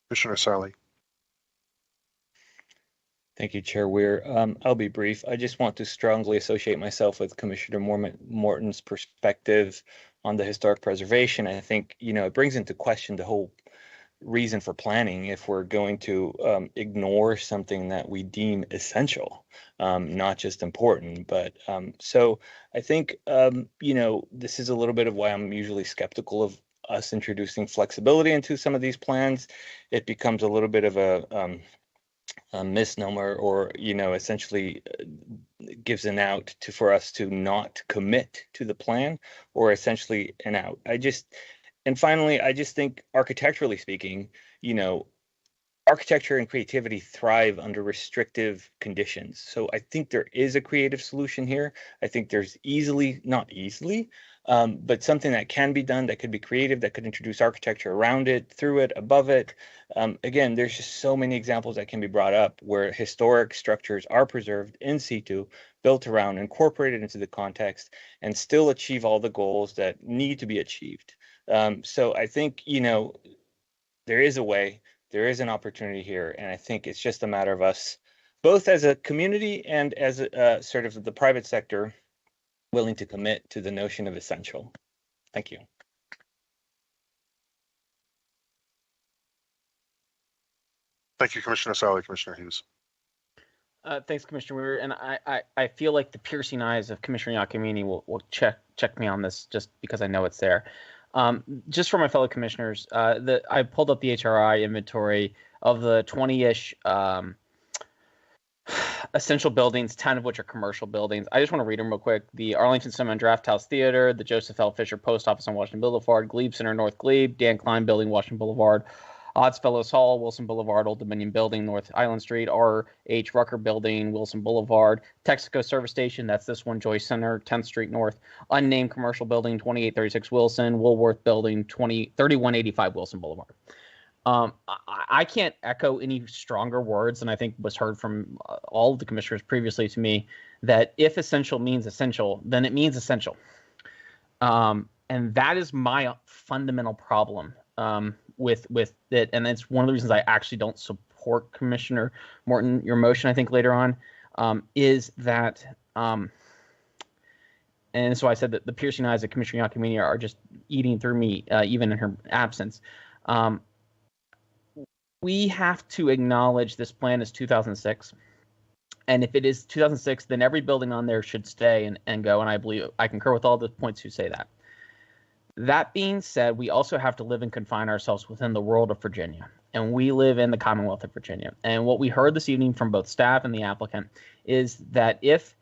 Commissioner Sarli. Thank you, Chair Weir. I'll be brief. I just want to strongly associate myself with Commissioner Morton's perspective on the historic preservation. I think, it brings into question the whole reason for planning if we're going to ignore something that we deem essential, not just important. But so I think, this is a little bit of why I'm usually skeptical of us introducing flexibility into some of these plans. It becomes a little bit of a misnomer, or essentially gives an out for us to not commit to the plan, or essentially an out. And finally, I just think, architecturally speaking, architecture and creativity thrive under restrictive conditions. So I think there is a creative solution here. I think there's not easily, but something that can be done, that could be creative, that could introduce architecture around it, through it, above it. Again, there's just so many examples that can be brought up where historic structures are preserved in situ, built around, incorporated into the context, and still achieve all the goals that need to be achieved. So I think, there is a way, there is an opportunity here, and I think it's just a matter of us, both as a community and as a sort of the private sector, willing to commit to the notion of essential. Thank you. Thank you, Commissioner Sally. Commissioner Hughes. Thanks, Commissioner Weir. And I feel like the piercing eyes of Commissioner Iacomini will check me on this, just because I know it's there. Just for my fellow commissioners, I pulled up the Hri inventory of the 20-ish essential buildings, 10 of which are commercial buildings. I just want to read them real quick. The Arlington Cinema and Draft House Theater, the Joseph L. Fisher Post Office on Washington Boulevard, Glebe Center, North Glebe, Dan Klein Building, Washington Boulevard, Oddfellows Hall, Wilson Boulevard, Old Dominion Building, North Island Street, R.H. Rucker Building, Wilson Boulevard, Texaco Service Station, that's this one, Joyce Center, 10th Street North, Unnamed Commercial Building, 2836 Wilson, Woolworth Building, 3185 Wilson Boulevard. I can't echo any stronger words than I think was heard from all of the commissioners previously to me, that if essential means essential, then it means essential. And that is my fundamental problem with it. And it's one of the reasons I actually don't support Commissioner Morton, your motion, I think later on, is that, and so I said that the piercing eyes of Commissioner Iacomini are just eating through me, even in her absence. We have to acknowledge this plan is 2006. And if it is 2006, then every building on there should stay and go. And I believe I concur with all the points who say that. That being said, we also have to live and confine ourselves within the world of Virginia. And we live in the Commonwealth of Virginia. And what we heard this evening from both staff and the applicant is that if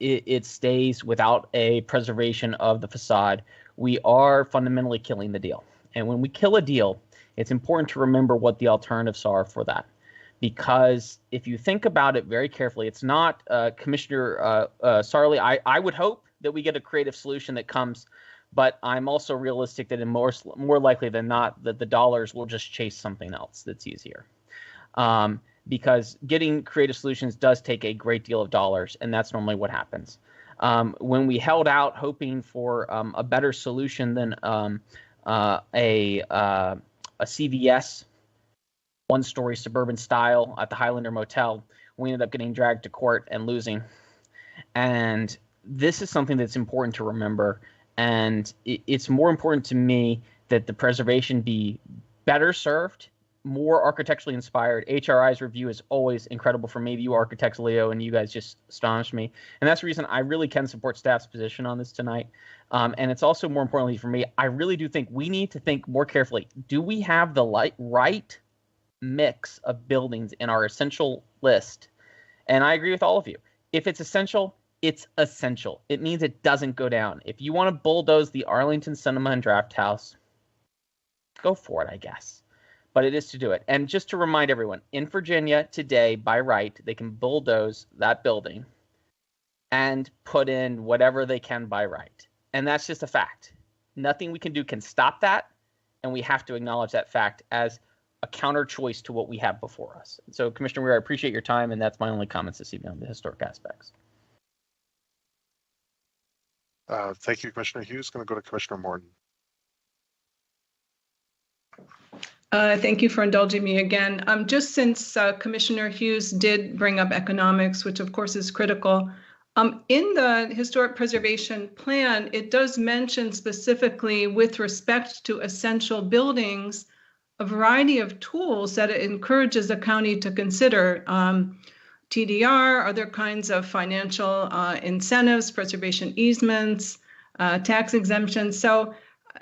it stays without a preservation of the facade, we are fundamentally killing the deal. And when we kill a deal, it's important to remember what the alternatives are for that. Because if you think about it very carefully, it's not, Commissioner Sarley, I would hope that we get a creative solution that comes, but I'm also realistic that more likely than not that the dollars will just chase something else that's easier. Because getting creative solutions does take a great deal of dollars, and that's normally what happens. When we held out hoping for a better solution than a CVS one-story suburban style at the Highlander Motel, we ended up getting dragged to court and losing. And this is something that's important to remember. And it's more important to me that the preservation be better served, more architecturally inspired. HRI's review is always incredible for me. You architects, Leo, and you guys just astonished me. And that's the reason I really can support staff's position on this tonight. And it's also more importantly for me, I really do think we need to think more carefully. Do we have the right mix of buildings in our essential list? And I agree with all of you. If it's essential, it's essential. It means it doesn't go down. If you want to bulldoze the Arlington Cinema and Draft House, go for it, I guess. But it is to do it. And just to remind everyone, in Virginia today, by right, they can bulldoze that building and put in whatever they can by right. And that's just a fact. Nothing we can do can stop that. And we have to acknowledge that fact as a counter choice to what we have before us. So, Commissioner Weir, I appreciate your time. And that's my only comments this evening on the historic aspects. Thank you, Commissioner Hughes. Going to go to Commissioner Morton. Thank you for indulging me again. Just since Commissioner Hughes did bring up economics, which of course is critical, in the historic preservation plan, it does mention specifically with respect to essential buildings, a variety of tools that it encourages the county to consider. TDR, other kinds of financial incentives, preservation easements, tax exemptions. So,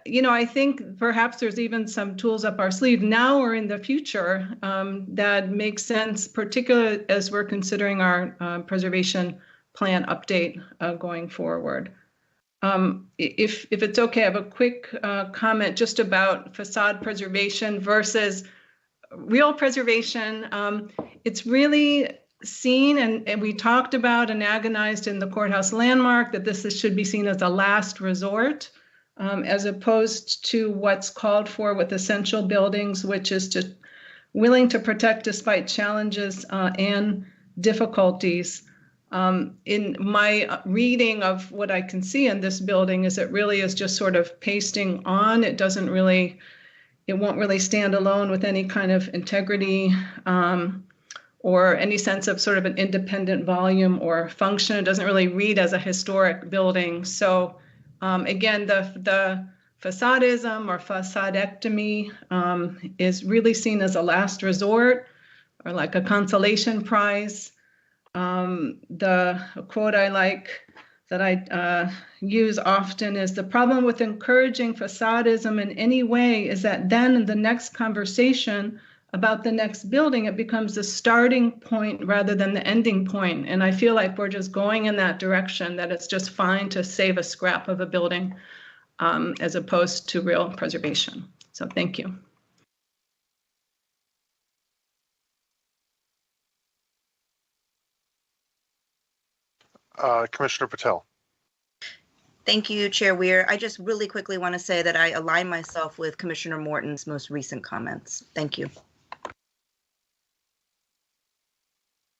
I think perhaps there's even some tools up our sleeve now or in the future that make sense, particularly as we're considering our preservation plan update going forward. If it's okay, I have a quick comment just about facade preservation versus real preservation. It's really seen, and we talked about and agonized in the courthouse landmark that this should be seen as a last resort, as opposed to what's called for with essential buildings, which is willing to protect despite challenges and difficulties. In my reading of what I can see in this building is it really is just sort of pasting on. It won't really stand alone with any kind of integrity or any sense of sort of an independent volume or function. It doesn't really read as a historic building. So again, the facadism or facadectomy is really seen as a last resort or like a consolation prize. The quote I like that I use often is, the problem with encouraging facadism in any way is that then in the next conversation about the next building, it becomes the starting point rather than the ending point. And I feel like we're just going in that direction, that it's just fine to save a scrap of a building as opposed to real preservation. So thank you. Commissioner Patel. Thank you, Chair Weir. I just really quickly want to say that I align myself with Commissioner Morton's most recent comments. Thank you.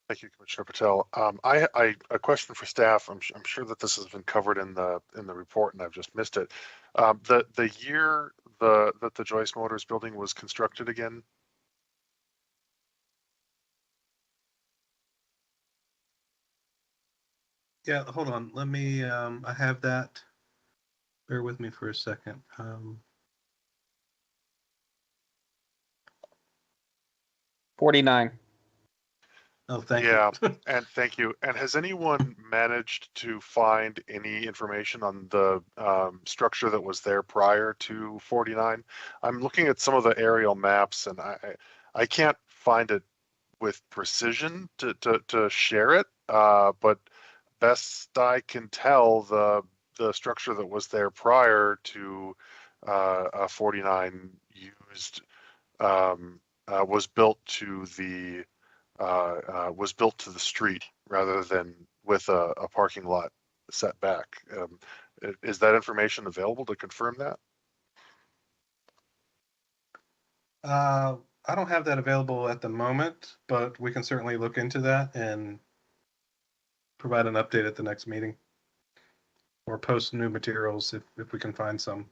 Thank you, Commissioner Patel. A question for staff. I'm sure that this has been covered in the report, and I've just missed it. The year that the Joyce Motors building was constructed again. Yeah, hold on. Let me, I have that. Bear with me for a second. 49. Oh, thank you. Yeah, and thank you. And has anyone managed to find any information on the structure that was there prior to 49? I'm looking at some of the aerial maps, and I can't find it with precision to share it, but best I can tell, the structure that was there prior to 49 used was built to the street rather than with a parking lot set back. Is that information available to confirm that? I don't have that available at the moment, but we can certainly look into that and provide an update at the next meeting or post new materials if we can find some.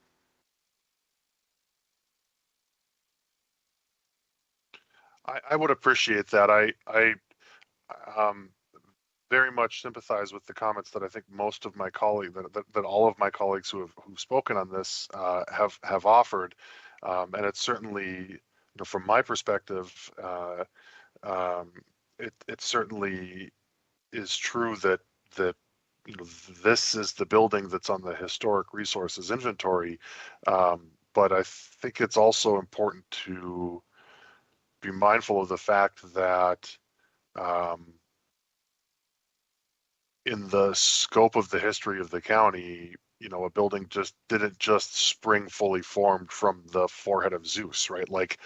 I would appreciate that. I very much sympathize with the comments that I think most of my colleagues, that all of my colleagues who've spoken on this have offered, and it's certainly, from my perspective, it certainly is true that this is the building that's on the historic resources inventory, but I think it's also important to be mindful of the fact that in the scope of the history of the county, a building didn't just spring fully formed from the forehead of Zeus, right? Like,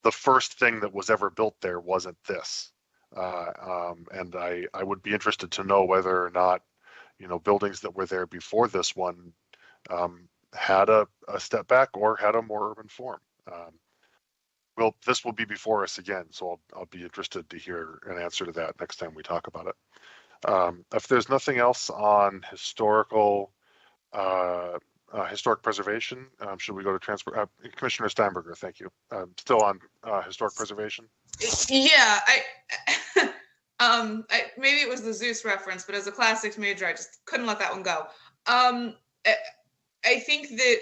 the first thing that was ever built there wasn't this. And I would be interested to know whether or not, buildings that were there before this one had a step back or had a more urban form. Well, this will be before us again, so I'll be interested to hear an answer to that next time we talk about it. If there's nothing else on historic preservation, should we go to transport? Commissioner Steinberger, thank you. Still on historic preservation? Yeah, maybe it was the Zeus reference, but as a classics major, I just couldn't let that one go. I think that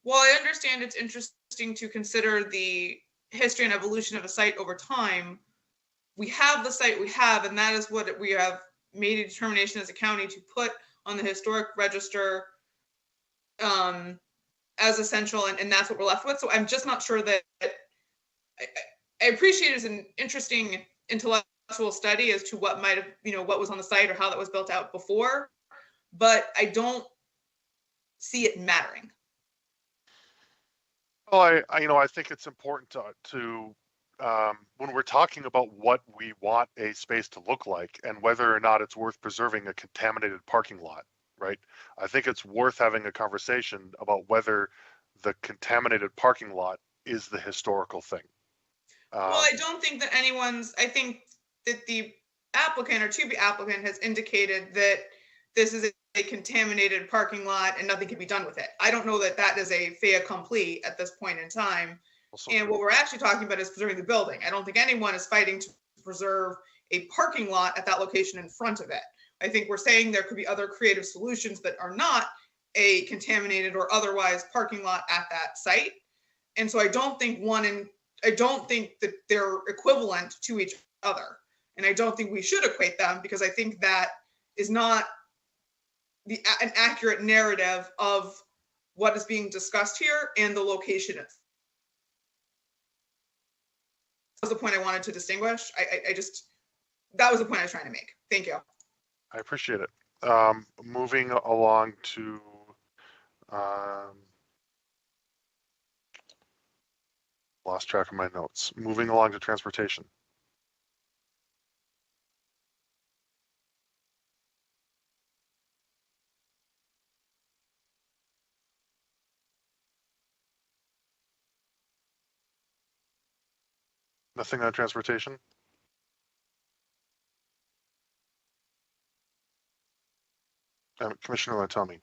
while I understand it's interesting interesting to consider the history and evolution of a site over time. We have the site we have, and that is what we have made a determination as a county to put on the historic register as essential, and that's what we're left with. So I'm just not sure that I appreciate it as an interesting intellectual study as to what might have, what was on the site or how that was built out before, but I don't see it mattering. Well, I think it's important to when we're talking about what we want a space to look like and whether or not it's worth preserving a contaminated parking lot, right? I think it's worth having a conversation about whether the contaminated parking lot is the historical thing. Well, I don't think that I think that the applicant or to-be applicant has indicated that this is a contaminated parking lot and nothing can be done with it. I don't know that that is a fait accompli at this point in time. And what we're actually talking about is preserving the building. I don't think anyone is fighting to preserve a parking lot at that location in front of it. I think we're saying there could be other creative solutions that are not a contaminated or otherwise parking lot at that site. And so I don't think that they're equivalent to each other. And I don't think we should equate them, because I think that is not an accurate narrative of what is being discussed here and the location is. That was the point I wanted to distinguish. That was the point I was trying to make. Thank you. I appreciate it. Moving along to lost track of my notes. Moving along to transportation. Nothing on transportation? Commissioner Lantami.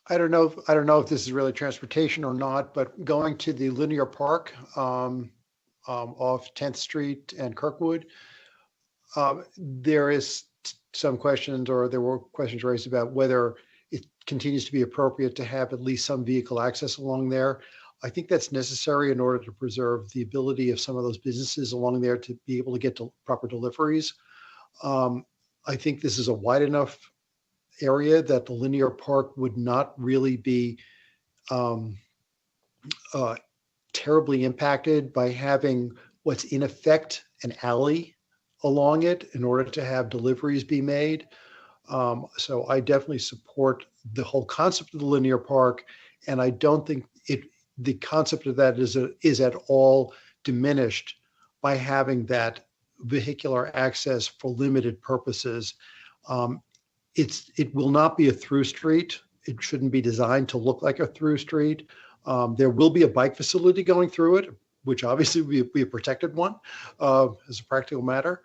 I don't know if this is really transportation or not, but going to the linear park off 10th Street and Kirkwood, there is some questions, or there were questions raised about whether it continues to be appropriate to have at least some vehicle access along there. I think that's necessary in order to preserve the ability of some of those businesses along there to be able to get to proper deliveries. I think this is a wide enough area that the linear park would not really be terribly impacted by having what's in effect an alley along it in order to have deliveries be made. So I definitely support the whole concept of the linear park, and I don't think the concept of that is at all diminished by having that vehicular access for limited purposes. It will not be a through street. It shouldn't be designed to look like a through street. There will be a bike facility going through it, which obviously will be a protected one as a practical matter.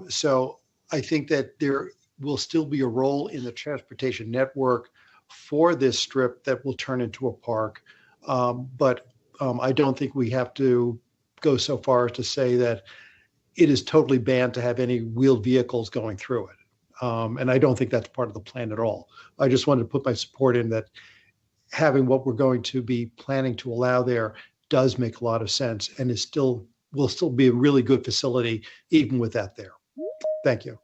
So I think that there will still be a role in the transportation network for this strip that will turn into a park. But I don't think we have to go so far as to say that it is totally banned to have any wheeled vehicles going through it. And I don't think that's part of the plan at all. I just wanted to put my support in that having what we're going to be planning to allow there does make a lot of sense, and will still be a really good facility even with that there. Thank you.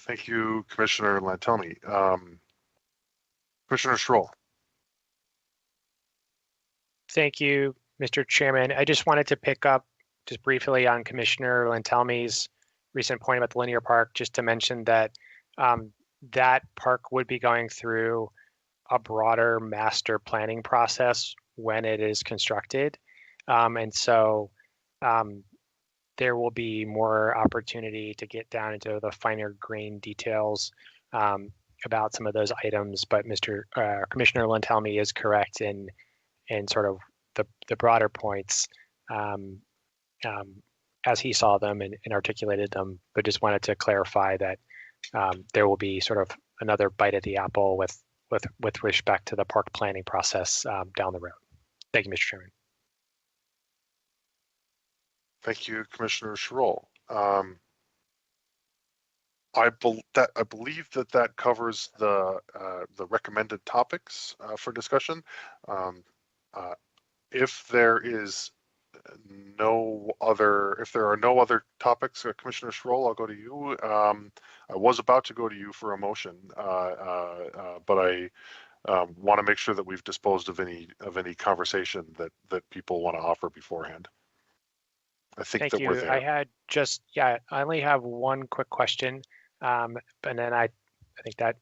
Thank you, Commissioner Lantoni. Commissioner Schroll. Thank you, Mr. Chairman. I just wanted to pick up just briefly on Commissioner Lantelmi's recent point about the linear park, just to mention that that park would be going through a broader master planning process when it is constructed. And so there will be more opportunity to get down into the finer grain details about some of those items. But Commissioner Lantelmi is correct in sort of the broader points as he saw them and articulated them, but just wanted to clarify that there will be sort of another bite at the apple with respect to the park planning process down the road. Thank you, Mr. Chairman. Thank you, Commissioner Schroll. I believe that covers the recommended topics for discussion. If there are no other topics, Commissioner Schroll, I'll go to you. I was about to go to you for a motion, but I want to make sure that we've disposed of any conversation that people want to offer beforehand. I think Thank that you. we're there. I only have one quick question, and then I think that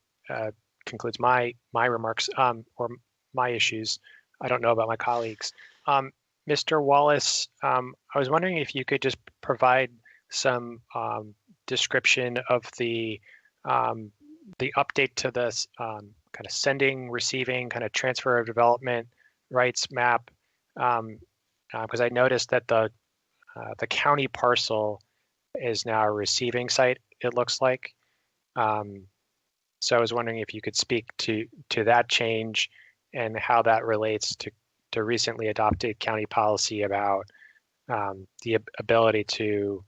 concludes my remarks or my issues. I don't know about my colleagues. Mr. Wallace, I was wondering if you could just provide some description of the update to this kind of sending, receiving, kind of transfer of development rights map, because I noticed that the county parcel is now a receiving site, it looks like. So I was wondering if you could speak to that change and how that relates to recently adopted county policy about the ability to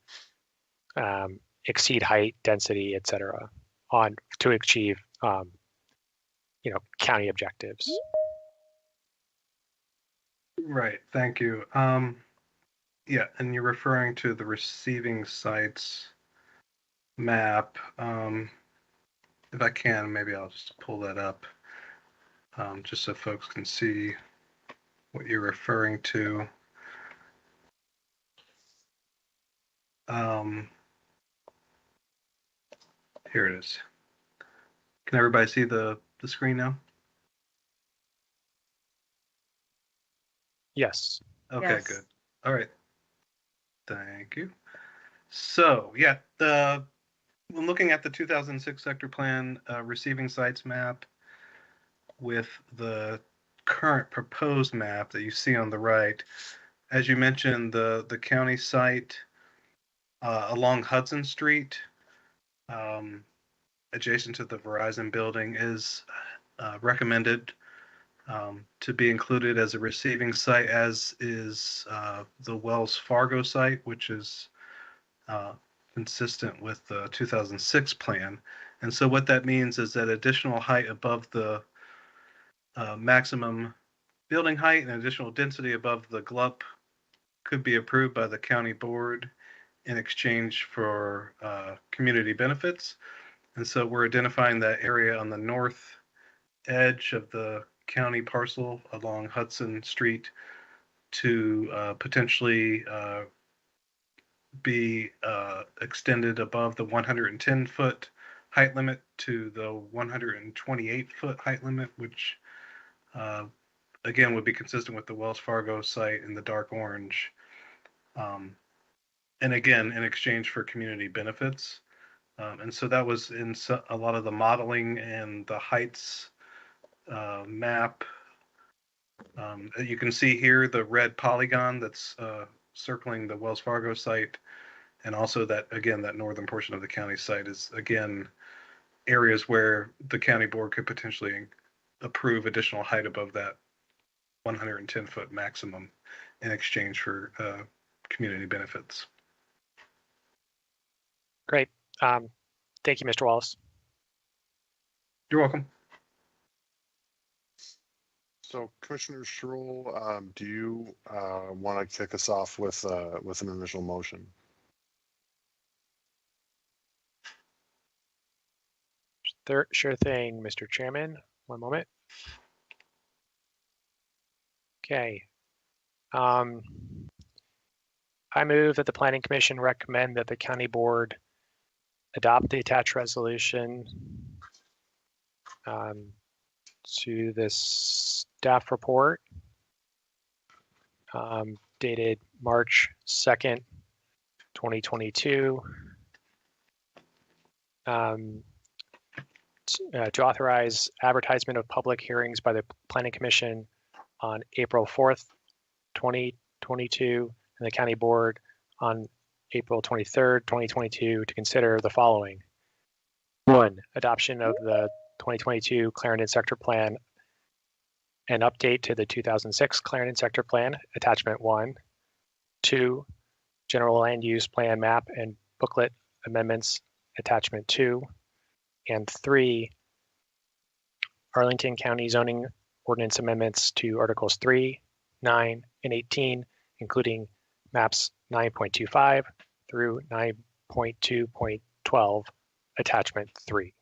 exceed height, density, et cetera, to achieve county objectives. Right. Thank you. Yeah, and you're referring to the receiving sites map. If I can, maybe I'll just pull that up just so folks can see what you're referring to. Here it is. Can everybody see the screen now? Yes. Okay, yes. Good. All right. Thank you. So, yeah, when looking at the 2006 sector plan receiving sites map with the current proposed map that you see on the right, as you mentioned, the county site along Hudson Street, adjacent to the Verizon building, is recommended to be included as a receiving site, as is the Wells Fargo site, which is consistent with the 2006 plan. And so what that means is that additional height above the maximum building height and additional density above the GLUP could be approved by the county board in exchange for community benefits. And so we're identifying that area on the north edge of the county parcel along Hudson Street to potentially be extended above the 110-foot height limit to the 128-foot height limit, which again would be consistent with the Wells Fargo site in the dark orange. And again, in exchange for community benefits. And so that was in a lot of the modeling and the heights map. You can see here the red polygon that's circling the Wells Fargo site, and also that, again, that northern portion of the county site is, again, areas where the county board could potentially approve additional height above that 110-foot maximum in exchange for community benefits. Great. Thank you, Mr. Wallace. You're welcome. So, Commissioner Schroll, do you want to kick us off with an initial motion? Sure thing, Mr. Chairman. One moment. Okay. I move that the Planning Commission recommend that the County Board adopt the attached resolution to this staff report dated March 2nd, 2022, to authorize advertisement of public hearings by the Planning Commission on April 4th, 2022, and the County Board on April 23rd, 2022, to consider the following. 1, adoption of the 2022 Clarendon Sector Plan, an update to the 2006 Clarendon Sector Plan, Attachment 1. 2, general land use plan map and booklet amendments, attachment 2, and 3, Arlington County zoning ordinance amendments to Articles 3, 9, and 18, including maps 9.25 through 9.2.12, attachment 3.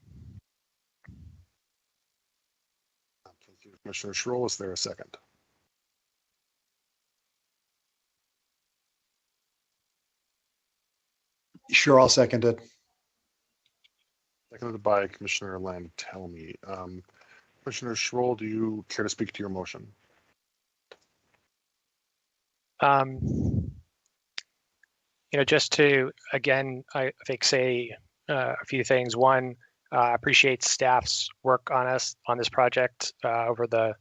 Thank you, Commissioner Schroll. Is there a second? Sure, I'll second it. Seconded by Commissioner Lantelmi. Commissioner Schroll, do you care to speak to your motion? Just to, again, I think say a few things. One, I appreciate staff's work on this project over the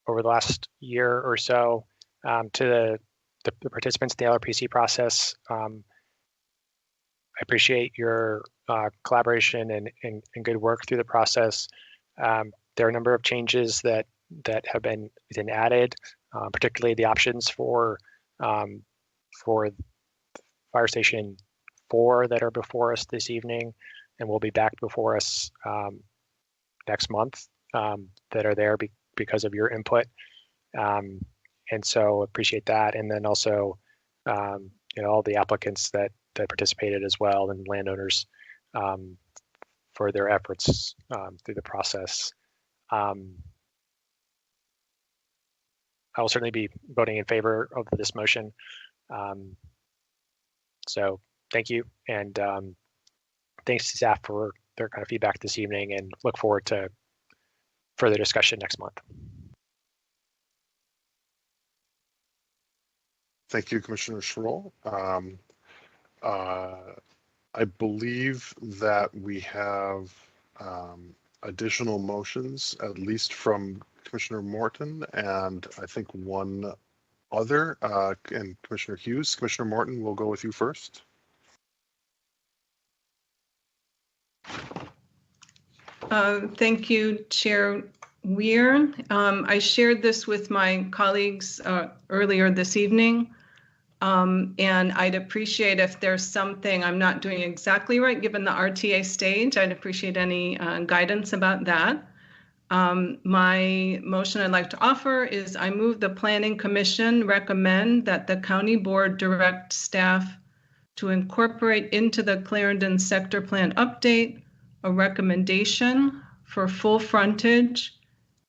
last year or so. To the participants in the LRPC process, I appreciate your collaboration and good work through the process. There are a number of changes that have been added, particularly the options for Fire Station 4 that are before us this evening and will be back before us next month, that are there because of your input. And so appreciate that. And then also, all the applicants that participated as well, and landowners for their efforts through the process. I will certainly be voting in favor of this motion. So thank you. And thanks to staff for their kind of feedback this evening, and look forward to further discussion next month. Thank you, Commissioner Schroll. I believe that we have additional motions, at least from Commissioner Morton, and I think one other, and Commissioner Hughes. Commissioner Morton, we'll go with you first. Thank you, Chair Weir. I shared this with my colleagues earlier this evening. And I'd appreciate if there's something I'm not doing exactly right, given the RTA stage. I'd appreciate any guidance about that. My motion I'd like to offer is I move the Planning Commission recommend that the County Board direct staff to incorporate into the Clarendon Sector Plan update a recommendation for full frontage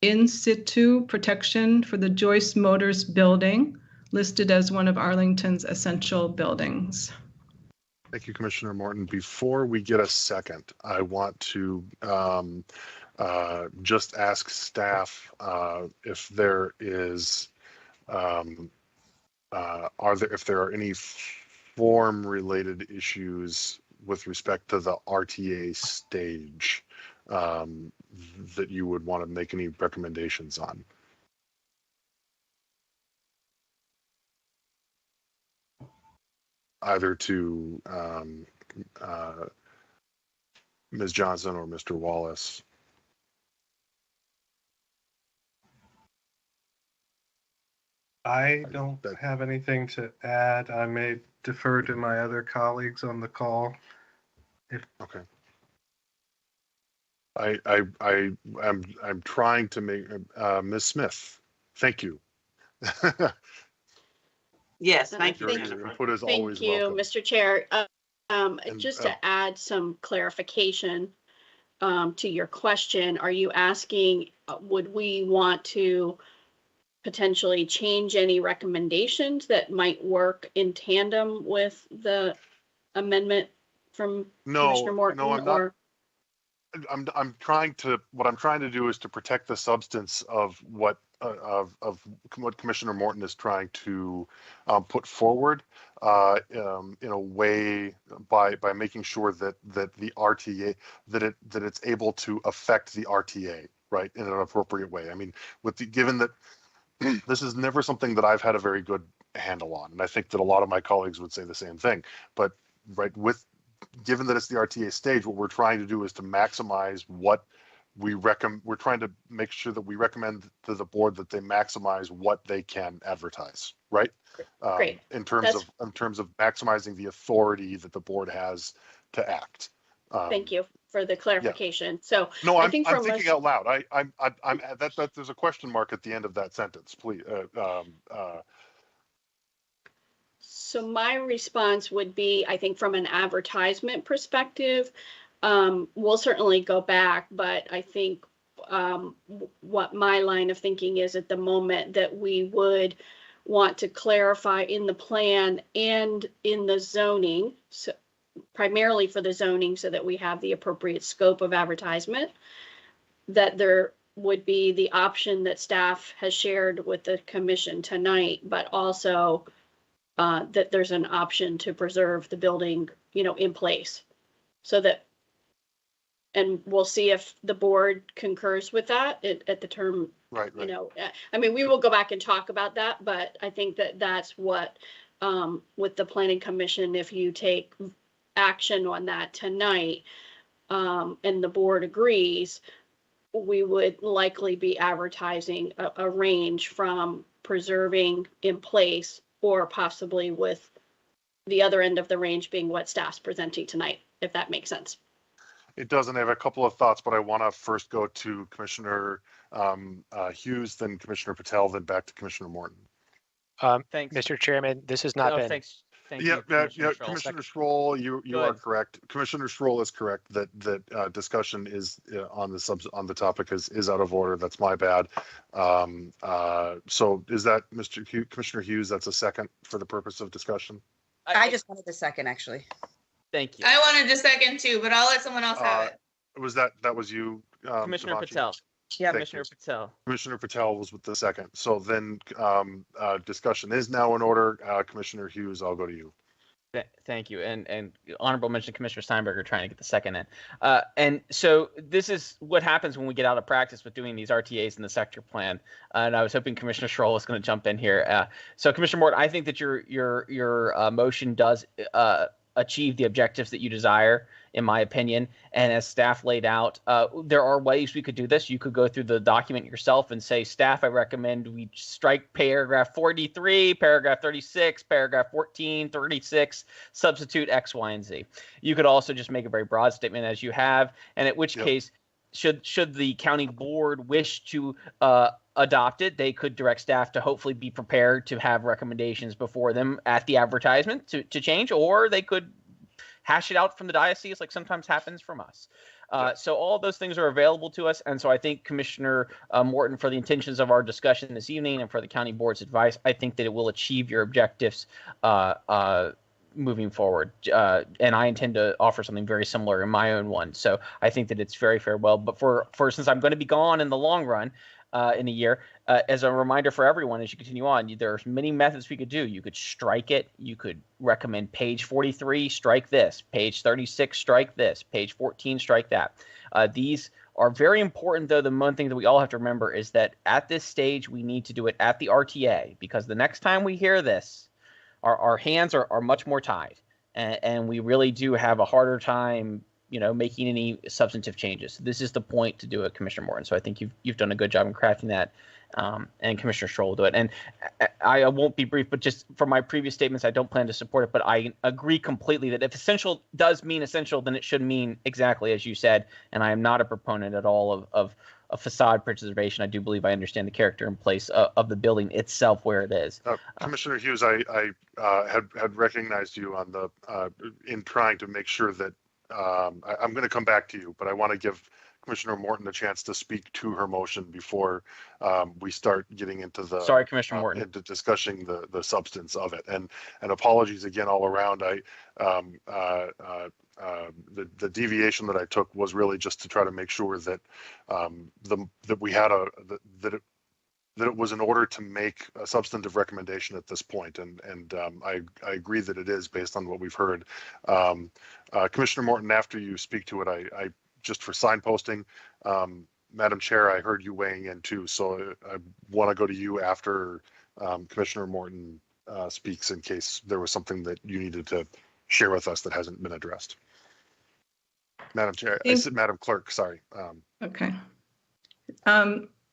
in situ protection for the Joyce Motors building, listed as one of Arlington's essential buildings. Thank you, Commissioner Morton. Before we get a second, I want to just ask staff if there is, if there are any form-related issues with respect to the RTA stage that you would want to make any recommendations on. Either to Ms. Johnson or Mr. Wallace. I don't have anything to add. I may defer to my other colleagues on the call. Okay. I'm trying to make Ms. Smith. Thank you. Yes, thank you. Your input is always Thank you, welcome. Mr. Chair. Just to to add some clarification to your question, are you asking, would we want to potentially change any recommendations that might work in tandem with the amendment from Commissioner Morton? No, I'm not. I'm trying to. What I'm trying to do is to protect the substance of what Commissioner Morton is trying to put forward in a way by making sure that the RTA that it's able to affect the RTA, right, in an appropriate way. I mean, given that this is never something that I've had a very good handle on, and I think that a lot of my colleagues would say the same thing. But given that it's the RTA stage, what we're trying to do is to maximize what we're trying to make sure that we recommend to the board that they maximize what they can advertise, right? Great. In terms of maximizing the authority that the board has to act. Thank you for the clarification. Yeah. So no, I'm think thinking out loud. I'm that there's a question mark at the end of that sentence. Please. So my response would be, I think from an advertisement perspective, we'll certainly go back, but I think what my line of thinking is at the moment that we would want to clarify in the plan and in the zoning, so primarily for the zoning so that we have the appropriate scope of advertisement, that there would be the option that staff has shared with the commission tonight, but also that there's an option to preserve the building, in place, so that, and we'll see if the board concurs with that at the term. Right. I mean, we will go back and talk about that, but I think that that's what, with the planning commission, if you take action on that tonight, and the board agrees, we would likely be advertising a range from preserving in place, or possibly with the other end of the range being what staff's presenting tonight, if that makes sense. It doesn't. I have a couple of thoughts, but I want to first go to Commissioner Hughes, then Commissioner Patel, then back to Commissioner Morton. Thanks, Mr. Chairman. This has not been. Thanks. Yeah, Commissioner Schroll, you are correct. Commissioner Schroll is correct that discussion is on the topic is out of order. That's my bad. So is that Commissioner Hughes? That's a second for the purpose of discussion. I just wanted the second, actually. Thank you. I wanted a second too, but I'll let someone else have it. That was you, Commissioner Devanshi? Patel? Yeah, Commissioner Patel. Commissioner Patel was with the second. So then discussion is now in order. Commissioner Hughes, I'll go to you. Thank you. And honorable mention Commissioner Steinberger trying to get the second in. And so this is what happens when we get out of practice with doing these RTAs in the sector plan. And I was hoping Commissioner Schroll was going to jump in here. So Commissioner Morton, I think that your motion does achieve the objectives that you desire, in my opinion. And as staff laid out, there are ways we could do this. You could go through the document yourself and say, staff, I recommend we strike paragraph 43, paragraph 36, paragraph 14, 36, substitute X, Y, and Z. You could also just make a very broad statement as you have, and at which case, should the county board wish to adopt it, they could direct staff to hopefully be prepared to have recommendations before them at the advertisement to change, or they could hash it out from the diocese like sometimes happens from us. So all those things are available to us. And so I think Commissioner Morton, for the intentions of our discussion this evening and for the county board's advice, I think that it will achieve your objectives moving forward. And I intend to offer something very similar in my own one. So I think that it's very farewell. But for since I'm going to be gone in the long run, in a year, as a reminder for everyone as you continue on, there are many methods we could do. You could strike it. You could recommend page 43, strike this. Page 36, strike this. Page 14, strike that. These are very important, though. The one thing that we all have to remember is that at this stage, we need to do it at the RTA, because the next time we hear this, our hands are much more tied. And we really do have a harder time making any substantive changes. This is the point to do it, Commissioner Morton. So I think you've done a good job in crafting that, and Commissioner Schroll will do it. And I won't be brief, but just from my previous statements, I don't plan to support it, but I agree completely that if essential does mean essential, then it should mean exactly as you said. And I am not a proponent at all of facade preservation. I do believe I understand the character and place of the building itself where it is. Commissioner Hughes, I had recognized you on the in trying to make sure that I'm going to come back to you, but I want to give Commissioner Morton a chance to speak to her motion before we start getting into the Commissioner Morton, into discussing the substance of it. And apologies again all around. The deviation that I took was really just to try to make sure that that we had that it was in order to make a substantive recommendation at this point, and I agree that it is based on what we've heard. Commissioner Morton, after you speak to it, I just for signposting, Madam Chair, I heard you weighing in too, so I want to go to you after Commissioner Morton speaks in case there was something that you needed to share with us that hasn't been addressed. Madam Chair, I said Madam Clerk, sorry. Okay.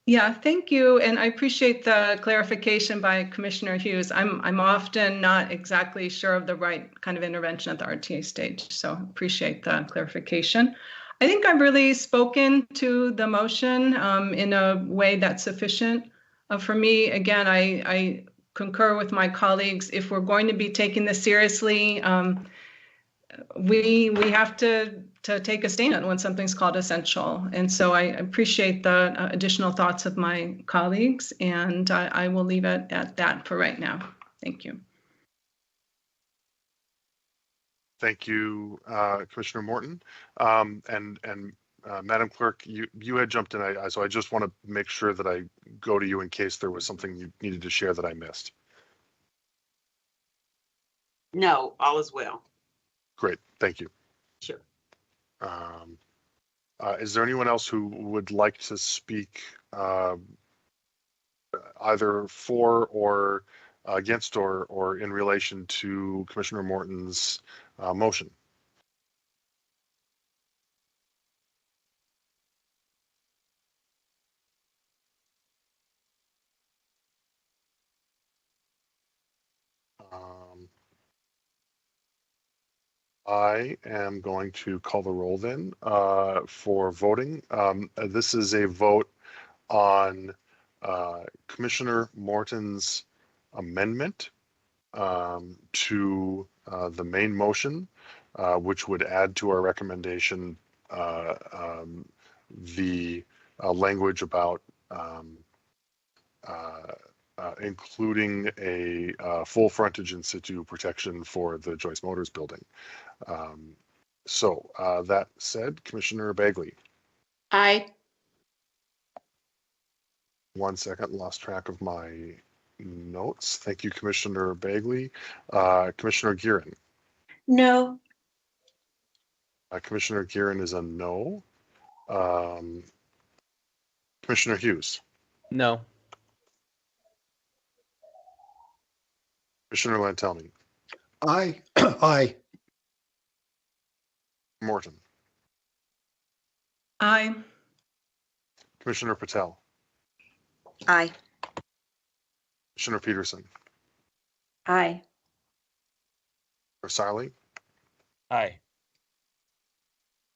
Yeah, thank you. And I appreciate the clarification by Commissioner Hughes. I'm often not exactly sure of the right kind of intervention at the RTA stage. So appreciate the clarification. I think I've really spoken to the motion in a way that's sufficient. For me, again, I concur with my colleagues. If we're going to be taking this seriously, we have to take a stand when something's called essential. And so I appreciate the additional thoughts of my colleagues, and I will leave it at that for right now. Thank you. Thank you, Commissioner Morton. Madam Clerk, you had jumped in, so I just want to make sure that I go to you in case there was something you needed to share that I missed. No, all is well. Great, thank you. Sure. Is there anyone else who would like to speak either for or against or in relation to Commissioner Morton's motion? I am going to call the roll then for voting. This is a vote on Commissioner Morton's amendment to the main motion, which would add to our recommendation the language about including a full frontage in situ protection for the Joyce Motors building. That said, Commissioner Bagley. Aye. 1 second, lost track of my notes. Thank you, Commissioner Bagley. Commissioner Gearin. No. Commissioner Gearin is a no. Commissioner Hughes. No. Commissioner Lantelmi. Aye. Aye. Morton. Aye. Commissioner Patel. Aye. Commissioner Peterson. Aye. Sarli. Aye.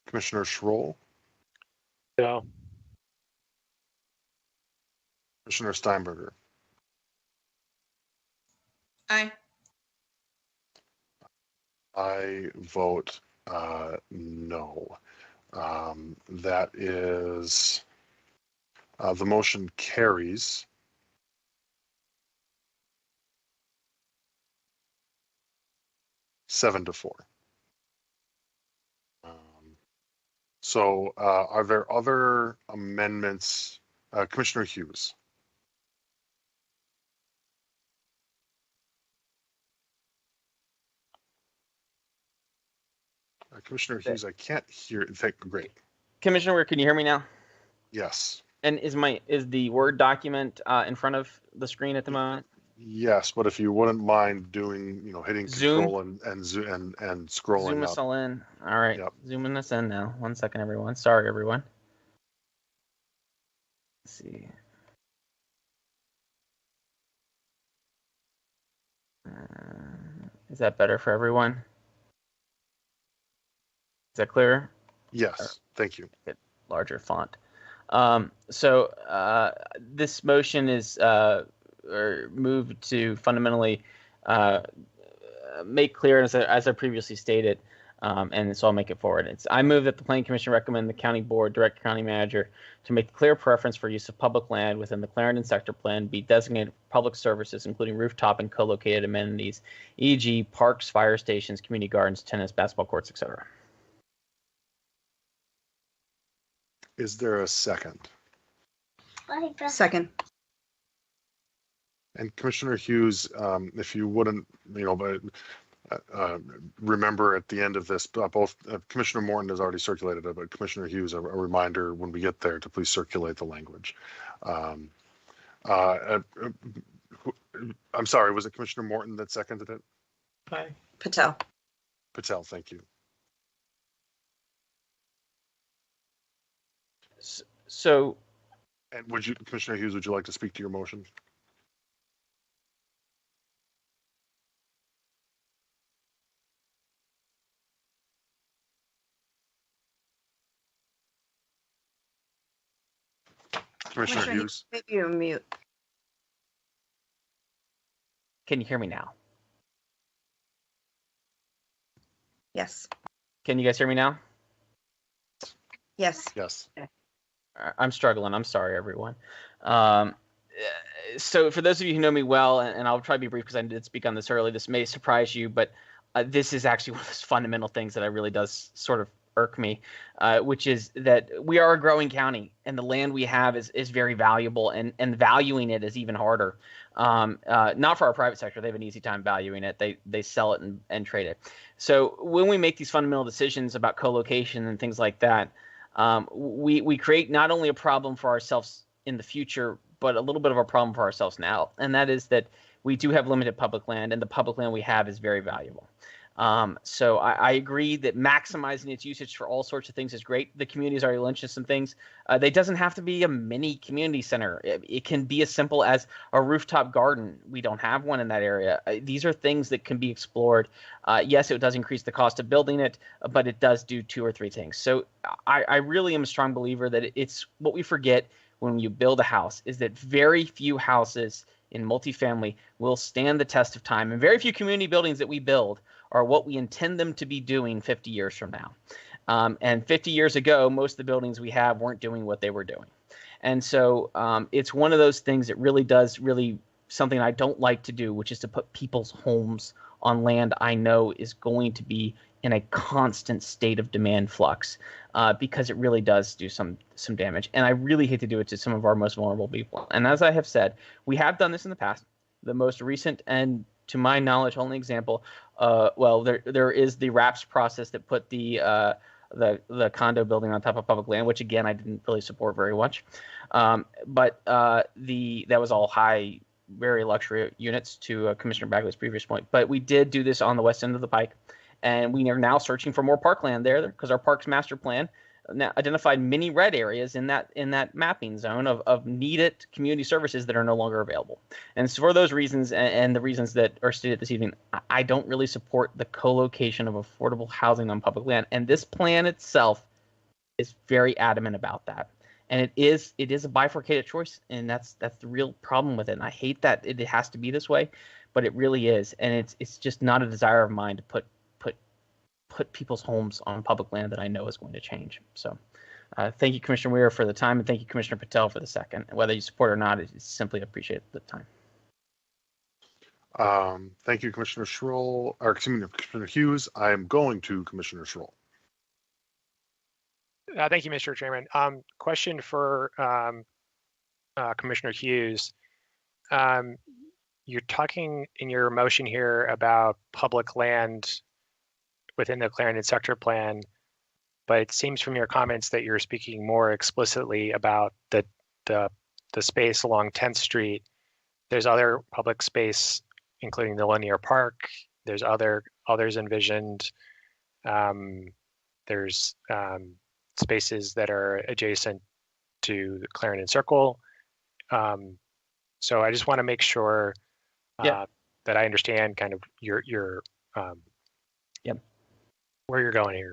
Commissioner Schroll. No. Commissioner Steinberger. Aye. I vote no. That is, the motion carries. Seven to 4. Are there other amendments? Commissioner Hughes. Commissioner Hughes, I can't hear. Great. Commissioner Weir, can you hear me now? Yes. And is the Word document in front of the screen at the moment? Yes, but if you wouldn't mind doing, hitting Zoom? Control and scrolling Zoom up. us all in. All right. Yep. Zooming us in now. 1 second, everyone. Sorry, everyone. Let's see. Is that better for everyone? Is that clear? Yes, thank you. Get larger font. This motion is moved to fundamentally make clear, as I previously stated, and so I'll make it forward. I move that the Planning Commission recommend the County Board direct County Manager to make the clear preference for use of public land within the Clarendon Sector Plan be designated for public services, including rooftop and co-located amenities, e.g. parks, fire stations, community gardens, tennis, basketball courts, etc. Is there a second? Second. And Commissioner Hughes, if you wouldn't, remember at the end of this, both Commissioner Morton has already circulated it, but Commissioner Hughes, a reminder when we get there to please circulate the language. I'm sorry, was it Commissioner Morton that seconded it? Aye. Patel. Patel, thank you. So, and Commissioner Hughes, would you like to speak to your motion? Commissioner Hughes. You're mute. Can you hear me now? Yes. Can you guys hear me now? Yes. Yes. I'm struggling. I'm sorry, everyone. So for those of you who know me well, and I'll try to be brief because I did speak on this early, this may surprise you, but this is actually one of those fundamental things that really does sort of irk me, which is that we are a growing county and the land we have is very valuable, and valuing it is even harder. Not for our private sector. They have an easy time valuing it. They sell it and trade it. So when we make these fundamental decisions about co-location and things like that, we create not only a problem for ourselves in the future, but a little bit of a problem for ourselves now. And that is that we do have limited public land, and the public land we have is very valuable. So I agree that maximizing its usage for all sorts of things is great. The community's already mentioned some things. They doesn't have to be a mini community center. It can be as simple as a rooftop garden. We don't have one in that area. These are things that can be explored. Yes, it does increase the cost of building it, but it does do 2 or 3 things. So I really am a strong believer that it's what we forget when you build a house is that very few houses in multifamily will stand the test of time, and very few community buildings that we build are what we intend them to be doing 50 years from now. And 50 years ago, most of the buildings we have weren't doing what they were doing. And so it's one of those things that really does something I don't like to do, which is to put people's homes on land I know is going to be in a constant state of demand flux, because it really does do some damage. And I really hate to do it to some of our most vulnerable people. And as I have said, we have done this in the past. The most recent and, to my knowledge, only example, there is the RAPS process that put the condo building on top of public land, which again I didn't really support very much. But that was all high, very luxury units, to Commissioner Bagley's previous point. But we did do this on the west end of the pike, and we are now searching for more parkland there because our parks master plan identified many red areas in that mapping zone of needed community services that are no longer available. And so for those reasons and the reasons that are stated this evening, I don't really support the co-location of affordable housing on public land. And this plan itself is very adamant about that. And it is a bifurcated choice, and that's the real problem with it. And I hate that it has to be this way, but it really is. And it's just not a desire of mine to put people's homes on public land that I know is going to change. So thank you, Commissioner Weir, for the time, and thank you, Commissioner Patel, for the second. Whether you support it or not, it's simply appreciate the time. Thank you, Commissioner Commissioner Hughes. I am going to Commissioner Schroll. Thank you, Mr. Chairman. Question for Commissioner Hughes. You're talking in your motion here about public land within the Clarendon sector plan, but it seems from your comments that you're speaking more explicitly about the space along 10th Street. There's other public space, including the linear park. There's others envisioned. There's spaces that are adjacent to the Clarendon Circle. So I just want to make sure that I understand kind of your where you're going here.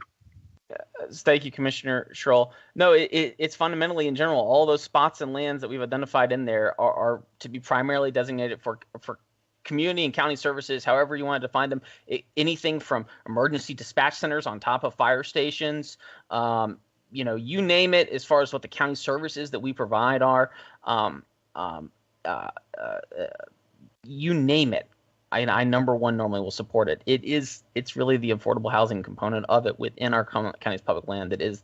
Thank you, Commissioner Schroll. No, it's fundamentally in general, all those spots and lands that we've identified in there are to be primarily designated for community and county services, however you want to define them. Anything from emergency dispatch centers on top of fire stations, you name it, as far as what the county services that we provide are, you name it. I number one normally will support it. It's really the affordable housing component of it within our county's public land that is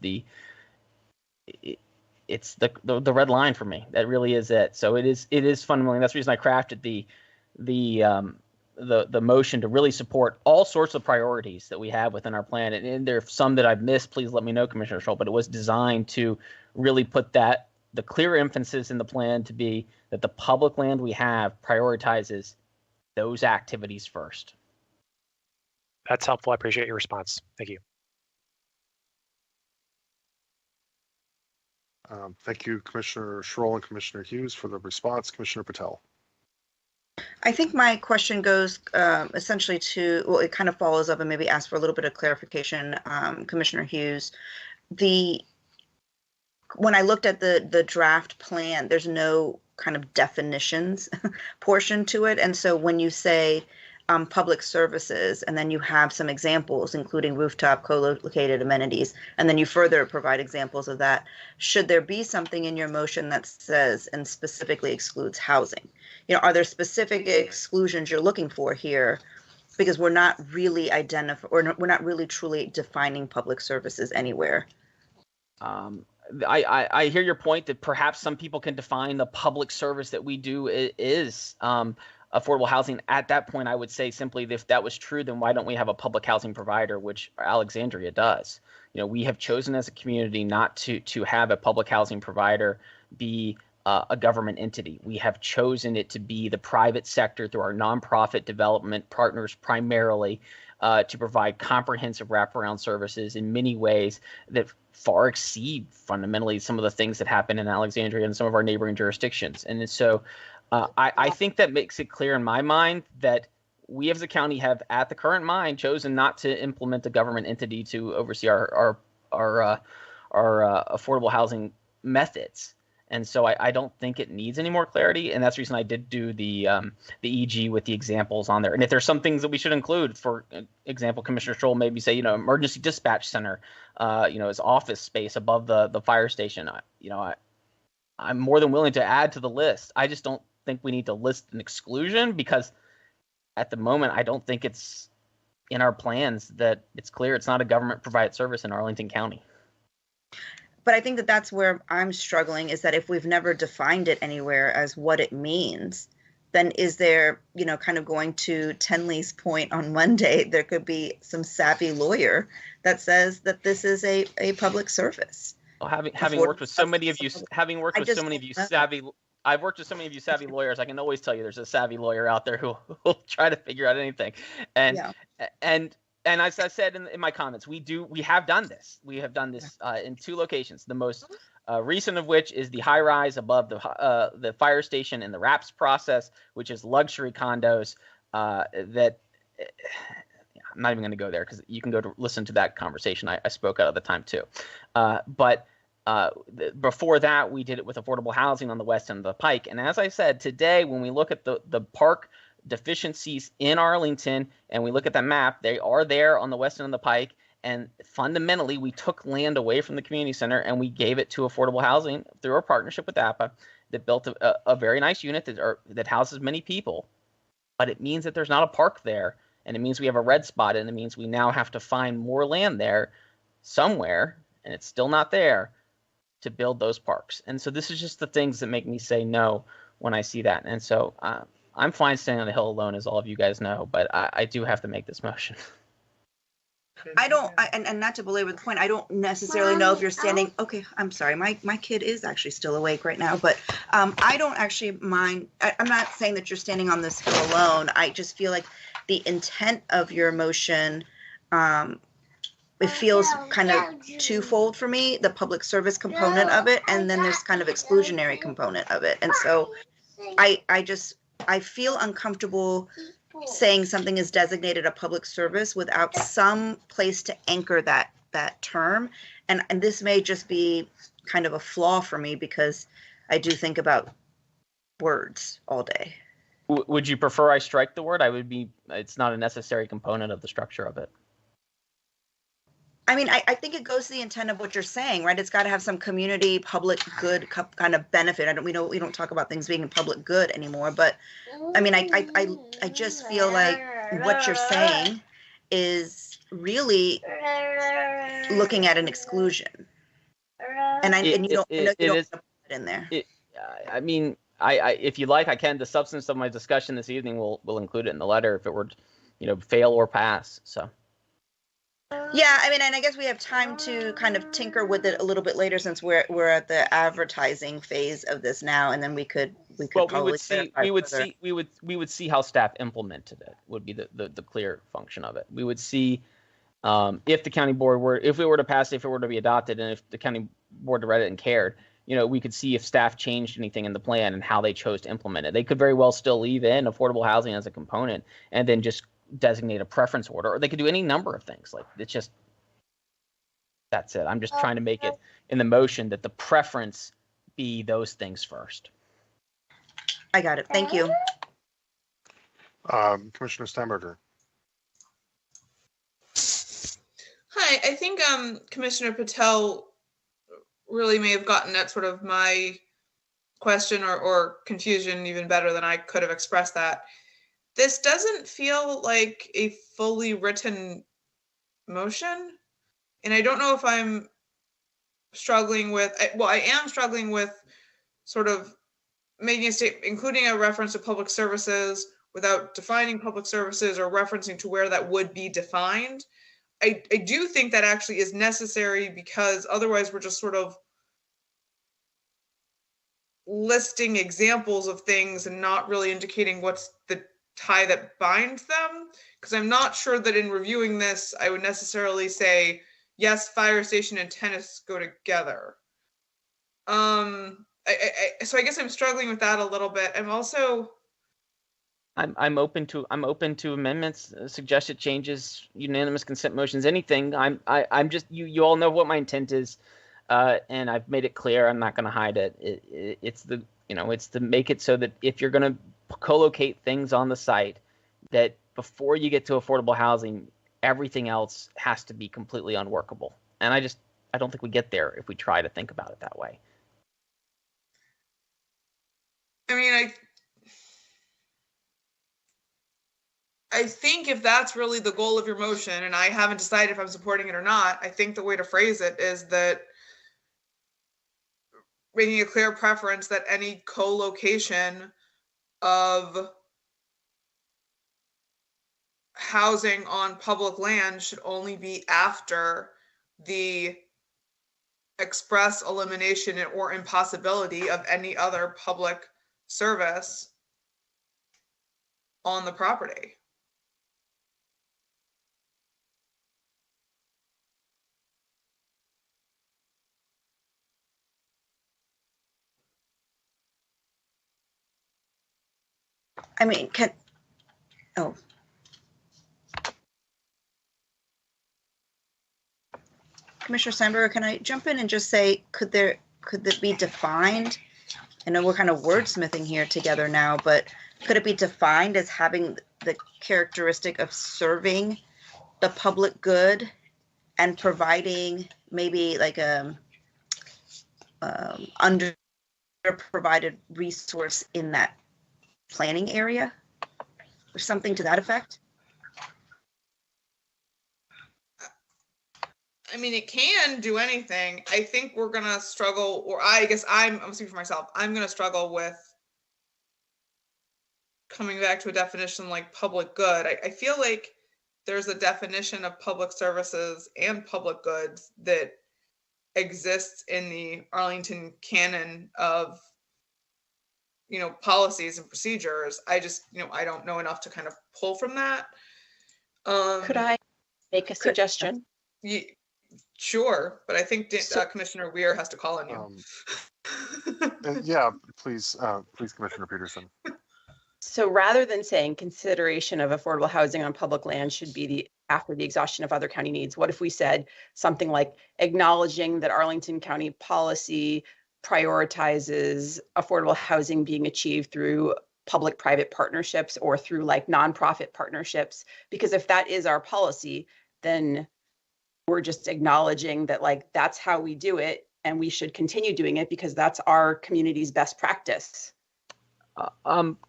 it's the red line for me. That really is it. So it is fundamentally. That's the reason I crafted the motion to really support all sorts of priorities that we have within our plan. And there are some that I've missed. Please let me know, Commissioner Schroll. But it was designed to really put the clear emphasis in the plan to be that the public land we have prioritizes those activities first. That's helpful. I appreciate your response. Thank you. Thank you, Commissioner Schroll and Commissioner Hughes, for the response. Commissioner Patel. I think my question goes essentially to, well, it kind of follows up and maybe asks for a little bit of clarification, Commissioner Hughes. When I looked at the draft plan, there's no kind of definitions portion to it. And so when you say public services, and then you have some examples, including rooftop, co-located amenities, and then you further provide examples of that, should there be something in your motion that says and specifically excludes housing? You know, are there specific exclusions you're looking for here? Because we're not really we're not really truly defining public services anywhere. I hear your point that perhaps some people can define the public service that we do is affordable housing. At that point, I would say simply, if that was true, then why don't we have a public housing provider, which Alexandria does? You know, we have chosen as a community not to have a public housing provider be a government entity. We have chosen it to be the private sector through our nonprofit development partners primarily to provide comprehensive wraparound services in many ways that far exceed fundamentally some of the things that happen in Alexandria and some of our neighboring jurisdictions. And so I think that makes it clear in my mind that we as a county have at the current mind chosen not to implement a government entity to oversee our affordable housing methods. And so I don't think it needs any more clarity. And that's the reason I did do the EG with the examples on there. And if there's some things that we should include, for example, Commissioner Stroll maybe say, emergency dispatch center, as office space above the fire station. I'm more than willing to add to the list. I just don't think we need to list an exclusion, because at the moment, I don't think it's in our plans that it's clear it's not a government provided service in Arlington County. But I think that that's where I'm struggling, is that if we've never defined it anywhere as what it means, then is there, kind of going to Tenley's point on Monday, there could be some savvy lawyer that says that this is a public service. Well, having worked with so many of you, I've worked with so many of you savvy lawyers. I can always tell you there's a savvy lawyer out there who will try to figure out anything. And as I said in my comments, we have done this. We have done this in two locations. The most recent of which is the high rise above the fire station in the RAPS process, which is luxury condos that I'm not even going to go there because you can go to listen to that conversation. I spoke out at the time too. But before that, we did it with affordable housing on the west end of the Pike. And as I said, today, when we look at the park deficiencies in Arlington and we look at the map, they are there on the west end of the Pike. And fundamentally, we took land away from the community center and we gave it to affordable housing through our partnership with APA that built a very nice unit that houses many people. But it means that there's not a park there. And it means we have a red spot, and it means we now have to find more land there somewhere, and it's still not there, to build those parks. And so this is just the things that make me say no when I see that. And so I'm fine staying on the Hill alone, as all of you guys know, but I do have to make this motion. And not to belabor the point, I don't necessarily know if you're standing, okay, I'm sorry, my kid is actually still awake right now, but I don't actually mind, I'm not saying that you're standing on this hill alone. I just feel like the intent of your motion, it feels kind of twofold for me, the public service component of it, and then there's kind of exclusionary component of it. And so I feel uncomfortable saying something is designated a public service without some place to anchor that term. And this may just be kind of a flaw for me because I do think about words all day. Would you prefer I strike the word? It's not a necessary component of the structure of it. I mean, I think it goes to the intent of what you're saying, right? It's got to have some community, public good kind of benefit. We don't talk about things being public good anymore, but I mean, I just feel like what you're saying is really looking at an exclusion, and you don't put it in there. I mean, if you like, I can. The substance of my discussion this evening will include it in the letter if it were, fail or pass. So. Yeah, I mean, and I guess we have time to kind of tinker with it a little bit later since we're at the advertising phase of this now, and then we would see how staff implemented it. Would be the clear function of it. We would see if the county board if it were to pass, if it were to be adopted, and if the county board read it and cared, we could see if staff changed anything in the plan and how they chose to implement it. They could very well still leave in affordable housing as a component and then just designate a preference order, or they could do any number of things. Like, it's just, that's it. I'm just trying to make it in the motion that the preference be those things first. I got it. Thank you. Commissioner Steinberger. Hi, I think Commissioner Patel really may have gotten at sort of my question or confusion even better than I could have expressed that. This doesn't feel like a fully written motion. And I don't know if I'm struggling with, well, I am struggling with sort of making a statement, including a reference to public services without defining public services or referencing to where that would be defined. I do think that actually is necessary, because otherwise we're just sort of listing examples of things and not really indicating what's the tie that binds them. Because I'm not sure that in reviewing this, I would necessarily say, yes, fire station and tennis go together. So I guess I'm struggling with that a little bit. I'm also, I'm open to amendments, suggested changes, unanimous consent motions, anything. I'm just, you all know what my intent is, and I've made it clear. I'm not going to hide it. It's to make it so that if you're going to co-locate things on the site, that before you get to affordable housing, everything else has to be completely unworkable. And I don't think we get there if we try to think about it that way. I mean, I think if that's really the goal of your motion, and I haven't decided if I'm supporting it or not, I think the way to phrase it is that making a clear preference that any co-location of housing on public land should only be after the express elimination or impossibility of any other public service on the property. I mean, Commissioner Steinberger, can I jump in and just say, could that be defined? I know we're kind of wordsmithing here together now, but could it be defined as having the characteristic of serving the public good and providing maybe like a underprovided resource in that planning area or something to that effect? I mean, it can do anything. I think we're going to struggle, or I guess I'm speaking for myself, I'm going to struggle with coming back to a definition like public good. I feel like there's a definition of public services and public goods that exists in the Arlington canon of, policies and procedures. I just, I don't know enough to kind of pull from that. Could I make a suggestion? Sure, but I think Commissioner Weir has to call on you. Yeah, please, Commissioner Peterson. So rather than saying consideration of affordable housing on public land should be after the exhaustion of other county needs, what if we said something like acknowledging that Arlington County policy prioritizes affordable housing being achieved through public-private partnerships or through like nonprofit partnerships? Because if that is our policy, then we're just acknowledging that like that's how we do it and we should continue doing it because that's our community's best practice.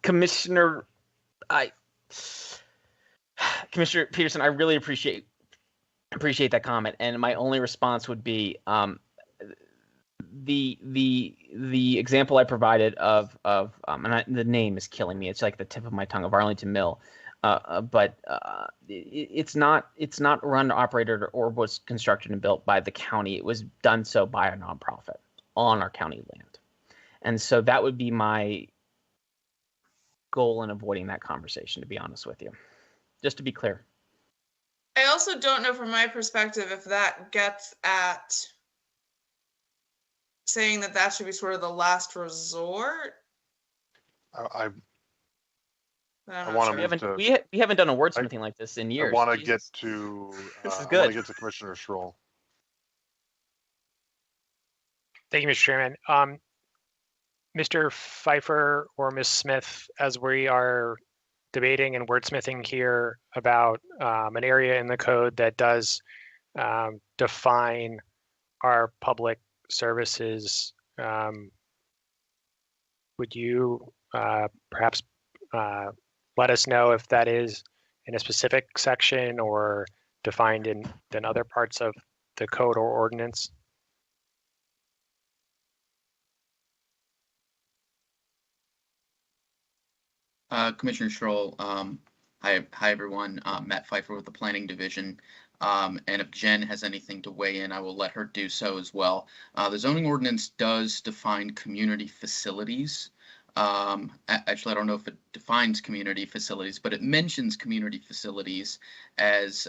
Commissioner Peterson, I really appreciate that comment, and my only response would be the example I provided of the name is killing me. It's like the tip of my tongue, of Arlington Mill. But it's not run, operated, or was constructed and built by the county. It was done so by a nonprofit on our county land. And so that would be my goal in avoiding that conversation, to be honest with you. Just to be clear. I also don't know from my perspective if that gets at saying that that should be sort of the last resort. I I'm want not to sure. move to. We haven't done a wordsmithing like this in years. I want to Jesus. get to. This is I want good. to get to Commissioner Schroll. Thank you, Mr. Chairman. Mr. Pfeiffer or Ms. Smith, as we are debating and wordsmithing here about an area in the code that does define our public services, would you perhaps let us know if that is in a specific section or defined in other parts of the code or ordinance? Commissioner Schroll, hi everyone. Matt Pfeiffer with the Planning Division. And if Jen has anything to weigh in, I will let her do so as well. The zoning ordinance does define community facilities. Actually, I don't know if it defines community facilities, but it mentions community facilities as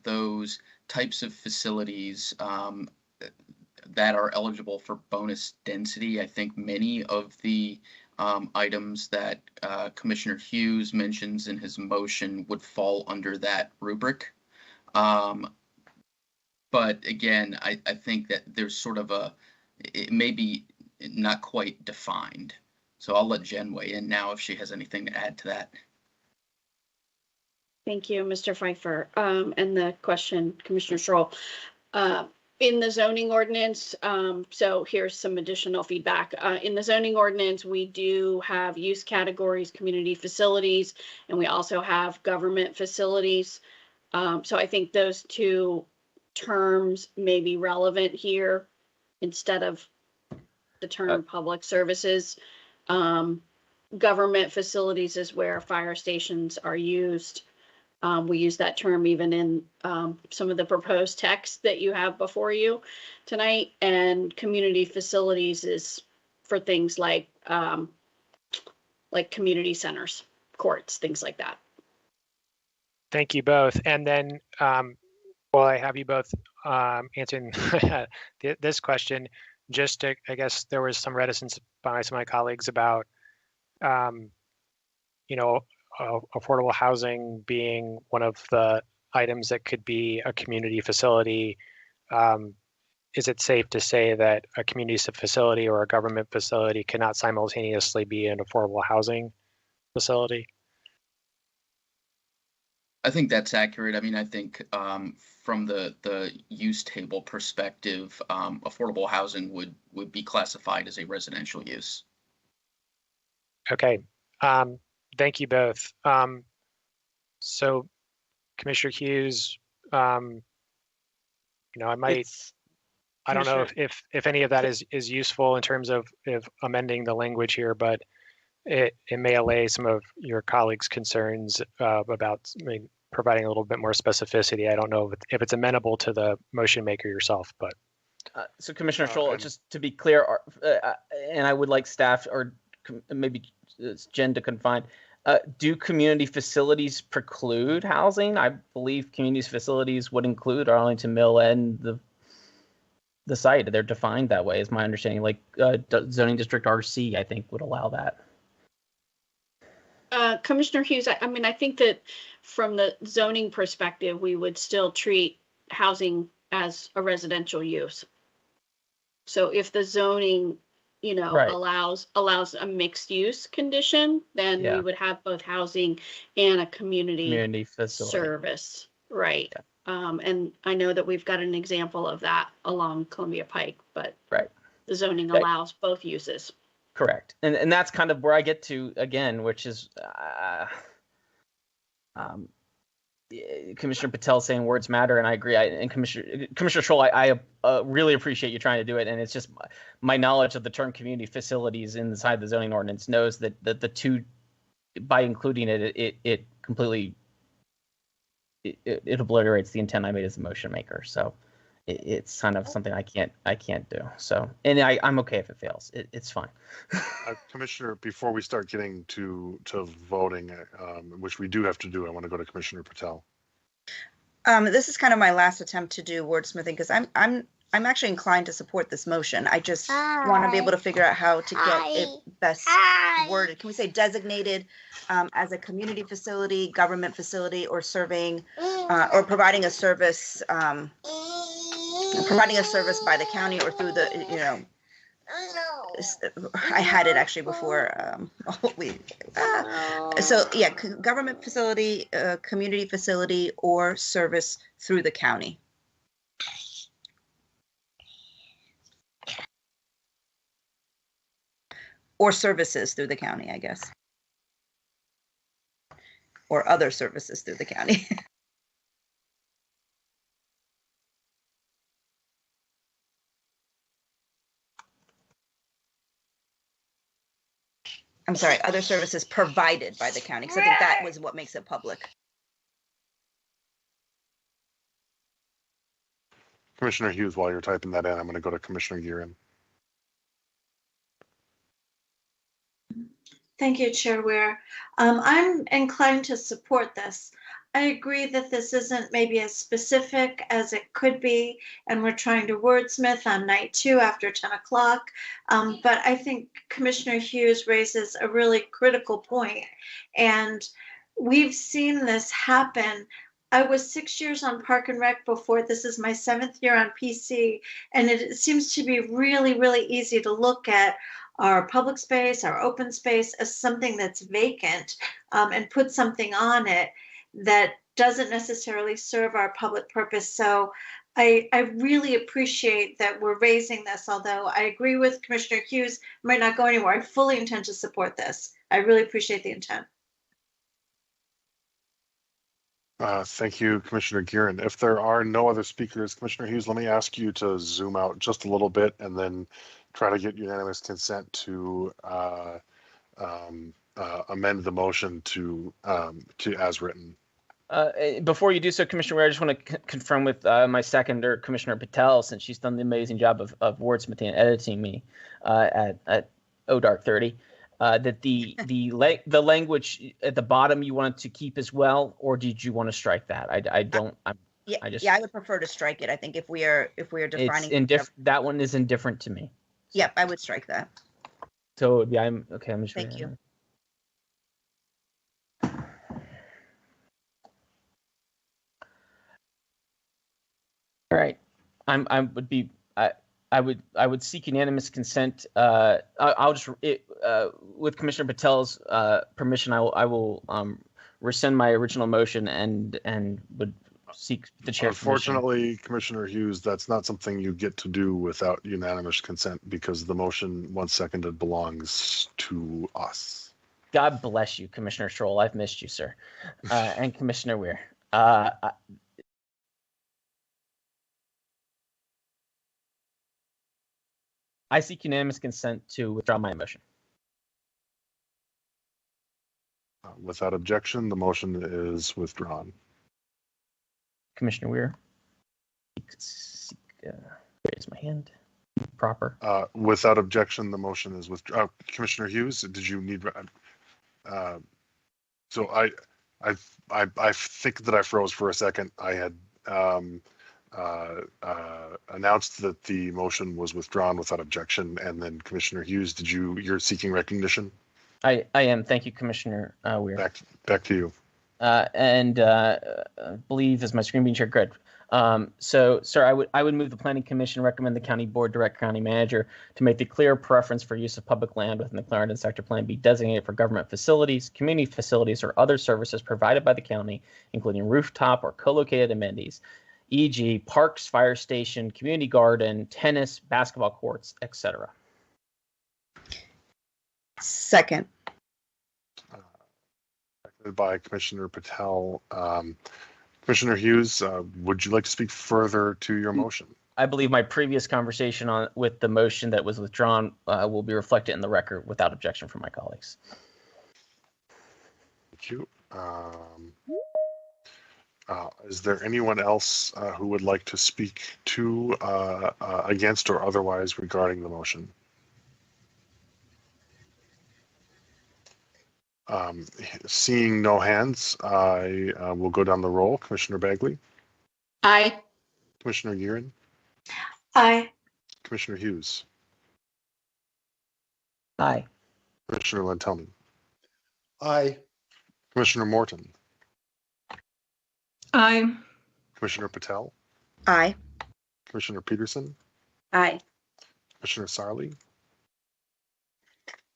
those types of facilities that are eligible for bonus density. I think many of the items that Commissioner Hughes mentions in his motion would fall under that rubric. But again, I think that there's sort of it may be not quite defined. So I'll let Jen weigh in now if she has anything to add to that. Thank you, Mr. Pfeiffer. And the question, Commissioner Schroll. In the zoning ordinance, so here's some additional feedback. In the zoning ordinance, we do have use categories, community facilities, and we also have government facilities. So I think those two terms may be relevant here instead of the term public services. Government facilities is where fire stations are used. We use that term even in some of the proposed text that you have before you tonight. And community facilities is for things like community centers, courts, things like that. Thank you both. And then while I have you both answering this question, just to, I guess there was some reticence by some of my colleagues about, affordable housing being one of the items that could be a community facility. Is it safe to say that a community facility or a government facility cannot simultaneously be an affordable housing facility? I think that's accurate. I mean, I think from the use table perspective, affordable housing would be classified as a residential use. Okay. Thank you both. So, Commissioner Hughes, I don't know if any of that is useful in terms of amending the language here, but it may allay some of your colleagues' concerns about providing a little bit more specificity. I don't know if it's amenable to the motion maker yourself, but. So Commissioner Schroll, just to be clear, and I would like staff or maybe Jen to confine, do community facilities preclude housing? I believe community facilities would include Arlington Mill and the site. They're defined that way, is my understanding. Like zoning district RC, I think, would allow that. Commissioner Hughes, I think that from the zoning perspective, we would still treat housing as a residential use. So if the zoning, right, allows a mixed use condition, then we would have both housing and a community facility service, right? Yeah. And I know that we've got an example of that along Columbia Pike, but the zoning allows both uses. Correct. And that's kind of where I get to again, which is Commissioner Patel saying words matter, and I agree. And Commissioner Schroll, I really appreciate you trying to do it. And it's just my knowledge of the term community facilities inside the zoning ordinance knows that the two, by including it completely it obliterates the intent I made as a motion maker. So it's kind of something I can't do. So, and I'm okay if it fails. It's fine. Commissioner, before we start getting to voting, which we do have to do, I want to go to Commissioner Patel. This is kind of my last attempt to do wordsmithing because I'm actually inclined to support this motion. I just want to be able to figure out how to get it best worded. Can we say designated as a community facility, government facility, or serving or providing a service by the county or through the, you know, I had it actually before. So yeah, government facility, community facility, or service through the county. Or services through the county, I guess. Or other services through the county. I'm sorry, other services provided by the county, because I think that was what makes it public. Commissioner Hughes, while you're typing that in, I'm going to go to Commissioner Gearin. Thank you, Chair Ware. I'm inclined to support this. I agree that this isn't maybe as specific as it could be, and we're trying to wordsmith on night 2 after 10 o'clock. But I think Commissioner Hughes raises a really critical point, and we've seen this happen. I was 6 years on Park and Rec before. This is my 7th year on PC, and it seems to be really, really easy to look at our public space, our open space as something that's vacant, and put something on it that doesn't necessarily serve our public purpose. So I really appreciate that we're raising this, although I agree with Commissioner Hughes, it might not go anywhere. I fully intend to support this. I really appreciate the intent. Thank you, Commissioner Gearin. If there are no other speakers, Commissioner Hughes, let me ask you to zoom out just a little bit and then try to get unanimous consent to amend the motion to as written. Before you do so, Commissioner Ware, I just want to confirm with my seconder, Commissioner Patel, since she's done the amazing job of wordsmithing and editing me at ODark 30, that the language at the bottom you wanted to keep as well, or did you want to strike that? I would prefer to strike it. I think if we are defining that one is indifferent to me. Yep, I would strike that. So yeah, I'm just thank you. All right, I would seek unanimous consent. I'll just with Commissioner Patel's permission, I will rescind my original motion and would seek the chair's Unfortunately, Commissioner Hughes, that's not something you get to do without unanimous consent because the motion, once seconded, belongs to us. God bless you, Commissioner Schroll. I've missed you, sir, and Commissioner Weir. I seek unanimous consent to withdraw my motion. Without objection, the motion is withdrawn. Commissioner Weir, raise my hand. Proper. Without objection, the motion is withdrawn. Commissioner Hughes, did you need? So I think that I froze for a second. I had announced that the motion was withdrawn without objection, and then Commissioner Hughes, you're seeking recognition? I am. Thank you, Commissioner Weir. Back to you. And I believe as my screen being shared, correct. So, sir, I would move the Planning Commission recommend the County Board direct County Manager to make the clear preference for use of public land within the Clarendon Sector Plan be designated for government facilities, community facilities, or other services provided by the county, including rooftop or co-located amenities, e.g., parks, fire station, community garden, tennis, basketball courts, etc. Second. By Commissioner Patel. Commissioner Hughes, would you like to speak further to your motion? I believe my previous conversation with the motion that was withdrawn will be reflected in the record without objection from my colleagues. Thank you. Is there anyone else who would like to speak to, against, or otherwise regarding the motion? Seeing no hands, I will go down the roll. Commissioner Bagley? Aye. Commissioner Gearin? Aye. Commissioner Hughes, Aye. Commissioner Lantelmi, Aye. Commissioner Morton, Aye. Commissioner Patel, Aye. Commissioner Peterson, Aye. Commissioner Sarli,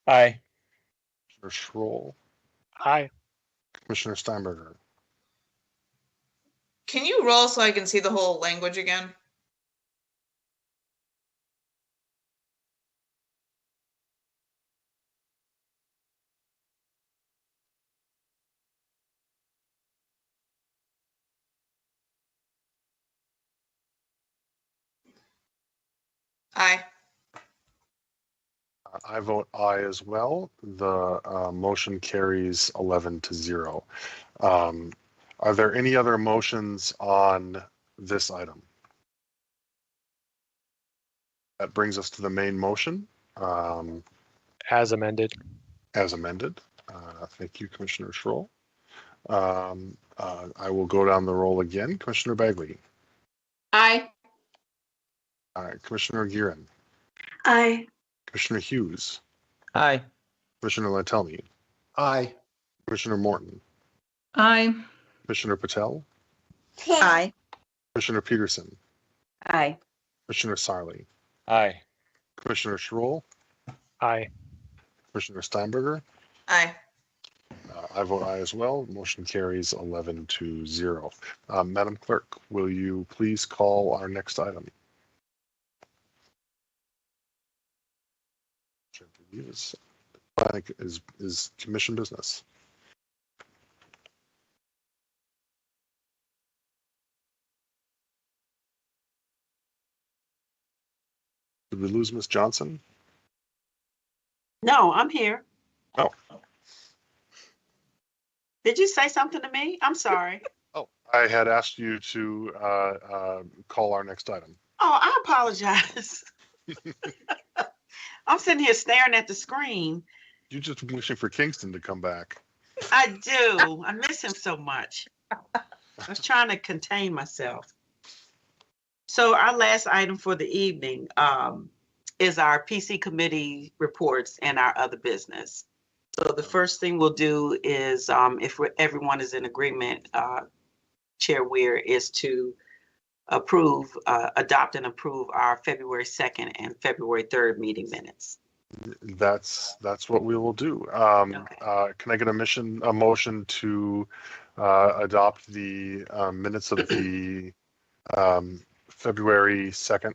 Aye. Commissioner Schroll, Aye. Commissioner Steinberger. Can you roll so I can see the whole language again? Aye. I vote aye as well. The motion carries 11-0. Are there any other motions on this item? That brings us to the main motion. As amended. As amended. Thank you, Commissioner Schroll. I will go down the roll again. Commissioner Bagley. Aye. Commissioner Giron. Aye. Commissioner Hughes. Aye. Commissioner Lantelmi. Aye. Commissioner Morton. Aye. Commissioner Patel. Aye. Commissioner Peterson. Aye. Commissioner Sarli. Aye. Commissioner Schroll. Aye. Commissioner Steinberger. Aye. I vote aye as well. Motion carries 11-0. Madam Clerk, will you please call our next item? Which I believe is commission business. Did we lose Ms. Johnson? No, I'm here. Oh. Did you say something to me? I'm sorry. Oh, I had asked you to call our next item. Oh, I apologize. I'm sitting here staring at the screen. You're just wishing for Kingston to come back. I do. I miss him so much. I was trying to contain myself. So our last item for the evening is our PC committee reports and our other business. So the first thing we'll do is, if everyone is in agreement, Chair Weir, is to adopt and approve our February 2nd and February 3rd meeting minutes. That's what we will do. Okay. Can I get a motion to adopt the minutes of the February 2nd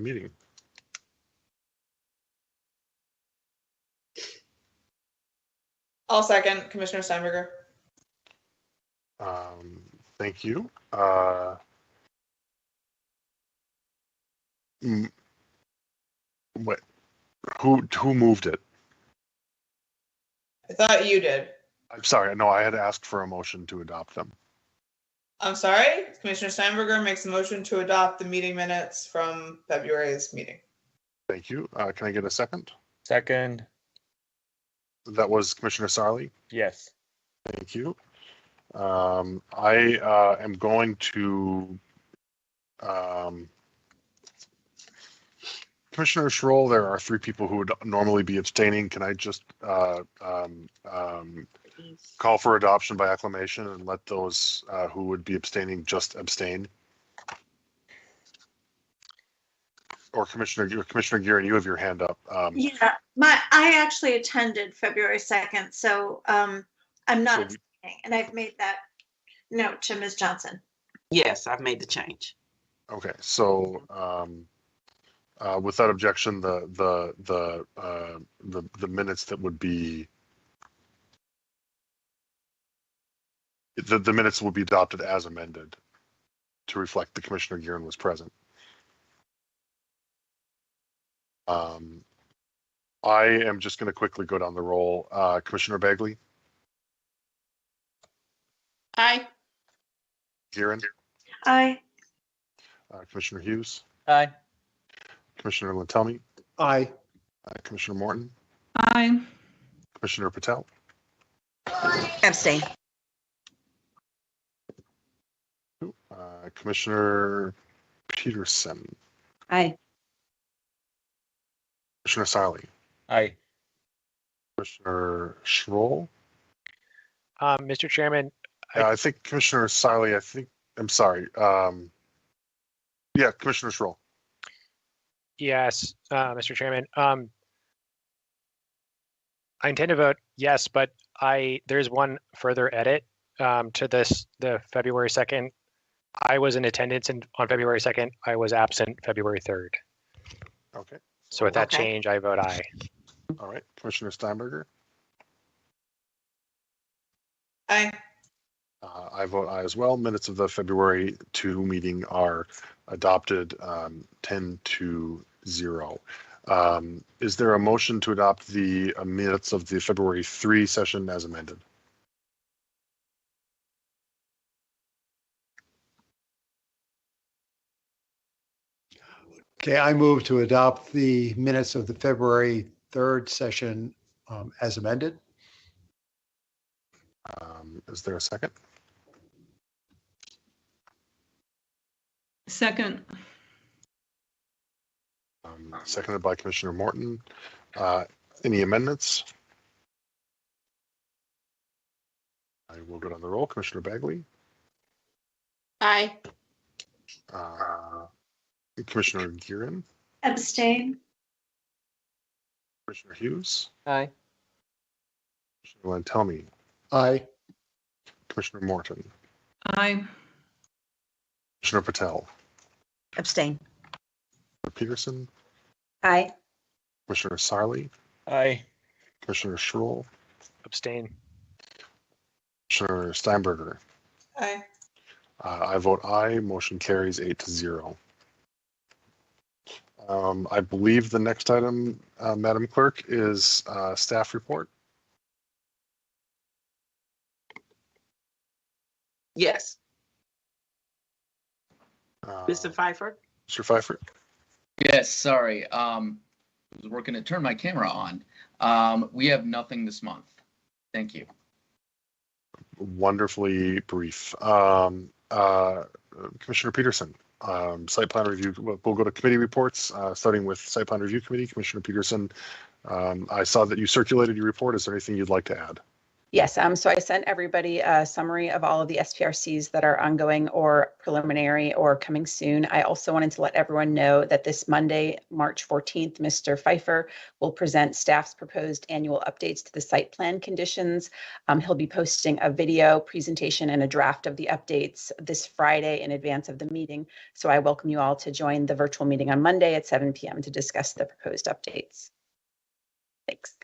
meeting? I'll second, Commissioner Steinberger. Thank you. What? Who moved it? I thought you did. I'm sorry. No, I had asked for a motion to adopt them. I'm sorry. Commissioner Steinberger makes a motion to adopt the meeting minutes from February's meeting. Thank you. Can I get a second? Second. That was Commissioner Sarli. Yes. Thank you. I am going to Commissioner Schroll, there are 3 people who would normally be abstaining. Can I just call for adoption by acclamation and let those who would be abstaining just abstain? Or Commissioner Giron, you have your hand up. Yeah, I actually attended February 2nd, so I'm not abstaining, and I've made that note to Ms. Johnson. Yes, I've made the change. Okay, so without objection, the minutes that would be the minutes will be adopted as amended to reflect the Commissioner Giron was present. I am just going to quickly go down the roll. Commissioner Bagley. Aye. Giron. Aye. Commissioner Hughes. Aye. Commissioner Lantelmi. Aye. Commissioner Morton. Aye. Commissioner Patel. Abstain. Commissioner Peterson. Aye. Commissioner Siley, Aye. Commissioner Schroll. Mr. Chairman, I think Commissioner Siley, I'm sorry. Yeah, Commissioner Schroll. yes, Mr. Chairman. I intend to vote yes, but there's one further edit to the February 2nd. I was in attendance on February 2nd. I was absent February 3rd. Okay. So with that change, I vote aye. All right, Commissioner Steinberger. Aye. I vote aye as well. Minutes of the February 2 meeting are adopted 10-0. Is there a motion to adopt the minutes of the February 3 session as amended? Okay, I move to adopt the minutes of the February 3rd session as amended. Is there a second? Second. Seconded by Commissioner Morton. Any amendments? I will go down the roll. Commissioner Bagley. Aye. Commissioner Gearin. Abstain. Commissioner Hughes. Aye. Commissioner Lantelmi. Aye. Commissioner Morton. Aye. Commissioner Patel. Abstain. Commissioner Peterson. Aye. Commissioner Sarli. Aye. Commissioner Schroll. Abstain. Commissioner Steinberger. Aye. I vote aye. Motion carries 8-0. I believe the next item, Madam Clerk, is staff report. Yes. Uh, Mr. Pfeiffer? Mr. Pfeiffer? Yes, sorry. I was working to turn my camera on. We have nothing this month. Thank you. Wonderfully brief. Commissioner Peterson, site plan review. We'll go to committee reports, starting with site plan review committee. Commissioner Peterson, I saw that you circulated your report. Is there anything you'd like to add? Yes, so I sent everybody a summary of all of the SPRCs that are ongoing or preliminary or coming soon. I also wanted to let everyone know that this Monday, March 14th, Mr. Pfeiffer will present staff's proposed annual updates to the site plan conditions. He'll be posting a video presentation and a draft of the updates this Friday in advance of the meeting. So I welcome you all to join the virtual meeting on Monday at 7 p.m. to discuss the proposed updates. Thanks.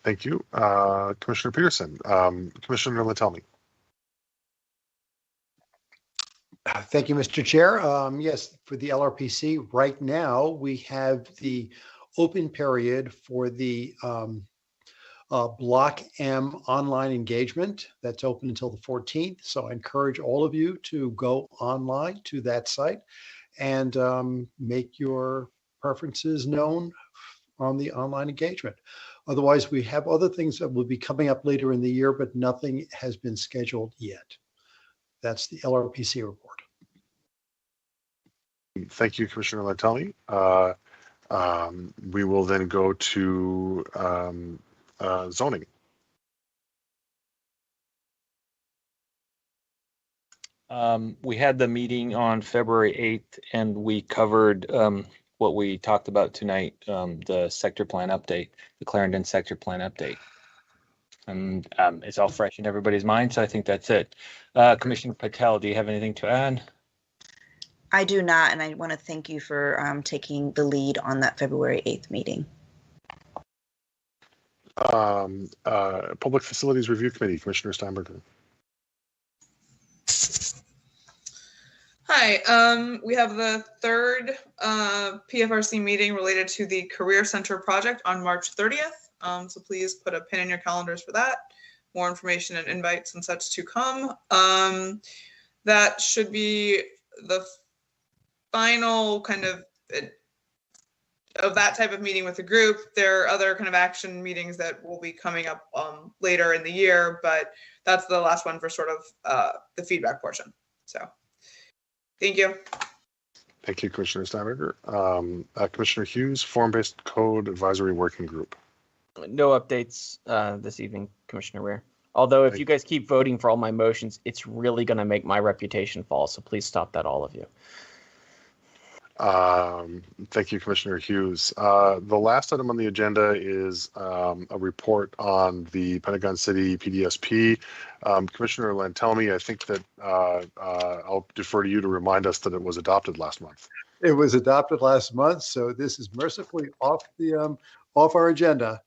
Thank you. Commissioner Peterson. Commissioner Lantelmi. Thank you, Mr. Chair. Yes, for the LRPC, right now we have the open period for the Block M online engagement. That's open until the 14th. So I encourage all of you to go online to that site and make your preferences known on the online engagement. Otherwise, we have other things that will be coming up later in the year, but nothing has been scheduled yet. That's the LRPC report. Thank you, Commissioner Lantelmi. We will then go to zoning. We had the meeting on February 8th, and we covered what we talked about tonight, the sector plan update, the Clarendon sector plan update. And it's all fresh in everybody's mind, so I think that's it. Commissioner Patel, do you have anything to add? I do not, and I want to thank you for taking the lead on that February 8th meeting. Public Facilities Review Committee, Commissioner Steinberger. Hi, we have the third PFRC meeting related to the Career Center project on March 30th. So please put a pin in your calendars for that. More information and invites and such to come. That should be the final kind of that type of meeting with the group. There are other kind of action meetings that will be coming up later in the year, but that's the last one for sort of the feedback portion. So. Thank you. Thank you, Commissioner Steinberger. Commissioner Hughes, Form-Based Code Advisory Working Group. No updates this evening, Commissioner Weir. Although if you guys keep voting for all my motions, it's really going to make my reputation fall. So please stop that, all of you. Thank you, Commissioner Hughes. The last item on the agenda is a report on the Pentagon City PDSP. Commissioner Lantelmi, I think that I'll defer to you to remind us that it was adopted last month. It was adopted last month, so this is mercifully off our agenda.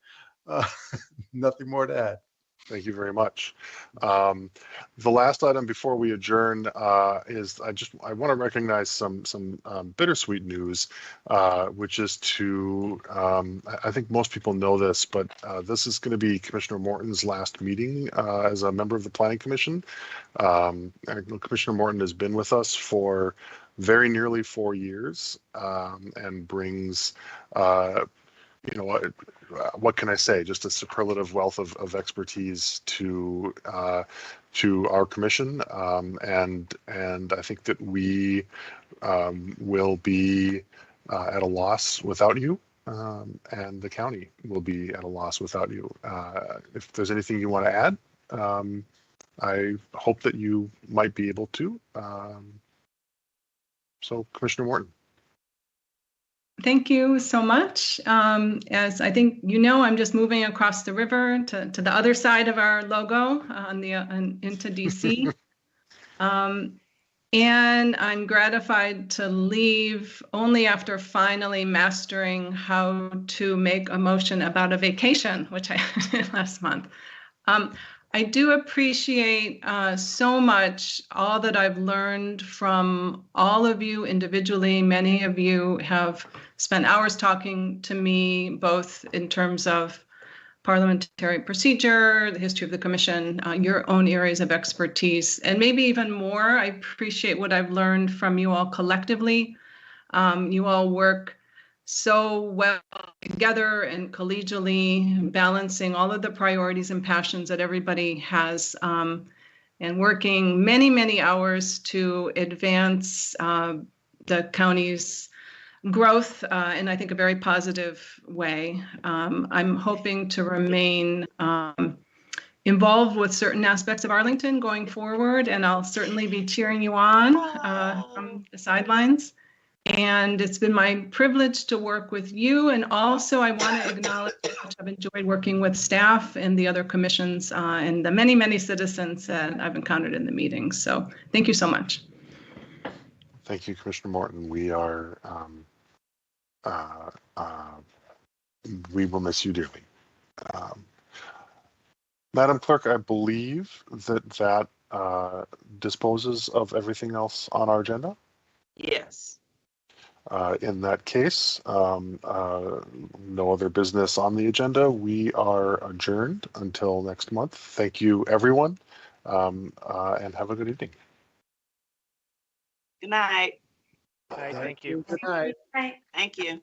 Nothing more to add. Thank you very much. The last item before we adjourn is I want to recognize some bittersweet news, which is to I think most people know this, but this is going to be Commissioner Morton's last meeting as a member of the Planning Commission. Commissioner Morton has been with us for very nearly 4 years and brings what can I say? Just a superlative wealth of expertise to our commission, and I think that we will be at a loss without you, and the county will be at a loss without you. If there's anything you want to add, I hope that you might be able to. So, Commissioner Morton. Thank you so much. As I think you know, I'm just moving across the river to the other side of our logo into DC. And I'm gratified to leave only after finally mastering how to make a motion about a vacation, which I did last month. I do appreciate so much all that I've learned from all of you individually. Many of you have spent hours talking to me, both in terms of parliamentary procedure, the history of the commission, your own areas of expertise, and maybe even more. I appreciate what I've learned from you all collectively. You all work so well together and collegially, balancing all of the priorities and passions that everybody has, and working many, many hours to advance the county's growth in, I think, a very positive way. I'm hoping to remain involved with certain aspects of Arlington going forward, and I'll certainly be cheering you on from the sidelines. And it's been my privilege to work with you. And also I want to acknowledge how much I've enjoyed working with staff and the other commissions and the many, many citizens that I've encountered in the meetings. So thank you so much. Thank you, Commissioner Morton. We are, we will miss you dearly. Madam Clerk, I believe that disposes of everything else on our agenda. Yes. In that case, no other business on the agenda. We are adjourned until next month. Thank you, everyone, and have a good evening. Good night. Thank you. Good night. Thank you.